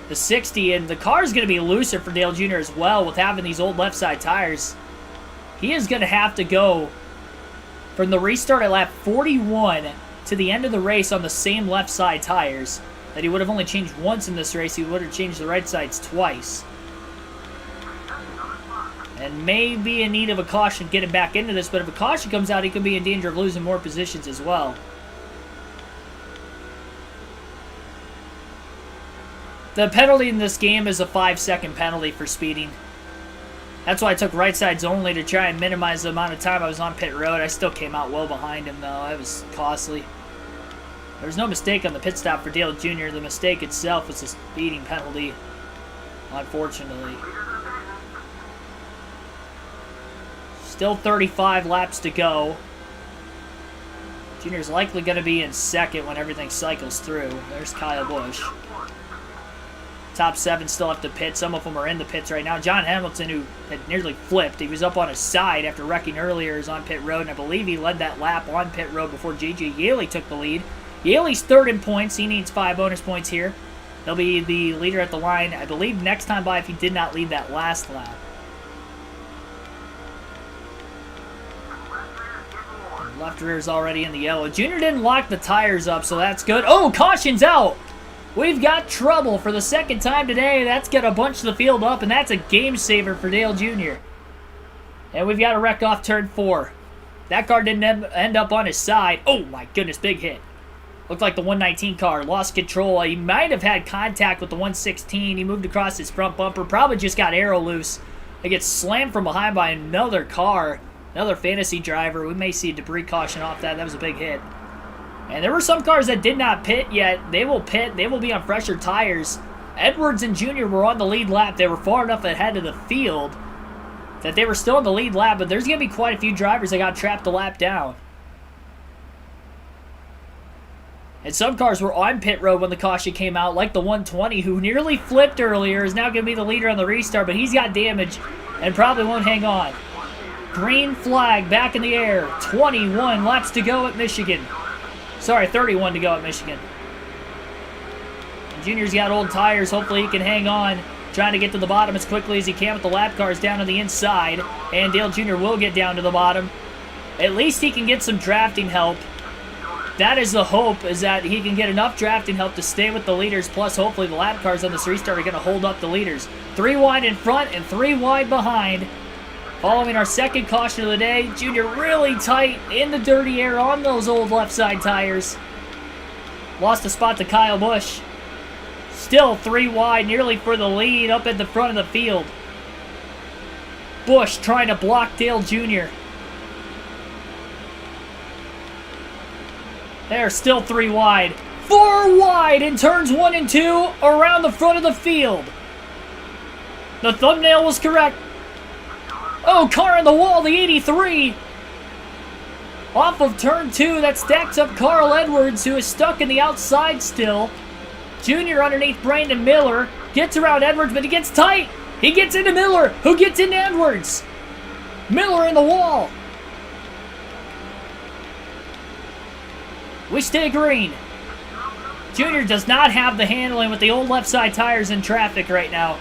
the 60, and the car is going to be looser for Dale Jr. as well with having these old left side tires. He is going to have to go from the restart at lap 41 to the end of the race on the same left side tires that he would have only changed once in this race. He would have changed the right sides twice. and may be in need of a caution getting back into this, but if a caution comes out, he could be in danger of losing more positions as well. The penalty in this game is a 5-second penalty for speeding. That's why I took right sides only to try and minimize the amount of time I was on pit road. I still came out well behind him, though. It was costly. There was no mistake on the pit stop for Dale Jr. The mistake itself was a speeding penalty, unfortunately. Still 35 laps to go. Junior's likely going to be in second when everything cycles through. There's Kyle Busch. Top 7 still have to pit. Some of them are in the pits right now. John Hamilton, who had nearly flipped, he was up on his side after wrecking earlier, is on pit road, and I believe he led that lap on pit road before J.J. Yaley took the lead. Yaley's third in points. He needs 5 bonus points here. He'll be the leader at the line, I believe, next time by if he did not lead that last lap. Left rear is already in the yellow. Junior didn't lock the tires up, so that's good. Oh, caution's out! We've got trouble for the second time today. That's going to bunch the field up, and that's a game saver for Dale Jr. And we've got a wreck off turn 4. That car didn't end up on his side. Oh, my goodness, big hit. Looked like the 119 car lost control. He might have had contact with the 116. He moved across his front bumper. Probably just got aero loose. It gets slammed from behind by another car. Another fantasy driver. We may see a debris caution off that. That was a big hit. And there were some cars that did not pit yet. They will pit. They will be on fresher tires. Edwards and Jr. were on the lead lap. They were far enough ahead of the field that they were still in the lead lap, but there's going to be quite a few drivers that got trapped a lap down. And some cars were on pit road when the caution came out, like the 120, who nearly flipped earlier, is now going to be the leader on the restart, but he's got damage and probably won't hang on. Green flag back in the air. 21 laps to go at Michigan. Sorry, 31 to go at Michigan. And Junior's got old tires. Hopefully he can hang on. Trying to get to the bottom as quickly as he can with the lap cars down on the inside. And Dale Jr. will get down to the bottom. At least he can get some drafting help. That is the hope, is that he can get enough drafting help to stay with the leaders. Plus, hopefully the lap cars on this restart are going to hold up the leaders. 3 wide in front and 3 wide behind. Following our second caution of the day, Junior really tight in the dirty air on those old left side tires. Lost a spot to Kyle Busch. Still 3 wide, nearly for the lead up at the front of the field. Busch trying to block Dale Jr. They're still 3 wide. 4 wide in turns 1 and 2 around the front of the field. The thumbnail was correct. Oh, car on the wall, the 83. Off of turn 2, that stacks up Carl Edwards, who is stuck in the outside still. Junior underneath Brandon Miller. Gets around Edwards, but he gets tight. He gets into Miller, who gets into Edwards. Miller in the wall. We stay green. Junior does not have the handling with the old left side tires in traffic right now.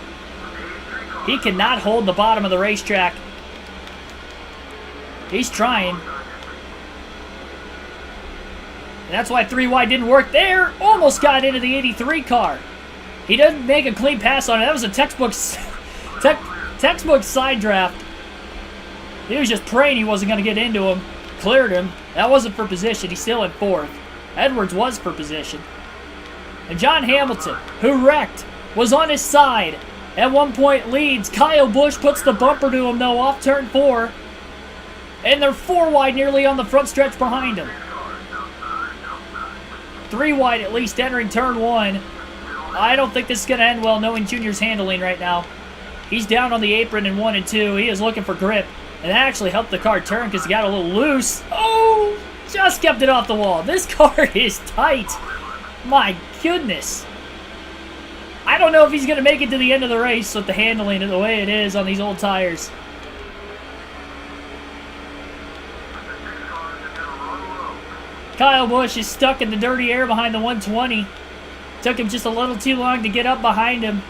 He cannot hold the bottom of the racetrack. He's trying. And that's why 3 wide didn't work there. Almost got into the 83 car. He doesn't make a clean pass on it. That was a textbook side draft. He was just praying he wasn't going to get into him. Cleared him. That wasn't for position. He's still in 4th. Edwards was for position. And John Hamilton, who wrecked, was on his side. At one point leads. Kyle Busch puts the bumper to him, though, off turn 4. And they're 4 wide nearly on the front stretch behind him. 3 wide at least entering turn 1. I don't think this is going to end well knowing Junior's handling right now. He's down on the apron in 1 and 2. He is looking for grip. And that actually helped the car turn because he got a little loose. Oh! Just kept it off the wall. This car is tight. My goodness. I don't know if he's going to make it to the end of the race with the handling and the way it is on these old tires. Kyle Busch is stuck in the dirty air behind the 120. Took him just a little too long to get up behind him.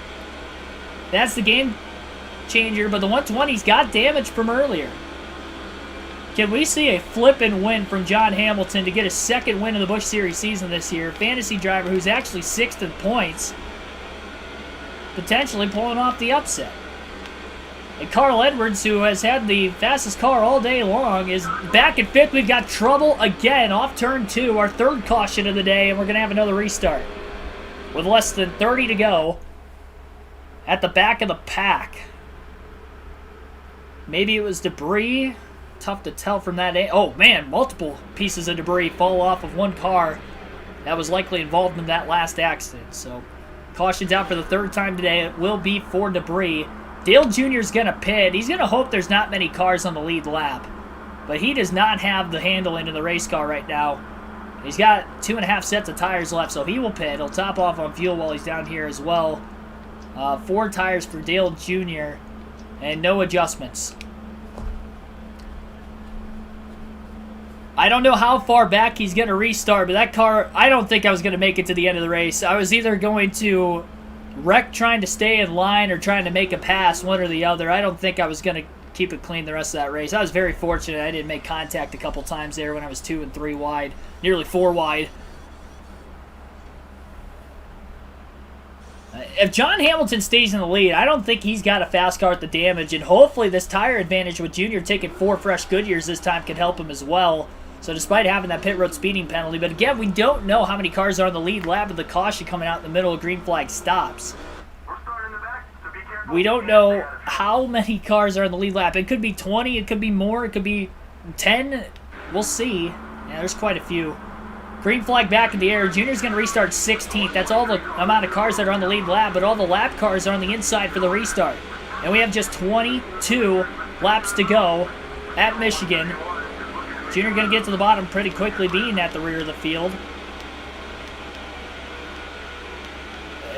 That's the game changer, but the 120's got damage from earlier. Can we see a flippin' win from John Hamilton to get a second win in the Busch Series season this year? Fantasy driver who's actually 6th in points. Potentially pulling off the upset. And Carl Edwards, who has had the fastest car all day long, is back in 5th. We've got trouble again off turn 2, our 3rd caution of the day, and we're going to have another restart. With less than 30 to go at the back of the pack. Maybe it was debris. Tough to tell from that. Oh, man, multiple pieces of debris fall off of one car that was likely involved in that last accident. So, caution's out for the 3rd time today. It will be for debris. Dale Jr. is going to pit. He's going to hope there's not many cars on the lead lap. But he does not have the handle into the race car right now. He's got 2.5 sets of tires left, so he will pit. He'll top off on fuel while he's down here as well. 4 tires for Dale Jr. and no adjustments. I don't know how far back he's going to restart, but that car, I don't think I was going to make it to the end of the race. I was either going to wreck trying to stay in line or trying to make a pass, one or the other. I don't think I was going to keep it clean the rest of that race. I was very fortunate. I didn't make contact a couple times there when I was 2 and 3 wide, nearly 4 wide. If John Hamilton stays in the lead, I don't think he's got a fast car at the damage, and hopefully this tire advantage with Junior taking 4 fresh Goodyears this time can help him as well. So despite having that pit road speeding penalty, but again, we don't know how many cars are on the lead lap with the caution coming out in the middle of green flag stops. We don't know how many cars are on the lead lap. It could be 20, it could be more, it could be 10. We'll see. Yeah, there's quite a few. Green flag back in the air. Junior's going to restart 16th. That's all the amount of cars that are on the lead lap, but all the lap cars are on the inside for the restart. And we have just 22 laps to go at Michigan. Junior going to get to the bottom pretty quickly, being at the rear of the field.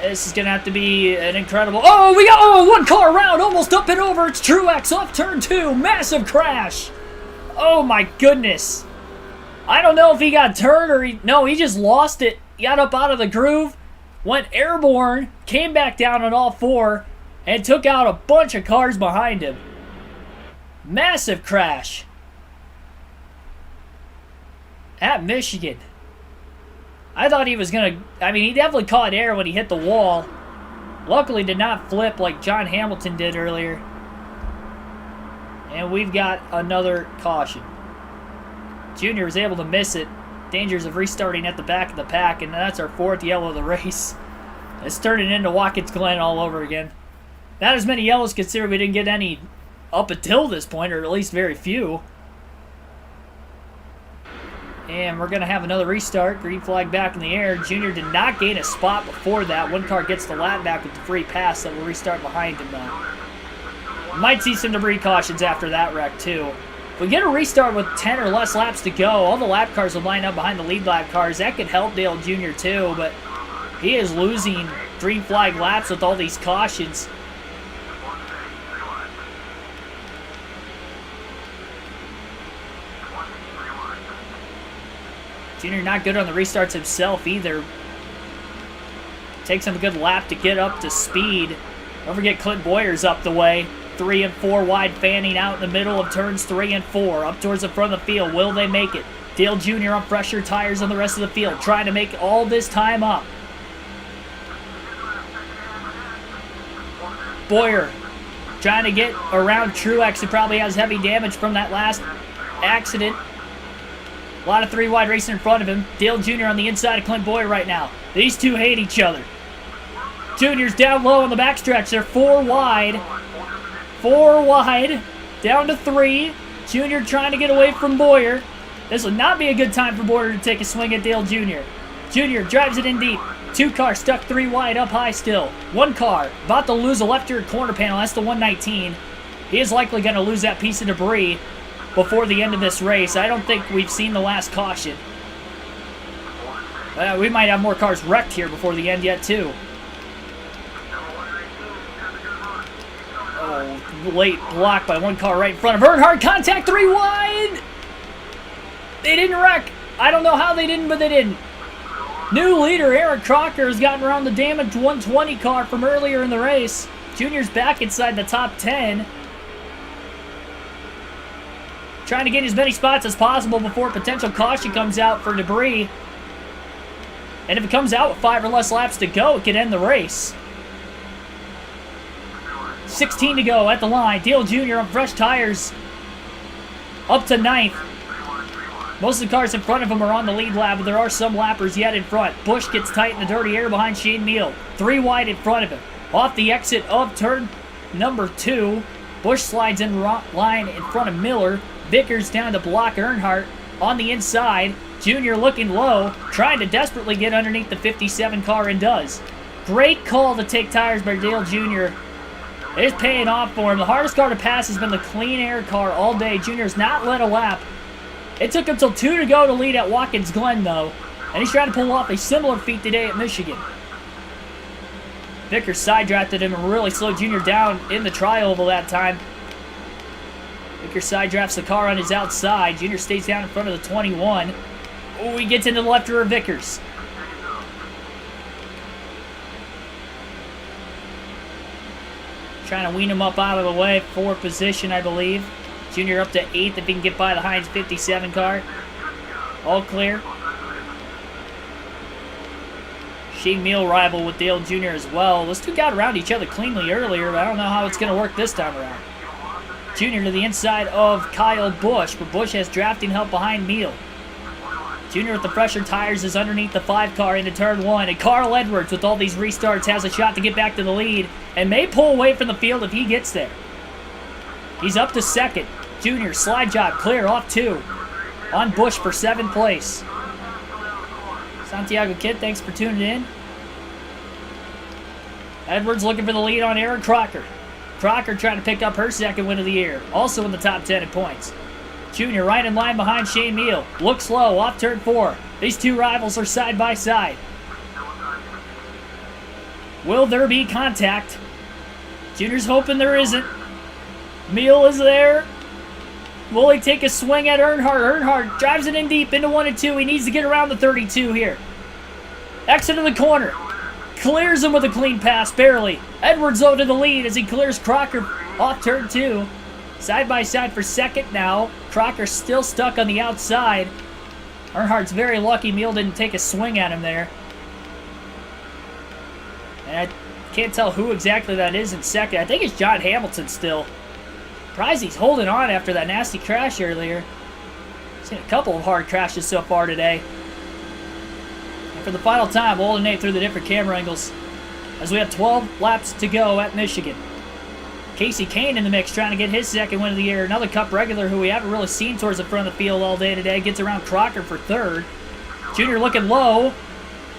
This is going to have to be an incredible... Oh, we got 1 car around, almost up and over. It's Truex off turn 2. Massive crash. Oh, my goodness. I don't know if he got turned or he just lost it. He got up out of the groove, went airborne, came back down on all 4, and took out a bunch of cars behind him. Massive crash. At Michigan. I thought he was going to... I mean, he definitely caught air when he hit the wall. Luckily did not flip like John Hamilton did earlier. And we've got another caution. Junior was able to miss it. Dangers of restarting at the back of the pack, and that's our 4th yellow of the race. It's turning into Watkins Glen all over again. Not as many yellows considering we didn't get any up until this point, or at least very few. And we're going to have another restart. Green flag back in the air. Junior did not gain a spot before that. 1 car gets the lap back with the free pass that will restart behind him now. Might see some debris cautions after that wreck too. If we get a restart with 10 or less laps to go, all the lap cars will line up behind the lead lap cars. That could help Dale Jr. too, but he is losing green flag laps with all these cautions. Junior not good on the restarts himself either. Takes him a good lap to get up to speed. Don't forget Clint Boyer's up the way. 3 and 4 wide, fanning out in the middle of turns 3 and 4. Up towards the front of the field. Will they make it? Dale Jr. on fresher tires on the rest of the field. Trying to make all this time up. Boyer trying to get around Truex, who probably has heavy damage from that last accident. A lot of 3 wide racing in front of him. Dale Jr. on the inside of Clint Boyer right now. These two hate each other. Junior's down low on the backstretch. They're 4 wide. 4 wide. Down to 3. Junior trying to get away from Boyer. This would not be a good time for Boyer to take a swing at Dale Jr. Junior drives it in deep. 2 cars stuck 3 wide up high still. 1 car about to lose a left rear corner panel. That's the 119. He is likely going to lose that piece of debris before the end of this race. I don't think we've seen the last caution. We might have more cars wrecked here before the end yet, too. Oh, late block by 1 car right in front of Earnhardt. Contact 3 wide! They didn't wreck. I don't know how they didn't, but they didn't. New leader, Eric Crocker, has gotten around the damaged 120 car from earlier in the race. Junior's back inside the top 10. Trying to get as many spots as possible before potential caution comes out for debris. And if it comes out with 5 or less laps to go, it could end the race. 16 to go at the line. Dale Jr. on fresh tires. Up to 9th. Most of the cars in front of him are on the lead lap, but there are some lappers yet in front. Busch gets tight in the dirty air behind Shane Meal. 3 wide in front of him. Off the exit of turn number 2. Busch slides in line in front of Miller. Vickers down to block Earnhardt on the inside. Junior looking low, trying to desperately get underneath the 57 car and does. Great call to take tires by Dale Jr. It's paying off for him. The hardest car to pass has been the clean air car all day. Junior's not led a lap. It took him till 2 to go to lead at Watkins Glen, though. And he's trying to pull off a similar feat today at Michigan. Vickers side drafted him and really slowed Junior down in the tri-oval that time. Vickers side drafts the car on his outside. Junior stays down in front of the 21. Oh, he gets into the left rear of Vickers. Trying to wean him up out of the way. 4th position, I believe. Junior up to 8th if he can get by the Heinz 57 car. All clear. Shane Meal rival with Dale Jr. as well. Those two got around each other cleanly earlier, but I don't know how it's going to work this time around. Junior to the inside of Kyle Busch, but Busch has drafting help behind Meal. Junior with the fresher tires is underneath the 5 car into turn 1, and Carl Edwards with all these restarts has a shot to get back to the lead and may pull away from the field if he gets there. He's up to 2nd. Junior slide job clear off 2 on Busch for 7th place. Santiago Kid, thanks for tuning in. Edwards looking for the lead on Aaron Crocker. Crocker trying to pick up her 2nd win of the year, also in the top 10 in points. Junior right in line behind Shane Meal. Looks low off turn 4. These two rivals are side by side. Will there be contact? Junior's hoping there isn't. Meal is there. Will he take a swing at Earnhardt? Earnhardt drives it in deep into 1 and 2. He needs to get around the 32 here. Exit of the corner. Clears him with a clean pass, barely. Edwards though to the lead as he clears Crocker off turn 2. Side by side for 2nd now. Crocker still stuck on the outside. Earnhardt's very lucky Meal didn't take a swing at him there. And I can't tell who exactly that is in 2nd. I think it's John Hamilton still. Surprised he's holding on after that nasty crash earlier. Seen a couple of hard crashes so far today. And for the final time, we'll alternate through the different camera angles as we have 12 laps to go at Michigan. Casey Kane in the mix trying to get his 2nd win of the year. Another Cup regular who we haven't really seen towards the front of the field all day today. Gets around Crocker for 3rd. Junior looking low.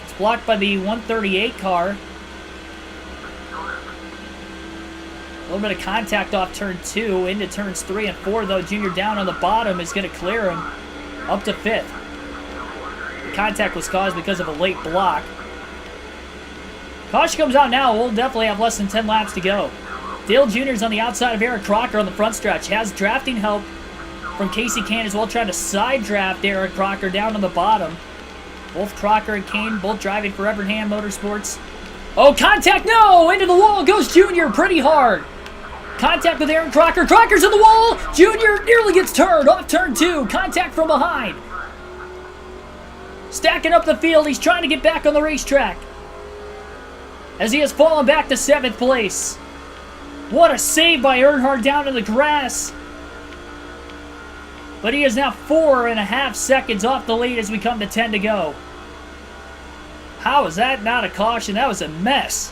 It's blocked by the 138 car. A little bit of contact off turn 2 into turns 3 and 4, though. Junior down on the bottom is going to clear him up to 5th. The contact was caused because of a late block. Caution comes out now. We'll definitely have less than 10 laps to go. Dale Jr.'s on the outside of Eric Crocker on the front stretch. Has drafting help from Casey Kane as well, trying to side draft Eric Crocker down on the bottom. Both Crocker and Kane both driving for Evernham Motorsports. Oh, contact! No! Into the wall goes Junior pretty hard. Contact with Aaron Crocker. Crocker's in the wall! Junior nearly gets turned off turn 2. Contact from behind. Stacking up the field. He's trying to get back on the racetrack as he has fallen back to 7th place. What a save by Earnhardt down to the grass. But he is now 4.5 seconds off the lead as we come to 10 to go. How is that not a caution? That was a mess.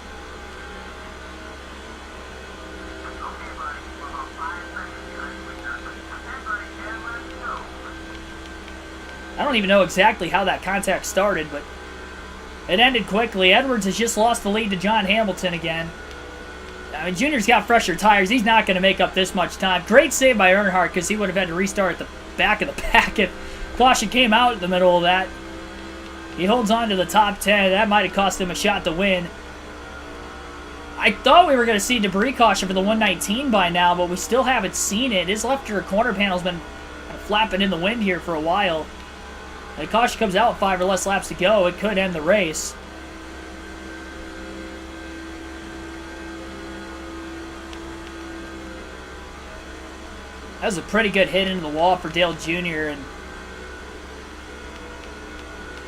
I don't even know exactly how that contact started, but it ended quickly. Edwards has just lost the lead to John Hamilton again. I mean, Junior's got fresher tires. He's not going to make up this much time. Great save by Earnhardt because he would have had to restart at the back of the pack if caution came out in the middle of that. He holds on to the top 10. That might have cost him a shot to win. I thought we were going to see debris caution for the 119 by now, but we still haven't seen it. His left rear corner panel's been kind of flapping in the wind here for a while. The caution comes out with 5 or less laps to go. It could end the race. That was a pretty good hit into the wall for Dale Jr. And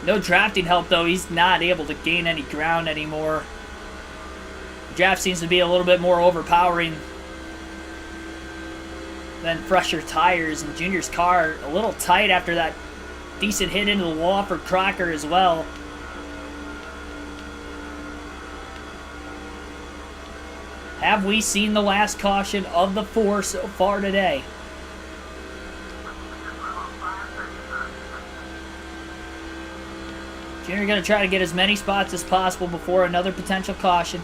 no drafting help, though. He's not able to gain any ground anymore. The draft seems to be a little bit more overpowering then fresher tires, and Junior's car a little tight after that decent hit into the wall for Crocker as well. Have we seen the last caution of the 4 so far today? Junior going to try to get as many spots as possible before another potential caution.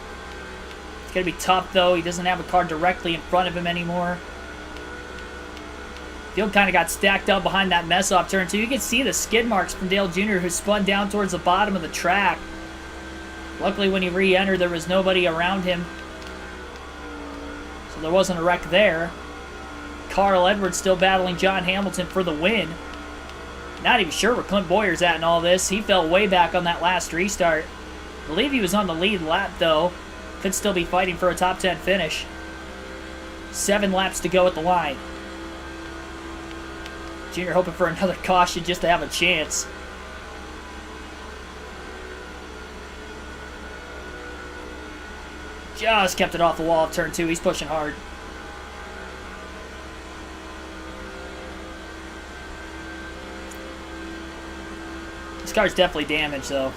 It's going to be tough, though. He doesn't have a car directly in front of him anymore. Field kind of got stacked up behind that mess off turn, so you can see the skid marks from Dale Jr., who spun down towards the bottom of the track. Luckily, when he re-entered, there was nobody around him, so there wasn't a wreck there. Carl Edwards still battling John Hamilton for the win. Not even sure where Clint Boyer's at in all this. He fell way back on that last restart. I believe he was on the lead lap, though. Could still be fighting for a top 10 finish. 7 laps to go at the line. Junior hoping for another caution just to have a chance. Just kept it off the wall of turn 2. He's pushing hard. This car's definitely damaged, though.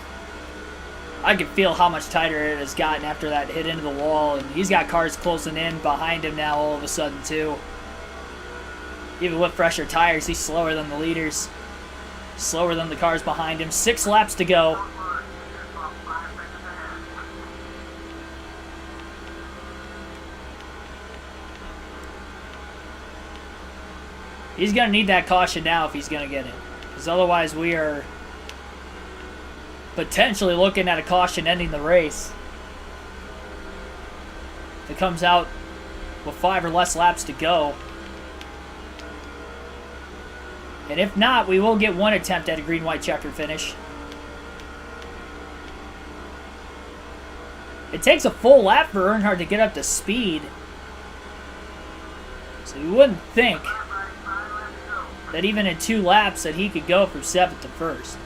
I can feel how much tighter it has gotten after that hit into the wall, and he's got cars closing in behind him now all of a sudden, too. Even with fresher tires, he's slower than the leaders. Slower than the cars behind him. 6 laps to go. He's going to need that caution now if he's going to get it. Because otherwise we are potentially looking at a caution ending the race. It comes out with 5 or less laps to go. And if not, we will get 1 attempt at a green-white checkered finish. It takes a full lap for Earnhardt to get up to speed. So you wouldn't think that even in 2 laps that he could go from 7th to 1st.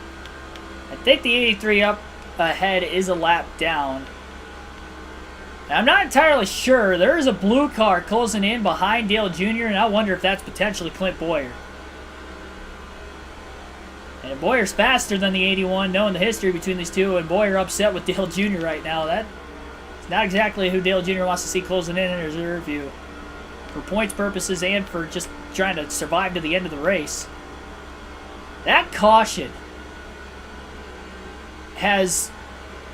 I think the 83 up ahead is a lap down. And I'm not entirely sure. There is a blue car closing in behind Dale Jr., and I wonder if that's potentially Clint Boyer. And Boyer's faster than the 81, knowing the history between these two, and Boyer upset with Dale Jr. right now. That's not exactly who Dale Jr. wants to see closing in his rear view. For points purposes and for just trying to survive to the end of the race. That caution has...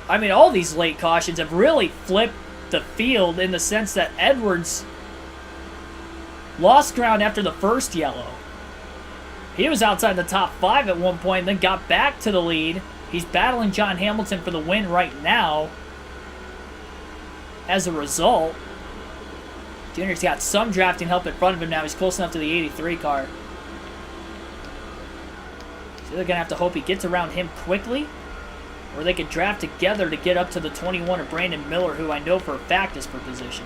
I mean, all these late cautions have really flipped the field in the sense that Edwards lost ground after the first yellow. He was outside the top 5 at one point, then got back to the lead. He's battling John Hamilton for the win right now. As a result, Junior's got some drafting help in front of him now. He's close enough to the 83 car. So they're going to have to hope he gets around him quickly, or they could draft together to get up to the 21 of Brandon Miller, who I know for a fact is for position.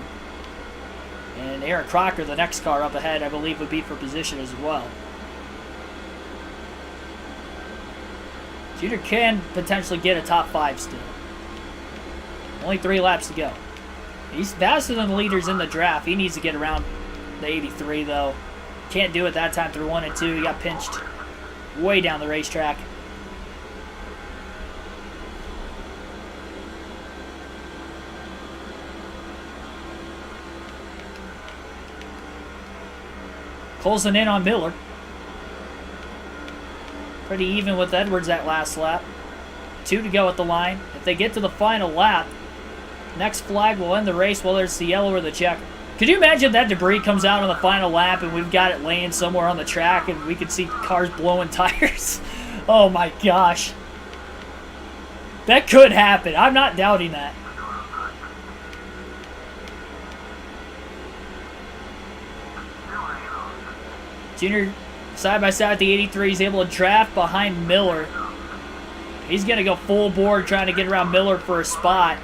And Aaron Crocker, the next car up ahead, I believe would be for position as well. Junior can potentially get a top 5 still. Only 3 laps to go. He's faster than the leaders in the draft. He needs to get around the 83, though. Can't do it that time through 1 and 2. He got pinched way down the racetrack. Closing in on Miller. Pretty even with Edwards that last lap. 2 to go at the line. If they get to the final lap, next flag will end the race, whether it's the yellow or the checker. Could you imagine that debris comes out on the final lap and we've got it laying somewhere on the track and we could see cars blowing tires? Oh my gosh. That could happen. I'm not doubting that. Junior side by side with the 83. He's able to draft behind Miller. He's going to go full board trying to get around Miller for a spot.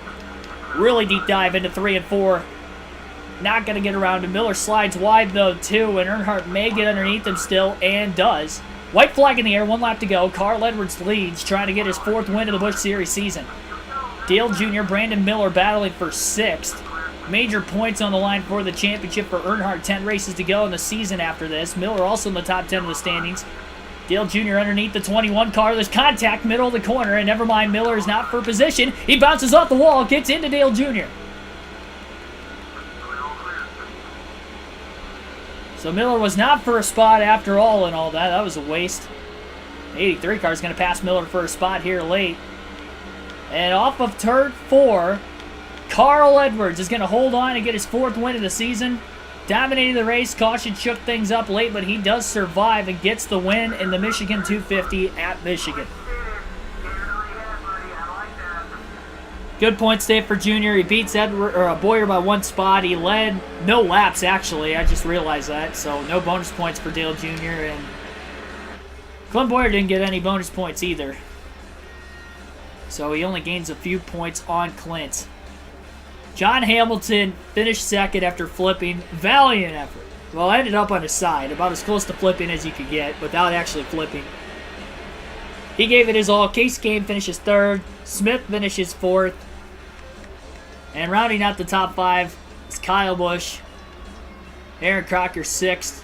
Really deep dive into 3 and 4. Not going to get around him. Miller slides wide, though, too, and Earnhardt may get underneath him still, and does. White flag in the air, 1 lap to go. Carl Edwards leads, trying to get his 4th win of the Busch Series season. Dale Jr., Brandon Miller battling for 6th. major points on the line for the championship for Earnhardt. 10 races to go in the season after this. Miller also in the top 10 of the standings. Dale Jr. underneath the 21 car. There's contact, middle of the corner, and never mind, Miller is not for position. He bounces off the wall, gets into Dale Jr. So Miller was not for a spot after all and all that. That was a waste. 83 car is going to pass Miller for a spot here late. And off of turn 4, Carl Edwards is going to hold on and get his 4th win of the season. Dominating the race, caution shook things up late, but he does survive and gets the win in the Michigan 250 at Michigan. Good points day for Junior. He beats Boyer by 1 spot. He led no laps, actually. I just realized that. So no bonus points for Dale Jr. And Clint Boyer didn't get any bonus points either. So he only gains a few points on Clint. John Hamilton finished second after flipping. Valiant effort. Well, ended up on his side, about as close to flipping as you could get without actually flipping. He gave it his all. Case Game finishes 3rd. Smith finishes 4th. And rounding out the top 5 is Kyle Busch. Aaron Crocker 6th.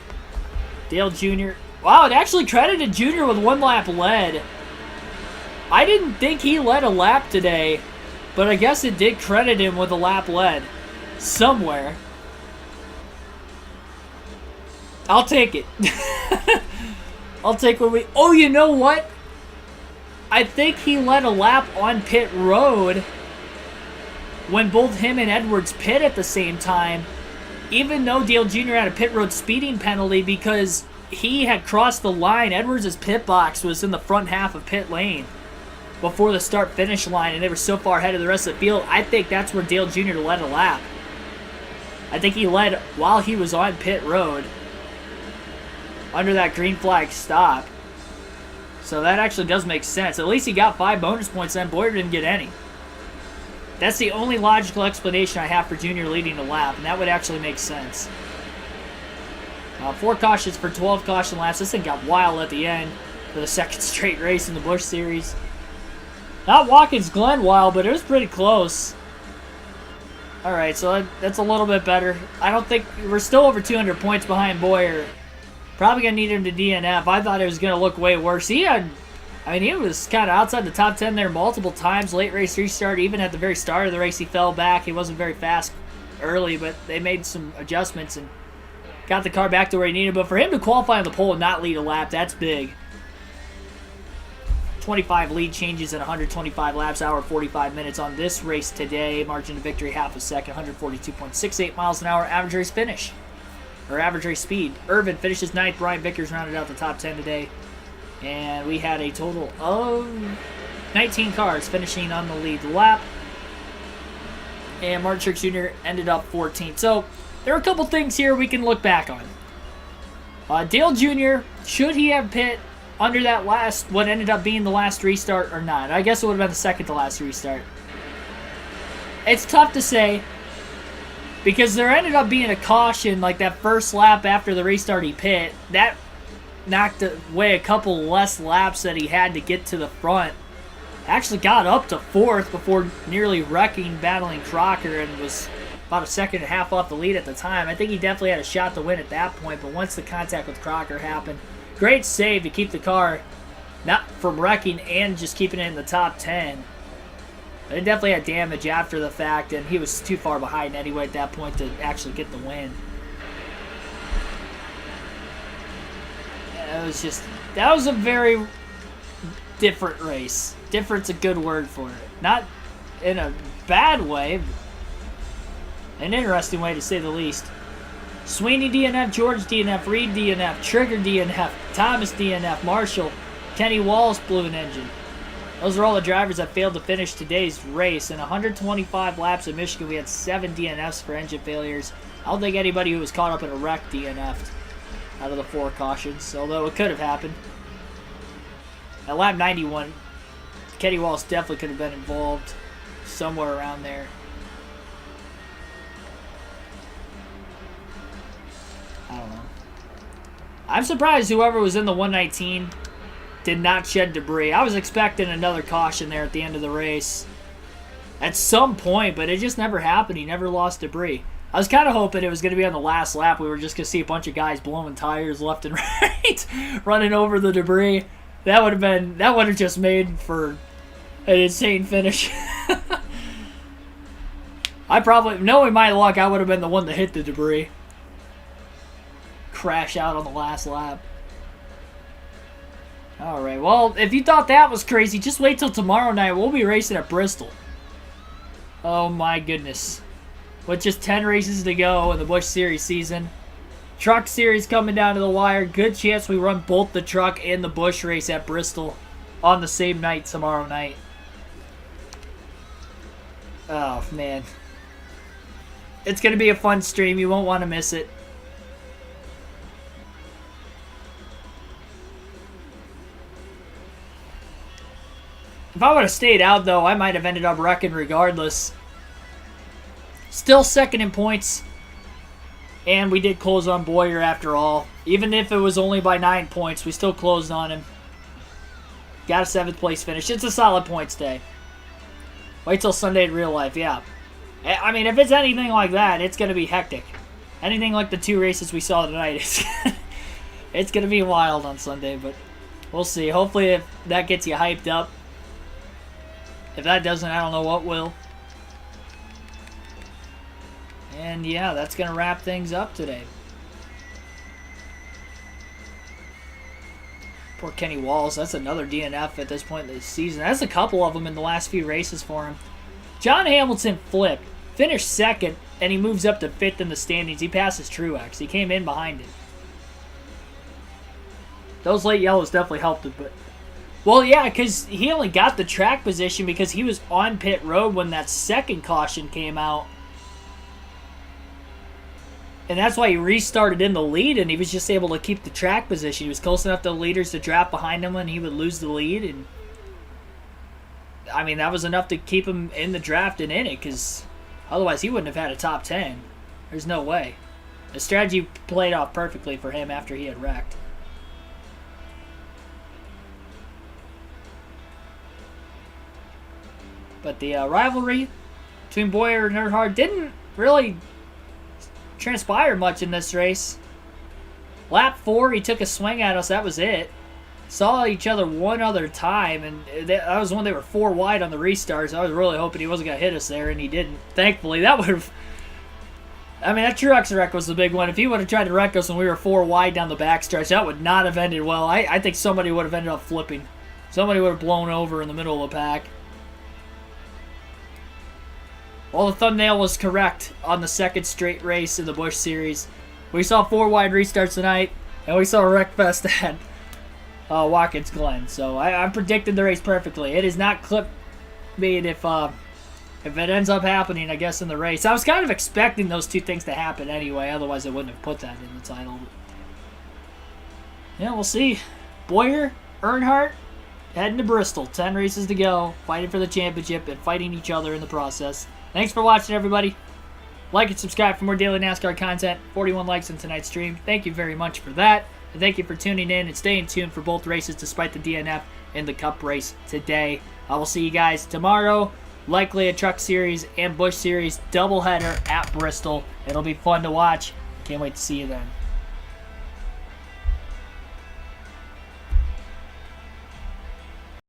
Dale Jr. Wow, it actually credited Jr. with 1 lap led. I didn't think he led a lap today. But I guess it did credit him with a lap led somewhere. I'll take it. I'll take what we... Oh, you know what? I think he led a lap on pit road when both him and Edwards pit at the same time, even though Dale Jr. had a pit road speeding penalty because he had crossed the line. Edwards' pit box was in the front half of pit lane before the start-finish line, and they were so far ahead of the rest of the field. I think that's where Dale Jr. led a lap. I think he led while he was on pit road under that green flag stop. So that actually does make sense. At least he got 5 bonus points then. Boyer didn't get any. That's the only logical explanation I have for Jr. leading the lap, and that would actually make sense. 4 cautions for 12 caution laps. This thing got wild at the end for the 2nd straight race in the Busch Series. Not Watkins Glen wild, but it was pretty close. Alright, so that's a little bit better. I don't think... We're still over 200 points behind Boyer. Probably going to need him to DNF. I thought it was going to look way worse. He was kind of outside the top 10 there multiple times. Late race restart, even at the very start of the race, he fell back. He wasn't very fast early, but they made some adjustments and got the car back to where he needed. But for him to qualify on the pole and not lead a lap, that's big. 25 lead changes in 125 laps, hour 45 minutes on this race today. Margin of victory half a second, 142.68 miles an hour. Average race finish, or average race speed. Irvin finishes 9th. Brian Vickers rounded out the top 10 today. And we had a total of 19 cars finishing on the lead lap. And Martin Truex Jr. ended up 14th. So there are a couple things here we can look back on. Dale Jr., should he have pit under that last, what ended up being the last restart or not? I guess it would have been the second to last restart. It's tough to say because there ended up being a caution like that first lap after the restart he pit. That knocked away a couple less laps that he had to get to the front. Actually got up to 4th before nearly wrecking, battling Crocker, and was about a second and a half off the lead at the time. I think he definitely had a shot to win at that point, but once the contact with Crocker happened, great save to keep the car not from wrecking and just keeping it in the top 10. But it definitely had damage after the fact, and he was too far behind anyway at that point to actually get the win. Yeah, that was a very different race. Different's a good word for it. Not in a bad way, an interesting way to say the least. Sweeney DNF, George DNF, Reed DNF, Trigger DNF, Thomas DNF, Marshall, Kenny Wallace blew an engine. Those are all the drivers that failed to finish today's race. In 125 laps in Michigan, we had 7 DNFs for engine failures. I don't think anybody who was caught up in a wreck DNF'd out of the 4 cautions, although it could have happened. At lap 91, Kenny Wallace definitely could have been involved somewhere around there. I don't know. I'm surprised whoever was in the 119 did not shed debris. I was expecting another caution there at the end of the race. at some point, but it just never happened. He never lost debris. I was kind of hoping it was going to be on the last lap. We were just going to see a bunch of guys blowing tires left and right, running over the debris. That would have just made for an insane finish. I probably, knowing my luck, I would have been the one to hit the debris. Crash out on the last lap. Alright, well, if you thought that was crazy, just wait till tomorrow night. We'll be racing at Bristol. Oh my goodness. With just 10 races to go in the Busch Series season. Truck Series coming down to the wire. Good chance we run both the truck and the Busch race at Bristol on the same night tomorrow night. Oh, man. It's going to be a fun stream. You won't want to miss it. If I would have stayed out, though, I might have ended up wrecking regardless. Still second in points. And we did close on Boyer after all. Even if it was only by 9 points, we still closed on him. Got a 7th place finish. It's a solid points day. Wait till Sunday in real life, yeah. I mean, if it's anything like that, it's going to be hectic. Anything like the 2 races we saw tonight, it's going to be wild on Sunday, but we'll see. Hopefully if that gets you hyped up. If that doesn't, I don't know what will. And yeah, that's going to wrap things up today. Poor Kenny Walls. That's another DNF at this point in the season. That's a couple of them in the last few races for him. John Hamilton flipped. Finished second, and he moves up to 5th in the standings. He passes Truex. He came in behind him. Those late yellows definitely helped it, but... Well, yeah, because he only got the track position because he was on pit road when that second caution came out. And that's why he restarted in the lead, and he was just able to keep the track position. He was close enough to the leaders to draft behind him when he would lose the lead. And I mean, that was enough to keep him in the draft and in it, because otherwise he wouldn't have had a top 10. There's no way. The strategy played off perfectly for him after he had wrecked. But the rivalry between Boyer and Earnhardt didn't really transpire much in this race. Lap 4, he took a swing at us. That was it. Saw each other one other time, and that was when they were 4 wide on the restarts. I was really hoping he wasn't going to hit us there, and he didn't. Thankfully, that would have... I mean, that Truex wreck was the big one. If he would have tried to wreck us when we were 4 wide down the backstretch, that would not have ended well. I think somebody would have ended up flipping. Somebody would have blown over in the middle of the pack. Well, the thumbnail was correct on the second straight race in the Busch Series. We saw 4 wide restarts tonight, and we saw a wreck fest at Watkins Glen. So I'm predicting the race perfectly. It is not clip made if it ends up happening, I guess, in the race. I was kind of expecting those 2 things to happen anyway. Otherwise, I wouldn't have put that in the title. Yeah, we'll see. Boyer, Earnhardt, heading to Bristol. 10 races to go. Fighting for the championship and fighting each other in the process. Thanks for watching, everybody. Like and subscribe for more daily NASCAR content. 41 likes on tonight's stream. Thank you very much for that. And thank you for tuning in and staying tuned for both races despite the DNF in the Cup race today. I will see you guys tomorrow. Likely a Truck Series and Busch Series doubleheader at Bristol. It'll be fun to watch. Can't wait to see you then.